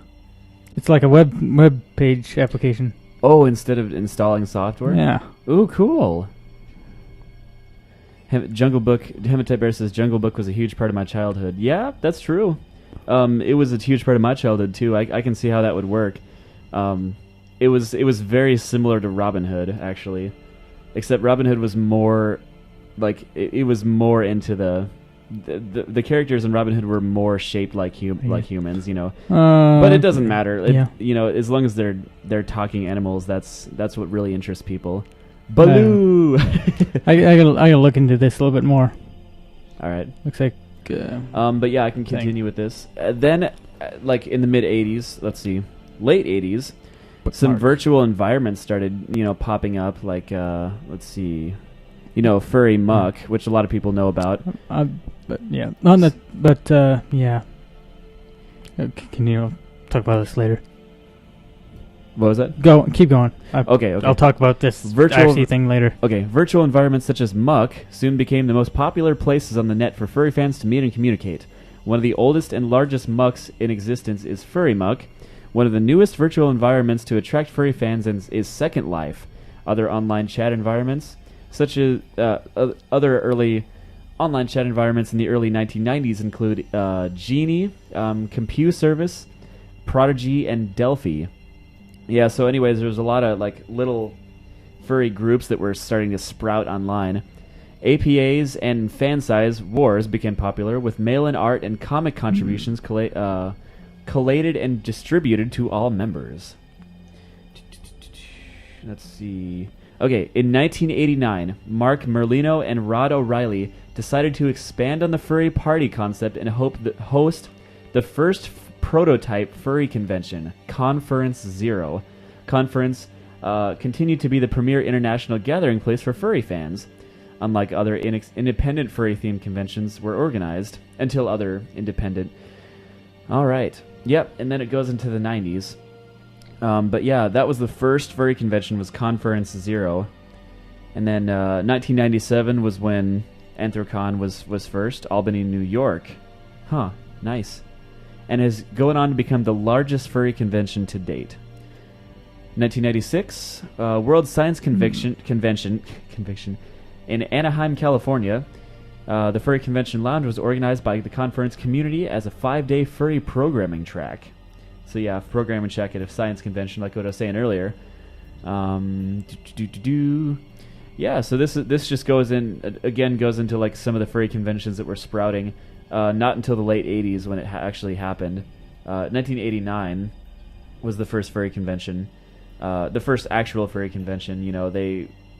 B: It's like a web page application.
A: Oh, instead of installing software?
B: Yeah.
A: Ooh, cool. Jungle Book, Hematite Bear says, Jungle Book was a huge part of my childhood. Yeah, that's true. It was a huge part of my childhood, too. I can see how that would work. It was very similar to Robin Hood, actually. Except Robin Hood was more, like, it was more into the characters in Robin Hood were more shaped like humans, you know. But it doesn't matter.
B: Yeah.
A: You know, as long as they're talking animals, that's what really interests people. Baloo.
B: I gotta look into this a little bit more.
A: All right.
B: Looks like.
A: But yeah, I can continue with this. Then, like in the mid '80s, late '80s, some virtual environments started, popping up. Like, let's see, Furry Muck, which a lot of people know about.
B: But yeah, yeah. Can you talk about this later?
A: What was that?
B: Keep going.
A: Okay.
B: I'll talk about this virtual thing later.
A: Okay, virtual environments such as Muck soon became the most popular places on the net for furry fans to meet and communicate. One of the oldest and largest Mucks in existence is Furry Muck. One of the newest virtual environments to attract furry fans is Second Life. Other online chat environments, such as other early online chat environments in the early 1990s include Genie, CompuService, Prodigy, and Delphi. Yeah, so anyways, there's a lot of like little furry groups that were starting to sprout online. APAs and fan-size wars became popular, with mail-in art and comic contributions collated and distributed to all members. Let's see. Okay, in 1989, Mark Merlino and Rod O'Reilly decided to expand on the furry party concept and host the first prototype furry convention, Conference Zero. Conference continued to be the premier international gathering place for furry fans, unlike other independent furry-themed conventions were organized, until other independent... Alright, yep, and then it goes into the 90s. But yeah, that was the first furry convention, was Conference Zero. And then 1997 was when Anthrocon was first, Albany, New York. Huh, nice. And is going on to become the largest furry convention to date. 1996, World Science Convention in Anaheim, California. The Furry Convention Lounge was organized by the conference community as a 5-day furry programming track. So yeah, programming track at a science convention, like what I was saying earlier. Yeah, so this just goes into like some of the furry conventions that were sprouting. Not until the late 80s when it actually happened. 1989 was the first furry convention, the first actual furry convention.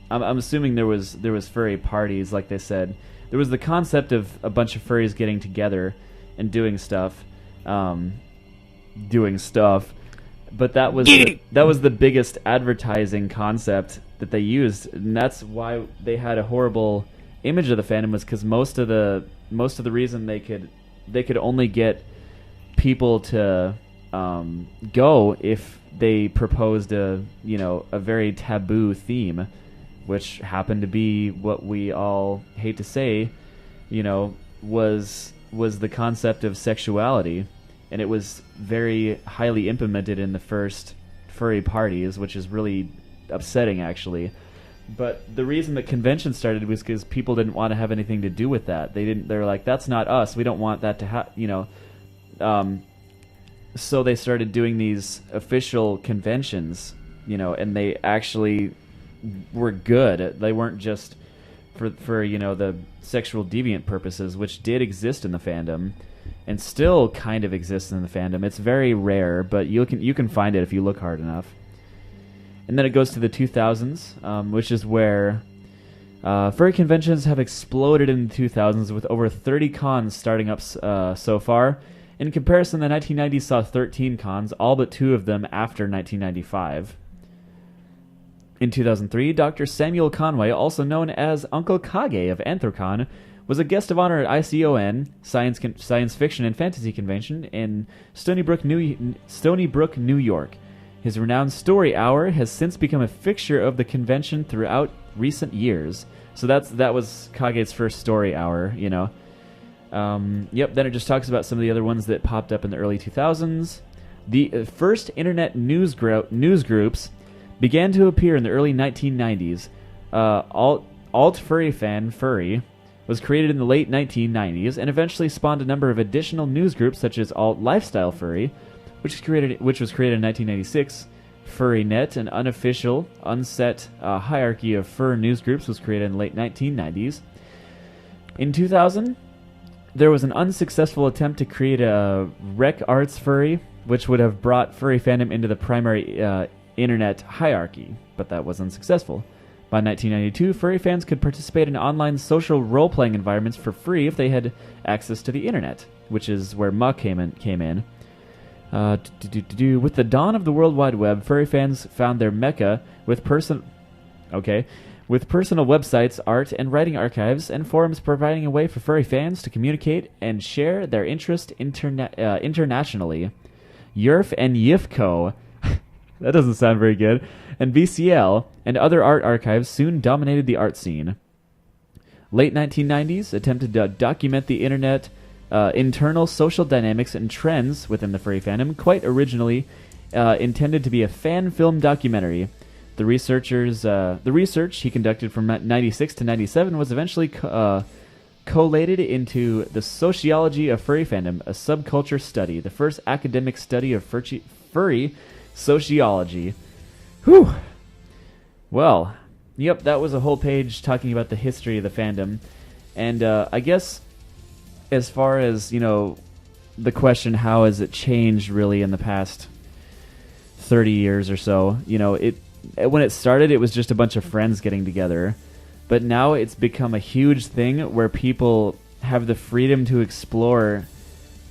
A: I'm assuming there was furry parties, like they said. There was the concept of a bunch of furries getting together and doing stuff, but that was the biggest advertising concept that they used, and that's why they had a horrible image of the fandom, was because most of the reason they could only get people to go if they proposed a very taboo theme, which happened to be what we all hate to say, was the concept of sexuality, and it was very highly implemented in the first furry parties, which is really upsetting, actually. But the reason the convention started was because people didn't want to have anything to do with that. They're like, that's not us. We don't want that to happen, So they started doing these official conventions, and they actually were good. They weren't just for the sexual deviant purposes, which did exist in the fandom, and still kind of exists in the fandom. It's very rare, but you can find it if you look hard enough. And then it goes to the 2000s, which is where furry conventions have exploded in the 2000s, with over 30 cons starting up so far. In comparison, the 1990s saw 13 cons, all but 2 of them after 1995. In 2003, Dr. Samuel Conway, also known as Uncle Kage of Anthrocon, was a guest of honor at ICON, Science Fiction and Fantasy Convention, in Stony Brook, New York. His renowned story hour has since become a fixture of the convention throughout recent years. So that was Kage's first story hour, Then it just talks about some of the other ones that popped up in the early 2000s. The first internet news groups began to appear in the early 1990s. Alt Furry Fan Furry was created in the late 1990s and eventually spawned a number of additional news groups such as Alt Lifestyle Furry, which was created in 1996. FurryNet, an unofficial, unset hierarchy of fur news groups, was created in the late 1990s. In 2000, there was an unsuccessful attempt to create a Rec Arts Furry, which would have brought furry fandom into the primary internet hierarchy, but that was unsuccessful. By 1992, furry fans could participate in online social role-playing environments for free if they had access to the internet, which is where Muck came in. With the dawn of the World Wide Web, furry fans found their mecca with personal websites, art, and writing archives, and forums providing a way for furry fans to communicate and share their interest internationally. YERF and YIFCO, that doesn't sound very good, and VCL and other art archives soon dominated the art scene. Late 1990s attempted to document the internet internal social dynamics and trends within the furry fandom, quite originally intended to be a fan film documentary. The research he conducted from 96 to 97 was eventually collated into The Sociology of Furry Fandom, a subculture study, the first academic study of furry sociology. Whew. Well, yep, that was a whole page talking about the history of the fandom. And I guess as far as, the question, how has it changed really in the past 30 years or so, when it started, it was just a bunch of friends getting together. But now it's become a huge thing where people have the freedom to explore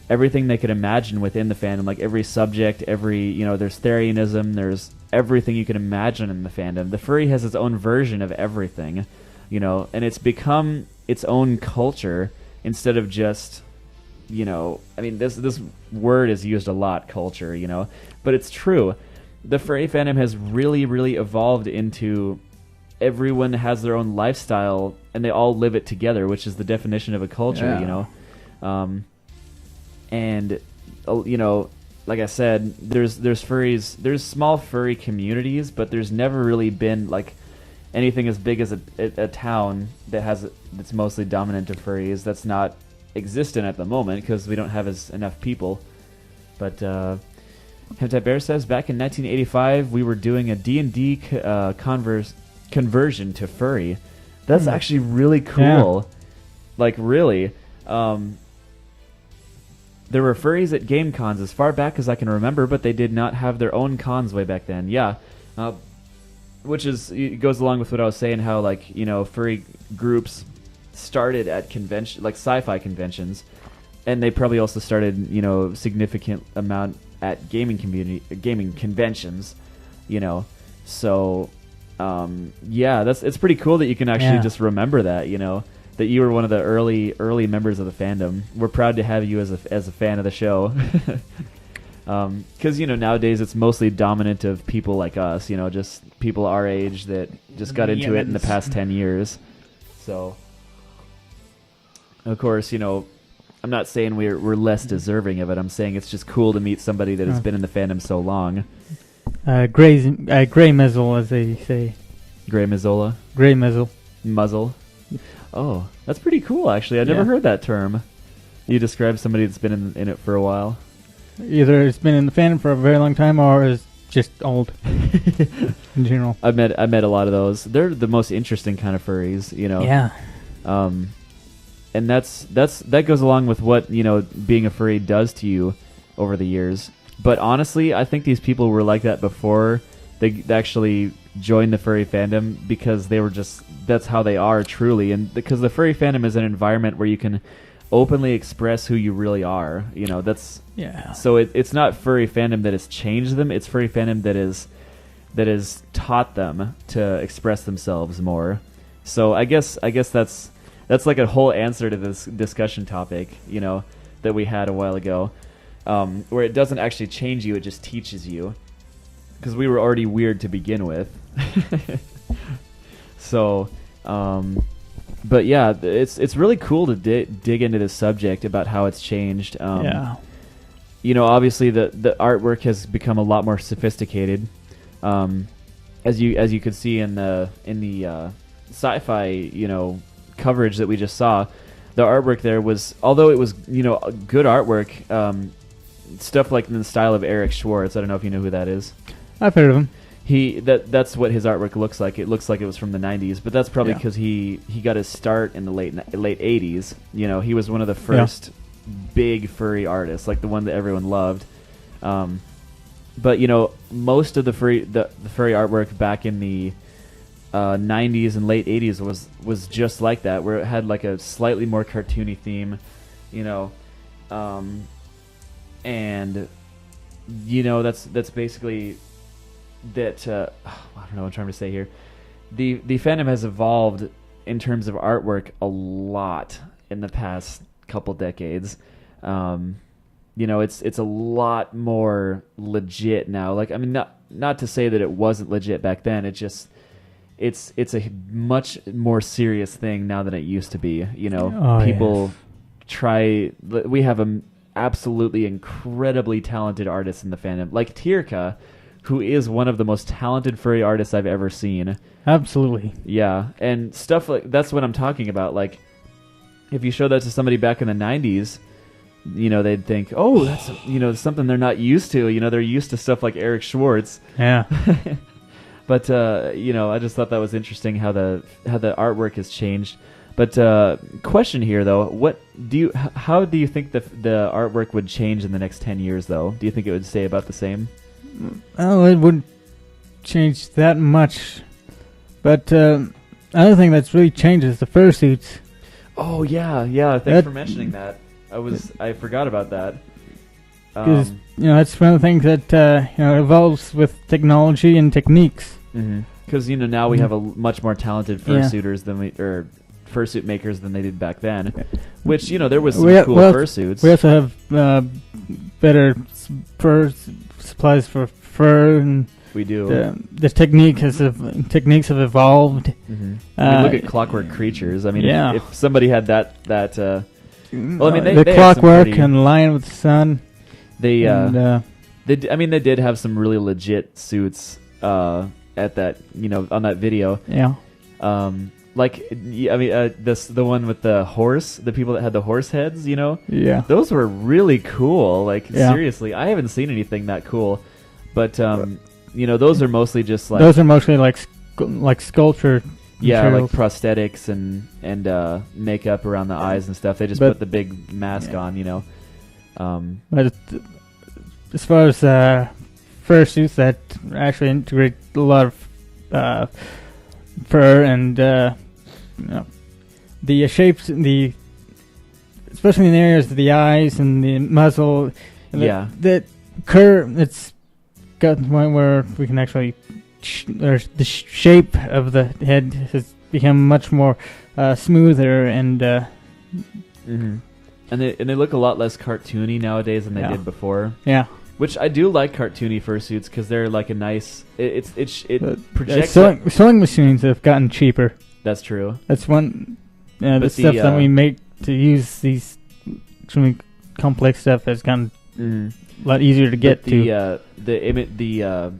A: everything they could imagine within the fandom, like every subject, there's Therianism, there's everything you can imagine in the fandom. The furry has its own version of everything, and it's become its own culture instead of just, this word is used a lot, culture, but it's true. The furry fandom has really, really evolved into everyone has their own lifestyle and they all live it together, which is the definition of a culture, and like I said, there's furries, there's small furry communities, but there's never really been like anything as big as a town that's mostly dominant of furries. That's not existent at the moment because we don't have enough people. But Hentai Bear says, back in 1985, we were doing a D&D conversion to furry. That's actually really cool. Yeah. Like, really. There were furries at game cons as far back as I can remember, but they did not have their own cons way back then. Yeah. Which goes along with what I was saying, how, furry groups started at sci-fi conventions, and they probably also started, significant amount at gaming conventions, So, it's pretty cool that you can actually just remember that, that you were one of the early members of the fandom. We're proud to have you as a fan of the show. Because, nowadays it's mostly dominant of people like us, just people our age that just got into it in the past 10 years. So, of course, I'm not saying we're less deserving of it. I'm saying it's just cool to meet somebody that has been in the fandom so long.
B: Gray muzzle, as they say.
A: Gray Mizzola?
B: Gray muzzle.
A: Muzzle. Oh, that's pretty cool, actually. I've never heard that term. You describe somebody that's been in it for a while.
B: Either it's been in the fandom for a very long time or it's just old in general.
A: I met a lot of those. They're the most interesting kind of furries,
B: Yeah.
A: And that goes along with what, being a furry does to you over the years. But honestly, I think these people were like that before they actually joined the furry fandom, because that's how they are truly. And because the furry fandom is an environment where you can openly express who you really are. So it's not furry fandom that has changed them. It's furry fandom that has taught them to express themselves more. So I guess that's like a whole answer to this discussion topic, that we had a while ago, where it doesn't actually change you, it just teaches you, because we were already weird to begin with. So, but yeah, it's really cool to dig into this subject about how it's changed. obviously the artwork has become a lot more sophisticated. As you could see in the sci-fi, coverage that we just saw, the artwork there was, although it was, good artwork, stuff like in the style of Eric Schwartz. I don't know if you know who that is.
B: I've heard of him.
A: That's what his artwork looks like. It looks like it was from the 90s, but that's probably because he got his start in the late 80s. He was one of the first big furry artists, like the one that everyone loved. But most of the furry artwork back in the 90s and late 80s was just like that, where it had like a slightly more cartoony theme, and that's basically that. I don't know what I'm trying to say here. The fandom has evolved in terms of artwork a lot in the past couple decades. It's a lot more legit now. Like, I mean, not to say that it wasn't legit back then. It just it's a much more serious thing now than it used to be. People try. We have a absolutely incredibly talented artists in the fandom, like Tirka, who is one of the most talented furry artists I've ever seen.
B: Absolutely.
A: Yeah, and stuff like that's what I'm talking about. Like, if you show that to somebody back in the 90s, they'd think, oh, that's something they're not used to. They're used to stuff like Eric Schwartz.
B: Yeah.
A: But I just thought that was interesting how the artwork has changed. But question here though, how do you think the artwork would change in the next 10 years though? Do you think it would stay about the same?
B: Well, it wouldn't change that much. But another thing that's really changed is the fursuits.
A: Oh yeah. Thanks for mentioning that. I forgot about that.
B: Because that's one of the things that evolves with technology and techniques.
A: Because now we have a much more talented fursuiters or fursuit makers than they did back then. Which there was some cool fursuits.
B: We also have better fur supplies for fur, and
A: we do.
B: The techniques have evolved.
A: Look at Clockwork Creatures. I mean, if somebody had that. Well, I mean,
B: the Clockwork and Lion with the Sun.
A: They did have some really legit suits at that, on that video.
B: Yeah.
A: The one with the horse, the people that had the horse heads,
B: Yeah.
A: Those were really cool. Seriously, I haven't seen anything that cool. But those are mostly just like...
B: Those are mostly like sculpture.
A: Yeah,
B: materials.
A: like prosthetics and makeup around the eyes and stuff. They just put the big mask on,
B: But as far as fursuits that actually integrate a lot of fur and the shapes, especially in the areas of the eyes and the muzzle. And the curve. It's got to the point where we can actually. The shape of the head has become much more smoother and.
A: And they look a lot less cartoony nowadays than they did before.
B: Yeah.
A: Which I do like cartoony fursuits because they're like a nice. It projects.
B: Sewing machines have gotten cheaper.
A: That's true.
B: That's one. The stuff that we make to use these extremely complex stuff has gotten a lot easier to get to.
A: The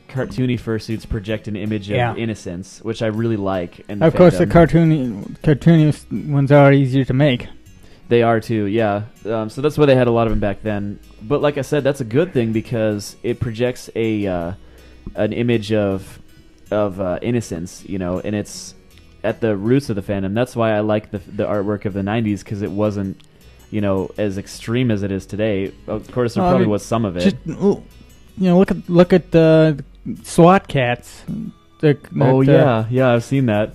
A: cartoony fursuits project an image of innocence, which I really like. And
B: of course, the cartoony ones are easier to make.
A: They are too, yeah. So that's why they had a lot of them back then. But like I said, that's a good thing because it projects an image of innocence, and it's at the roots of the fandom. That's why I like the artwork of the 90s because it wasn't, as extreme as it is today. Of course, there probably was some of it.
B: Look at the SWAT cats.
A: Yeah, I've seen that.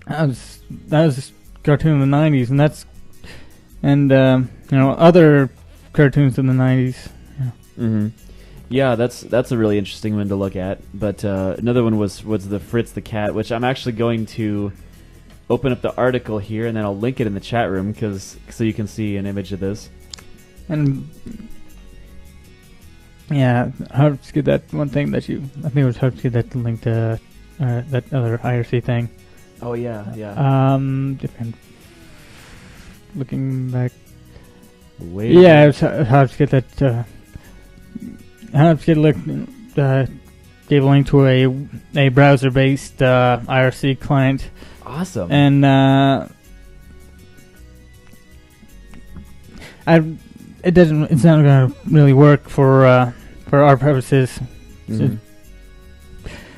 B: That was a cartoon in the 90s, and other cartoons in the 90s.
A: Yeah, that's a really interesting one to look at. But another one was the Fritz the Cat, which I'm actually going to open up the article here, and then I'll link it in the chat room so you can see an image of this.
B: And yeah, hard to get that one thing that I think it was hard to get that link to that other IRC thing.
A: Oh yeah.
B: Different. Looking back, Yeah, it's how to get that. How to give a link to a browser-based IRC client.
A: Awesome.
B: And it's not going to really work for our purposes.
A: Mm-hmm.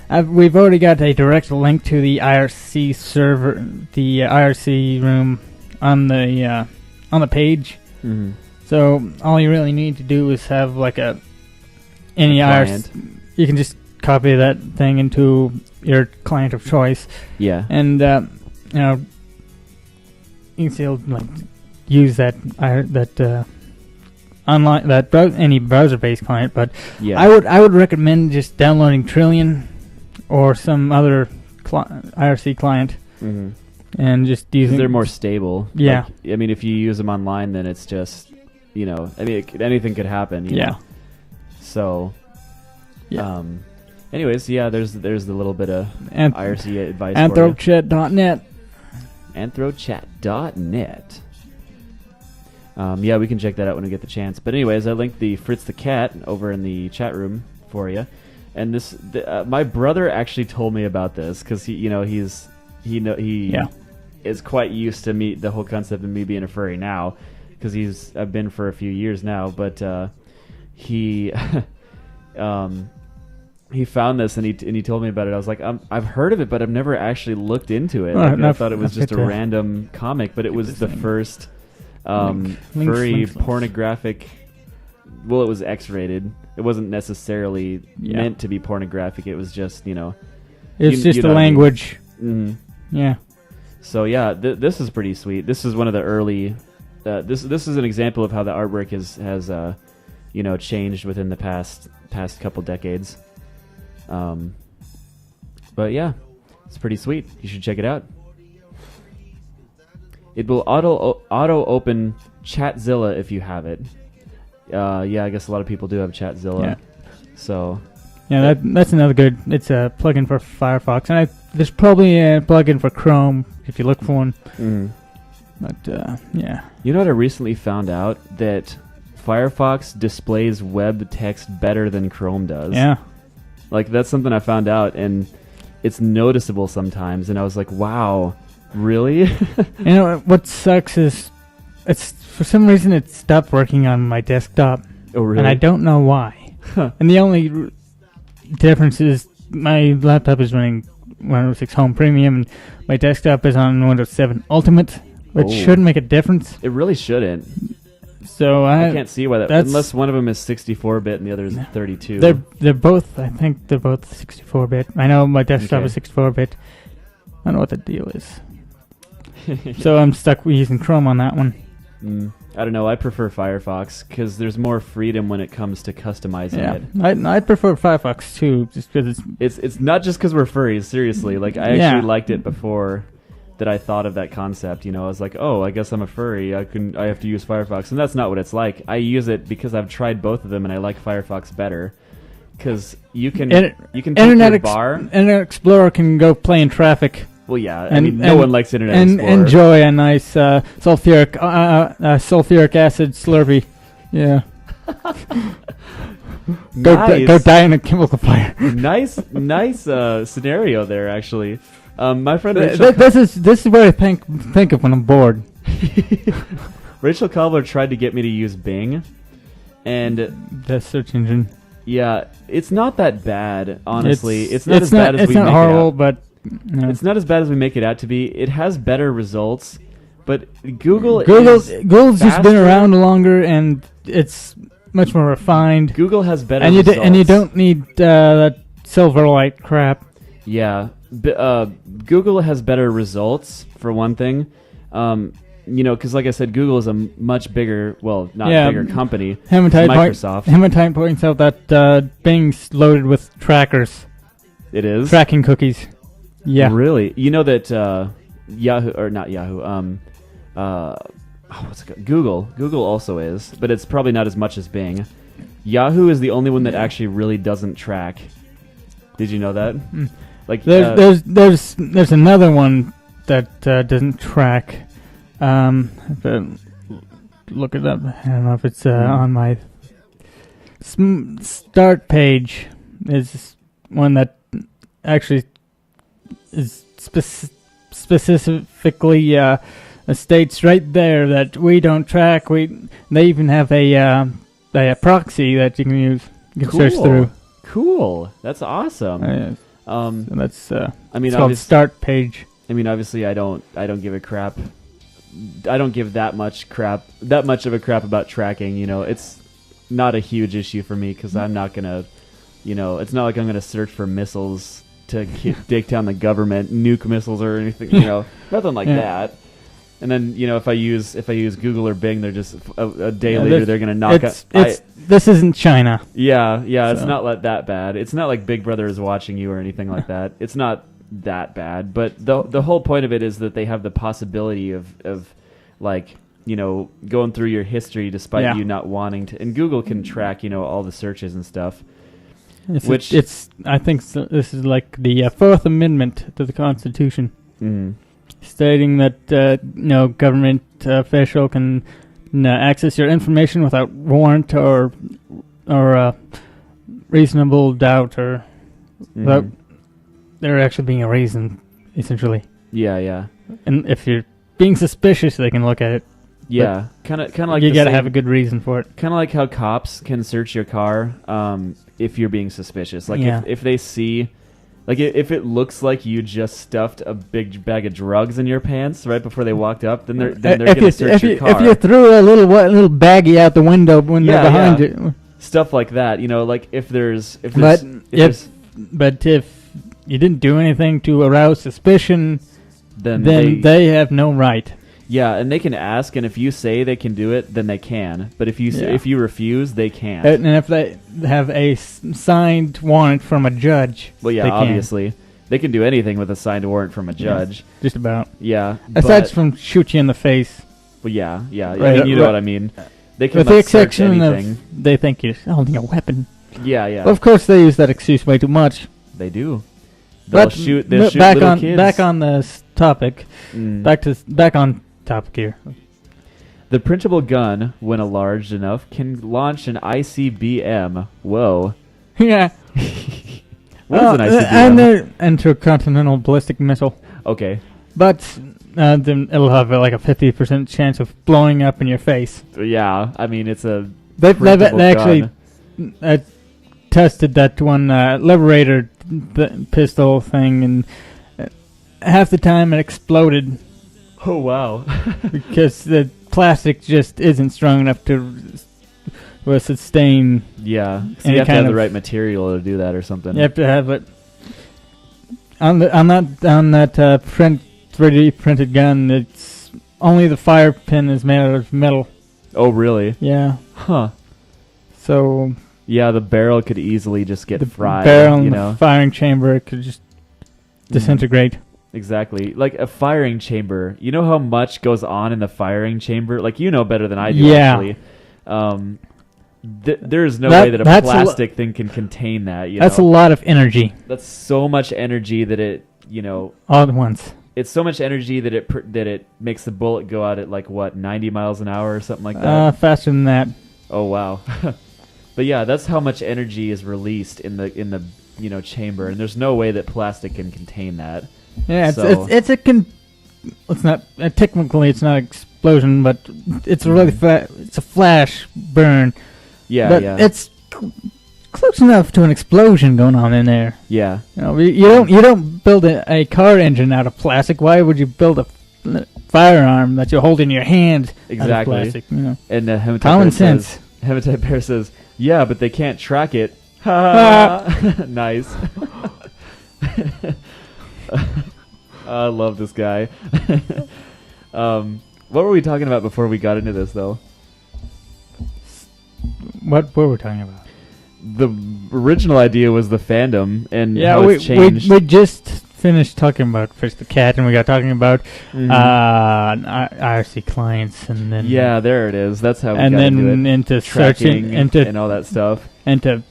B: So we've already got a direct link to the IRC server, the IRC room on the page.
A: Mm-hmm.
B: So all you really need to do is have like any IRC. You can just copy that thing into your client of choice.
A: Yeah.
B: And you can still like use that online any browser-based client. But
A: yeah.
B: I would recommend just downloading Trillion or some other IRC client.
A: Mm-hmm.
B: And just using.
A: They're more stable.
B: Yeah.
A: Like, I mean, if you use them online, then it's just, anything could happen. You know? So,
B: yeah.
A: Anyways, yeah, there's the little bit of IRC advice.
B: Anthrochat.net.
A: Anthrochat.net. Yeah, we can check that out when we get the chance. But anyways, I linked the Fritz the Cat over in the chat room for you. And my brother actually told me about this because he is quite used to the whole concept of me being a furry now, because I've been for a few years now. But he he found this and he told me about it. I was like, I've heard of it, but I've never actually looked into it. I thought it was just a random comic, but it was the first furry pornographic. Well, it was X-rated. It wasn't necessarily meant to be pornographic. It was just
B: it's just a language.
A: Mm-hmm.
B: Yeah.
A: So yeah, this is pretty sweet. This is one of the early. This is an example of how the artwork has changed within the past couple decades. But yeah, it's pretty sweet. You should check it out. It will auto open Chatzilla if you have it. Yeah, I guess a lot of people do have Chatzilla.
B: Yeah.
A: So.
B: Yeah, that's another good. It's a plugin for Firefox, and there's probably a plugin for Chrome if you look for one.
A: Mm.
B: But yeah.
A: You know what I recently found out? That Firefox displays web text better than Chrome does.
B: Yeah.
A: Like, that's something I found out, and it's noticeable sometimes. And I was like, wow, really?
B: You know what sucks is, for some reason it stopped working on my desktop.
A: Oh, really?
B: And I don't know why. And the only difference is my laptop is running Windows 6 Home Premium, and my desktop is on Windows 7 Ultimate, which shouldn't make a difference.
A: It really shouldn't.
B: So I
A: can't see why unless one of them is 64-bit and the other is 32.
B: They're both. I think they're both 64-bit. I know my desktop is 64-bit. I don't know what the deal is. So I'm stuck with using Chrome on that one.
A: I don't know. I prefer Firefox because there's more freedom when it comes to customizing it.
B: I prefer Firefox too, just because
A: it's not just because we're furries. Seriously, like I actually liked it before that I thought of that concept. I was like, oh, I guess I'm a furry. I have to use Firefox, and that's not what it's like. I use it because I've tried both of them, and I like Firefox better because you can take your bar.
B: Internet Explorer can go play in traffic.
A: Well, yeah, I mean, no one likes Internet Explorer.
B: And enjoy a nice sulfuric acid Slurpee. Yeah. Go die in a chemical fire.
A: nice scenario there, actually. My friend Rachel
B: this is what I think of when I'm bored.
A: Rachel Cobbler tried to get me to use Bing, and
B: the search engine.
A: Yeah, it's not that bad, honestly. It's not as bad as we make it out.
B: It's not horrible, but
A: it's not as bad as we make it out to be. It has better results, but Google's
B: just been around longer, and it's much more refined.
A: Google has better results.
B: And you don't need that Silverlight crap.
A: Yeah. Google has better results, for one thing. Because like I said, Google is a much bigger, bigger company. Microsoft.
B: Hematite points out that Bing's loaded with trackers.
A: It is?
B: Tracking cookies. Yeah.
A: Really? You know that what's it called? Google also is, but it's probably not as much as Bing. Yahoo is the only one that actually really doesn't track. Did you know that? Like
B: there's another one that doesn't track. look it up. I don't know if it's on my start page. Is one that actually is specifically states right there that we don't track. They even have a proxy that you can use. You can search through.
A: Cool. That's awesome.
B: And that's
A: I mean,
B: it's called start page.
A: I mean, obviously, I don't give a crap. I don't give that much of a crap about tracking. You know, it's not a huge issue for me because I'm not gonna, you know, it's not like I'm gonna search for missiles to take down the government, nuke missiles or anything. You know, nothing like that. And then, you know, if I use Google or Bing, they're just a day later they're gonna knock out.
B: This isn't China.
A: Yeah, it's not that bad. It's not like Big Brother is watching you or anything like that. It's not that bad. But the whole point of it is that they have the possibility of like, you know, going through your history despite you not wanting to. And Google can track, you know, all the searches and stuff.
B: I think this is like the Fourth Amendment to the Constitution.
A: Mm.
B: Stating that no government official can access your information without warrant or reasonable doubt or without there actually being a reason, essentially.
A: Yeah.
B: And if you're being suspicious, they can look at it.
A: Yeah, kind of like
B: you got to have a good reason for it.
A: Kind of like how cops can search your car if you're being suspicious. Like if they see. Like, if it looks like you just stuffed a big bag of drugs in your pants right before they walked up, then they're going to search your car.
B: If you threw a little baggie out the window when they're behind you.
A: Stuff like that, you know, like if you
B: didn't do anything to arouse suspicion, then they have no right.
A: Yeah, and they can ask, and if you say they can do it, then they can. But if you refuse, they can't.
B: And if they have a signed warrant from a judge,
A: well, yeah, obviously they can do anything with a signed warrant from a judge.
B: Yeah, just about.
A: Yeah,
B: aside from shoot you in the face.
A: Well, yeah. Right, I mean, you know what I mean. They can
B: with the exception of they think you're holding a weapon.
A: Yeah.
B: Well, of course, they use that excuse way too much.
A: They do. They'll shoot little kids.
B: Back on this topic. Back on topic here.
A: The printable gun, when enlarged enough, can launch an ICBM. Whoa.
B: Yeah.
A: What is an ICBM?
B: And an intercontinental ballistic missile.
A: Okay.
B: But then it'll have like a 50% chance of blowing up in your face.
A: Yeah, I mean it's a.
B: They actually tested that one Liberator pistol thing, and half the time it exploded.
A: Oh, wow.
B: Because the plastic just isn't strong enough to sustain.
A: Yeah, so you have to have the right material to do that or something.
B: You have to have it on that 3D printed gun. It's only the fire pin is made out of metal.
A: Oh, really?
B: Yeah.
A: Huh.
B: So.
A: Yeah, the barrel could easily just get fried.
B: The barrel and the firing chamber could just disintegrate.
A: Exactly. Like a firing chamber. You know how much goes on in the firing chamber? Like, you know better than I do, actually. There's no way that a plastic thing can contain that.
B: That's a lot of energy.
A: That's so much energy that it, you know...
B: all at once.
A: It's so much energy that it makes the bullet go out at, like, what, 90 miles an hour or something like that?
B: Faster than that.
A: Oh, wow. But yeah, that's how much energy is released in the chamber, and there's no way that plastic can contain that.
B: Yeah, it's not technically it's not an explosion, but it's a really it's a flash burn.
A: Yeah,
B: but it's close enough to an explosion going on in there.
A: Yeah,
B: you don't build a car engine out of plastic. Why would you build a firearm that you hold in your hand?
A: Exactly.
B: Out of plastic, you know?
A: And
B: common sense.
A: Hematite Bear says, "Yeah, but they can't track it." Nice. I love this guy. What were we talking about before we got into this, though?
B: What were we talking about?
A: The original idea was the fandom and how it's changed.
B: We just finished talking about Fish the Cat, and we got talking about IRC clients, and then
A: there it is. That's how we
B: got
A: into it.
B: Into
A: tracking
B: searching,
A: and all that stuff,
B: into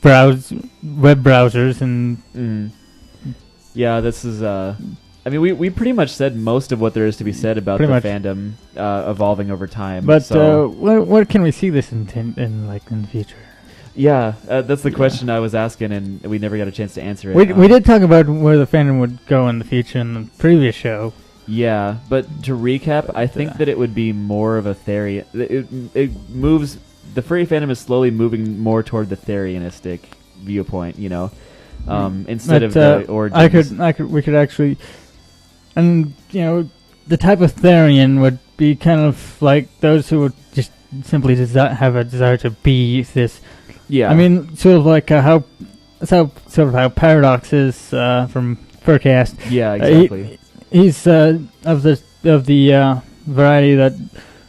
B: web browsers and.
A: Yeah, this is I mean, we pretty much said most of what there is to be said about
B: Pretty
A: the
B: much.
A: fandom evolving over time.
B: But
A: so.
B: what can we see this in the future?
A: Yeah, that's the question I was asking, and we never got a chance to answer it.
B: We did talk about where the fandom would go in the future in the previous show.
A: Yeah, but to recap, I think that it would be more of a theory. It moves. The furry fandom is slowly moving more toward the Therianistic viewpoint, instead of the origins.
B: We could actually, and the type of Therian would be kind of like those who would just simply have a desire to be this.
A: Yeah,
B: I mean, sort of like how Paradox is from Furcast.
A: Yeah, exactly.
B: He's of the variety that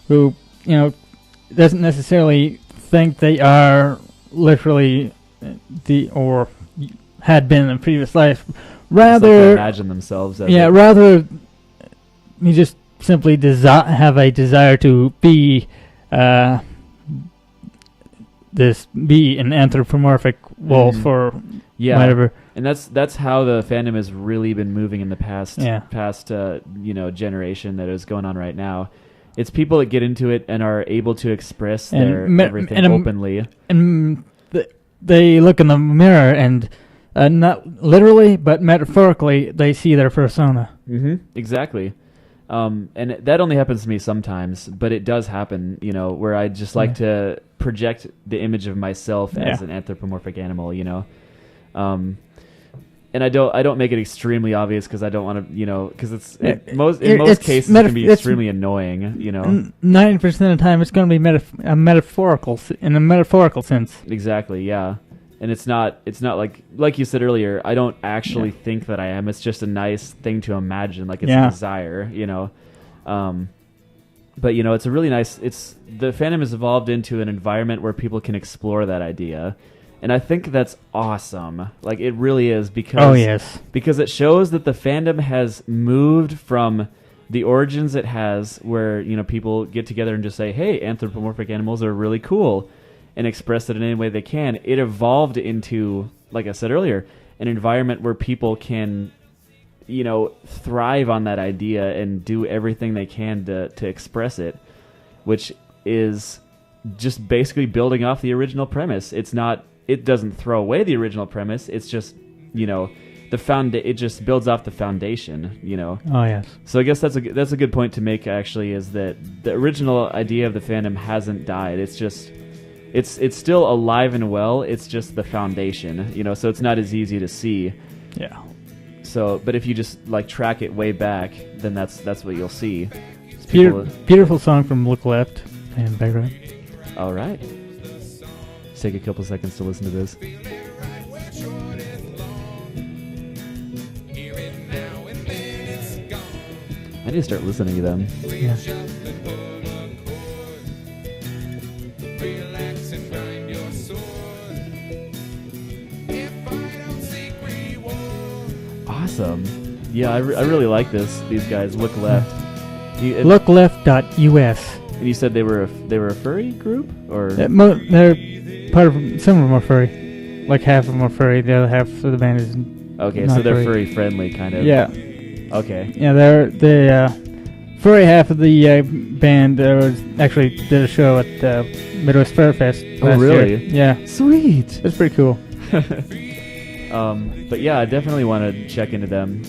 B: who doesn't necessarily think they are literally or had been in a previous life. Rather,
A: imagine themselves. As
B: rather, you just simply have a desire to be an anthropomorphic wolf or whatever.
A: And that's how the fandom has really been moving in the past generation that is going on right now. It's people that get into it and are able to express their everything openly.
B: And they look in the mirror and not literally but metaphorically they see their persona.
A: Mm-hmm. Exactly. And that only happens to me sometimes, but it does happen, where I just like to project the image of myself as an anthropomorphic animal, and I don't make it extremely obvious because I don't want to, because in most cases it can be extremely annoying,
B: 90% of the time it's going to be metaphorical in a metaphorical sense.
A: Exactly, yeah. And it's not like you said earlier, I don't actually think that I am. It's just a nice thing to imagine, like it's a desire, But it's a really nice. The fandom has evolved into an environment where people can explore that idea, and I think that's awesome. Like it really is because it shows that the fandom has moved from the origins it has, where people get together and just say, "Hey, anthropomorphic animals are really cool," and express it in any way they can. It evolved into, like I said earlier, an environment where people can thrive on that idea and do everything they can to express it, which is just basically building off the original premise. It doesn't throw away the original premise. It's just, it just builds off the foundation,
B: Oh, yes.
A: So I guess that's a good point to make, actually, is that the original idea of the fandom hasn't died. It's just, it's still alive and well. It's just the foundation, so it's not as easy to see.
B: Yeah.
A: So, but if you just track it way back, then that's what you'll see.
B: Beautiful song from Look Left and background.
A: All right. Let's take a couple seconds to listen to this. I need to start listening to them.
B: Yeah.
A: Awesome. Yeah, I really like these guys. Look Left.
B: Lookleft.us.
A: And you said they were a furry group, or
B: they're part of. Some of them are furry. Like half of them are furry. The other half of the band is
A: okay.
B: Not
A: So they're
B: furry.
A: furry friendly, kind of.
B: Yeah.
A: Okay.
B: Yeah, they're the furry half of the band. Actually did a show at Midwest Fur Fest last
A: really?
B: year. Yeah.
A: Sweet.
B: It's pretty cool.
A: But yeah, I definitely want to check into them.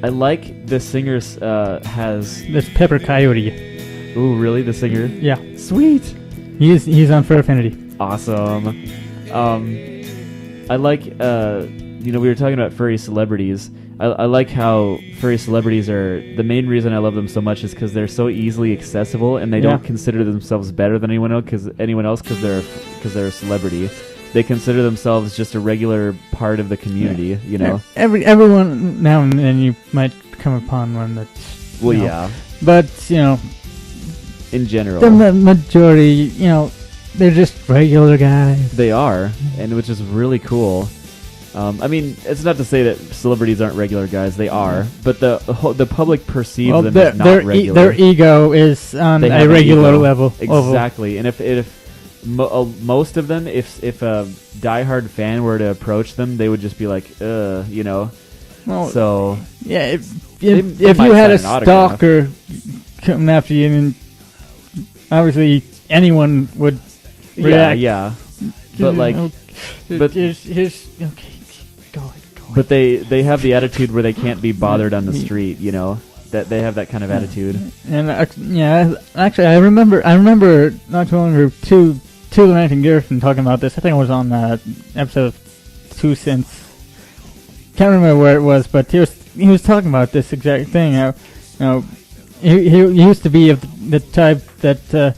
A: I like the singer's has.
B: That's Pepper Coyote.
A: Ooh, really? The singer?
B: Yeah.
A: Sweet.
B: He's on Fur Affinity.
A: Awesome. I like we were talking about furry celebrities. I like how furry celebrities are. The main reason I love them so much is because they're so easily accessible, and they don't consider themselves better than anyone else because they're a celebrity. They consider themselves just a regular part of the community,
B: Everyone now and then you might come upon one that's but
A: in general,
B: the majority, they're just regular guys.
A: They are, and which is really cool. I mean, it's not to say that celebrities aren't regular guys. They are, but the public perceives them as not regular.
B: Their ego is on a regular level.
A: Exactly, and if most of them, if a diehard fan were to approach them, they would just be like,
B: Well,
A: So
B: yeah, if
A: they
B: you
A: might
B: had a
A: sign an autograph.
B: stalker coming after you, and obviously anyone would react.
A: Yeah. But like, but
B: here's okay, go ahead.
A: but they have the attitude where they can't be bothered on the street. You know, that they have that kind of attitude.
B: And actually, I remember not too long ago, two and Garrison talking about this. I think it was on episode of 2 Cents. Can't remember where it was, but he was talking about this exact thing. How, he used to be of the type that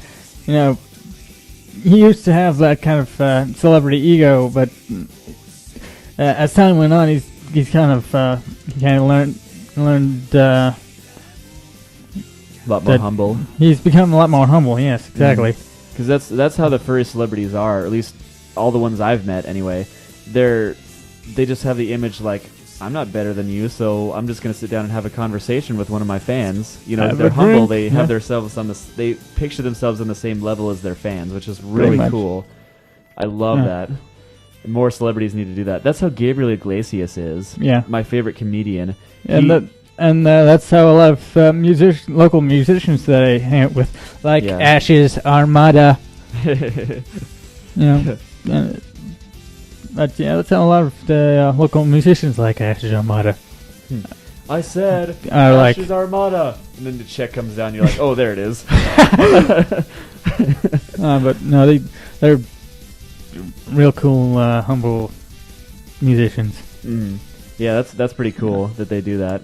B: he used to have that kind of celebrity ego, but as time went on, he's kind of learned
A: A lot more humble.
B: He's become a lot more humble. Yes, exactly.
A: Because that's how the furry celebrities are. Or at least all the ones I've met, anyway. They just have the image like, I'm not better than you, so I'm just gonna sit down and have a conversation with one of my fans. You know, they're humble. They have themselves they picture themselves on the same level as their fans, which is really cool. I love that. More celebrities need to do that. That's how Gabriel Iglesias is.
B: Yeah,
A: my favorite comedian.
B: And that's how a lot of local musicians that I hang out with, like Ashes, Armada. But yeah, that's how a lot of the local musicians like Ashes, Armada.
A: I said
B: like
A: Ashes, Armada, and then the check comes down. You're like, oh, there it is.
B: But no, they're real cool, humble musicians.
A: Yeah, that's pretty cool that they do that.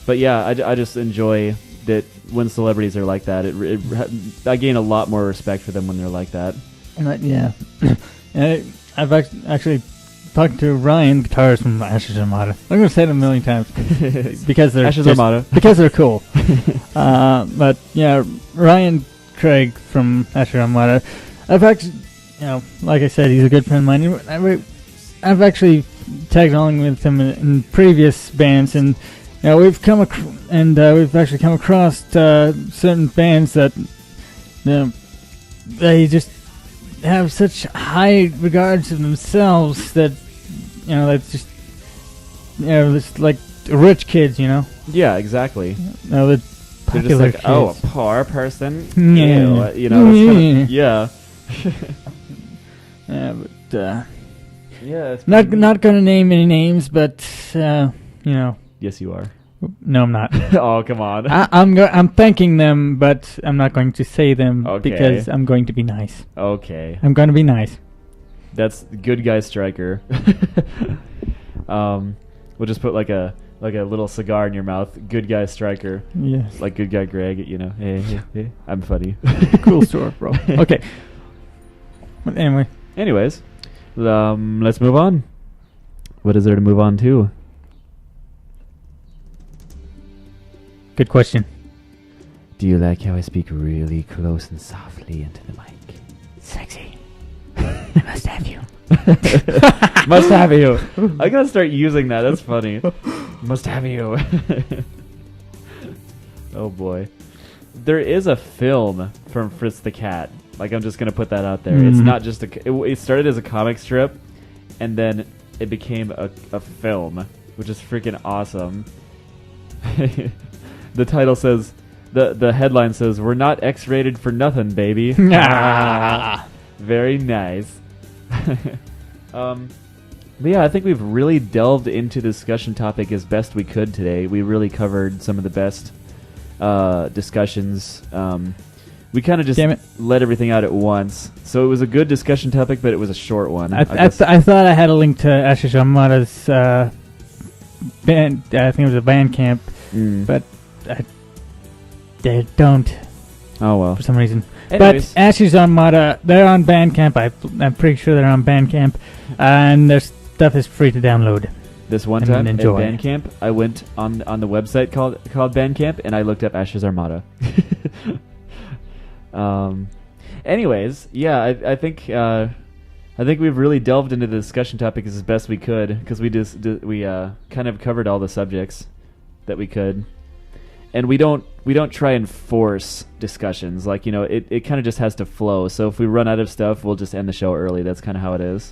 A: But yeah, I just enjoy that when celebrities are like that. I gain a lot more respect for them when they're like that.
B: Yeah, and I've actually talked to Ryan, guitarist from Ashes Armada. I'm going to say it a million times because they're
A: Ashes Armada
B: because they're cool. But yeah, Ryan Craig from Ashes Armada. I've actually, like I said, he's a good friend of mine. I've actually tagged along with him in previous bands, and we've actually come across certain bands that they just have such high regards of themselves that that's just it's like rich kids,
A: Yeah, exactly.
B: The
A: they're just like,
B: kids.
A: oh, a poor person.
B: Yeah.
A: Yeah.
B: Yeah, but
A: yeah, it's
B: not gonna name any names, but
A: Yes, you are.
B: No, I'm not.
A: Oh, come on.
B: I'm thanking them, but I'm not going to say them because I'm going to be nice.
A: Okay.
B: I'm going to be nice.
A: That's good guy striker. We'll just put like a little cigar in your mouth. Good guy striker.
B: Yes.
A: Like good guy Greg. Hey, I'm funny.
B: Cool story, bro. Okay. But
A: anyways, let's move on. What is there to move on to?
B: Good question.
A: Do you like how I speak really close and softly into the mic?
C: Sexy. I must have you.
A: Must have you. I gotta start using that. That's funny. Must have you. Oh boy. There is a film from Fritz the Cat. Like, I'm just gonna put that out there. It's not just it started as a comic strip, and then it became a film, which is freaking awesome. The title says, the headline says, "We're not X-rated for nothing, baby." Very nice. But yeah, I think we've really delved into the discussion topic as best we could today. We really covered some of the best discussions. We kind of just let everything out at once. So it was a good discussion topic, but it was a short one.
B: I thought I had a link to Ashish Amada's band. I think it was a Bandcamp, but they don't.
A: Oh well.
B: For some reason.
A: Anyways.
B: But Ashish Armada, they're on Bandcamp. I'm pretty sure they're on Bandcamp, and their stuff is free to download.
A: This one time at Bandcamp, I went on the website called Bandcamp, and I looked up Ashes Armada. Anyways, yeah, I think we've really delved into the discussion topic as best we could, because we kind of covered all the subjects that we could, and we don't try and force discussions. Like, it kind of just has to flow. So if we run out of stuff, we'll just end the show early. That's kind of how it is,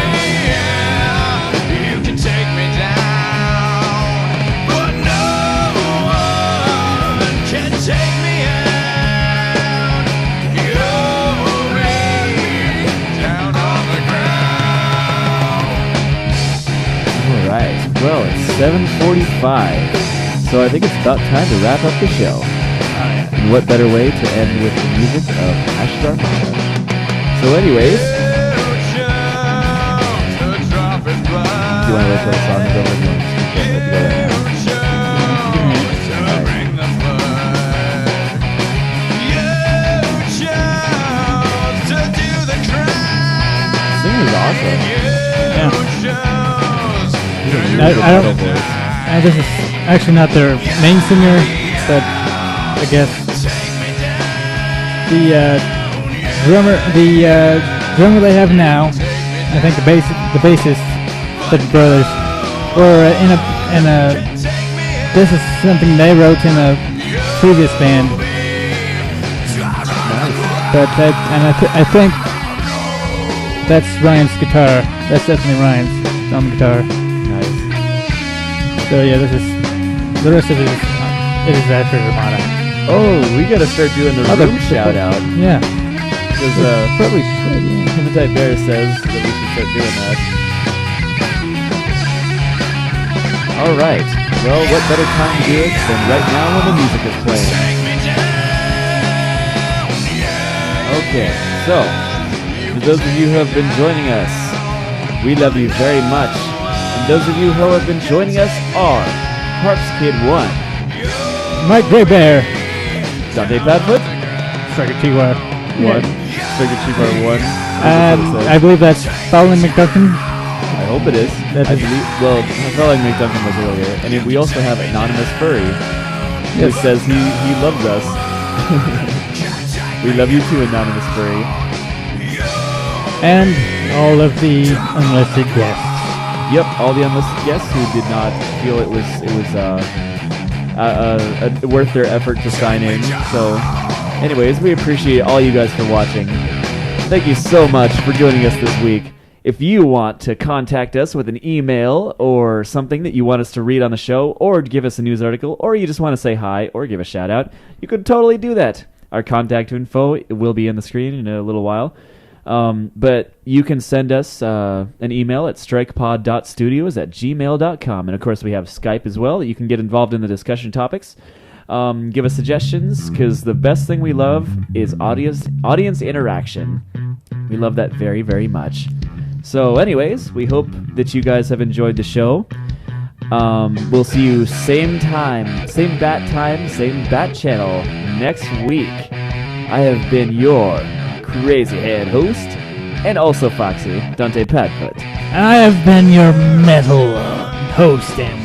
A: at 7:45. So I think it's about time to wrap up the show. And what better way to end with the music of Ashes Armada? So anyways, do you want to wait till the song is over? You want to skip it? Let's go right now. Singing is awesome.
B: Yeah. This is actually not their main singer, but I guess the drummer they have now, I think the bassist, the brothers, were in a. This is something they wrote in a previous band, but I think that's Ryan's guitar. That's definitely Ryan's drum guitar.
A: Nice.
B: So yeah, the rest of it is Ashes Armada.
A: Oh, we gotta start doing the room shout out.
B: Yeah.
A: Because
B: probably should, yeah.
A: Hematite Bear says that we should start doing that. Alright. Well, what better time to do it than right now when the music is playing? Okay, so, for those of you who have been joining us, we love you very much. And those of you who have been joining us are Harps Kid 1,
B: Mike Grey Bear,
A: Dante Padfoot,
B: Striker T-Wire
A: 1, Striker T-Wire 1.
B: I believe that's Fowling McDuckin.
A: I hope it is. I believe. Well, I felt like McDunckin was earlier, and we also have Anonymous Furry, who says he loves us. We love you too, Anonymous Furry.
B: And all of the unlisted guests.
A: Yep, all the unlisted guests who did not feel it was worth their effort to sign in. So, anyways, we appreciate all you guys for watching. Thank you so much for joining us this week. If you want to contact us with an email or something that you want us to read on the show, or give us a news article, or you just want to say hi or give a shout out, you can totally do that. Our contact info will be on the screen in a little while. But you can send us an email at strikepod.studios@gmail.com. And of course, we have Skype as well that you can get involved in the discussion topics. Give us suggestions, because the best thing we love is audience interaction. We love that very, very much. So anyways, we hope that you guys have enjoyed the show. We'll see you same time, same bat channel next week. I have been your crazy head host, and also Foxy, Dante Padfoot.
B: And I have been your metal host and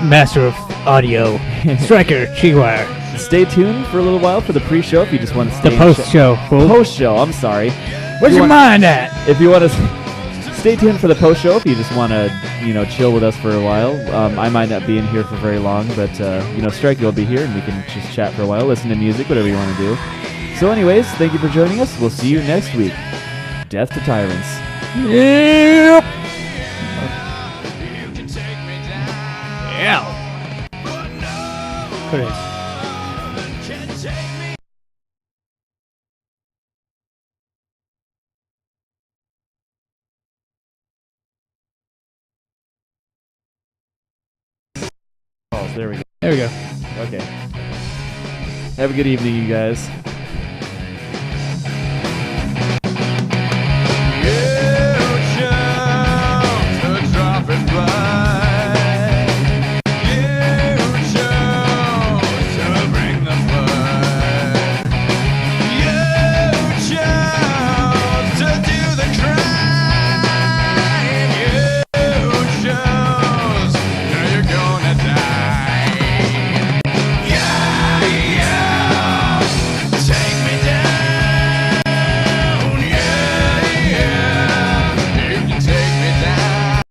B: master of audio, Striker T-Wire.
A: Stay tuned for a little while for the pre-show if you just want to stay.
B: The post-show.
A: Post-show, I'm sorry.
B: Where's your mind at?
A: If you want to stay tuned for the post-show, if you just want to, chill with us for a while. I might not be in here for very long, but, Striker will be here, and we can just chat for a while, listen to music, whatever you want to do. So anyways, thank you for joining us. We'll see you next week. Death to Tyrants.
B: Yep. Yeah. Correct.
A: There we go.
B: There we go.
A: Okay. Have a good evening, you guys.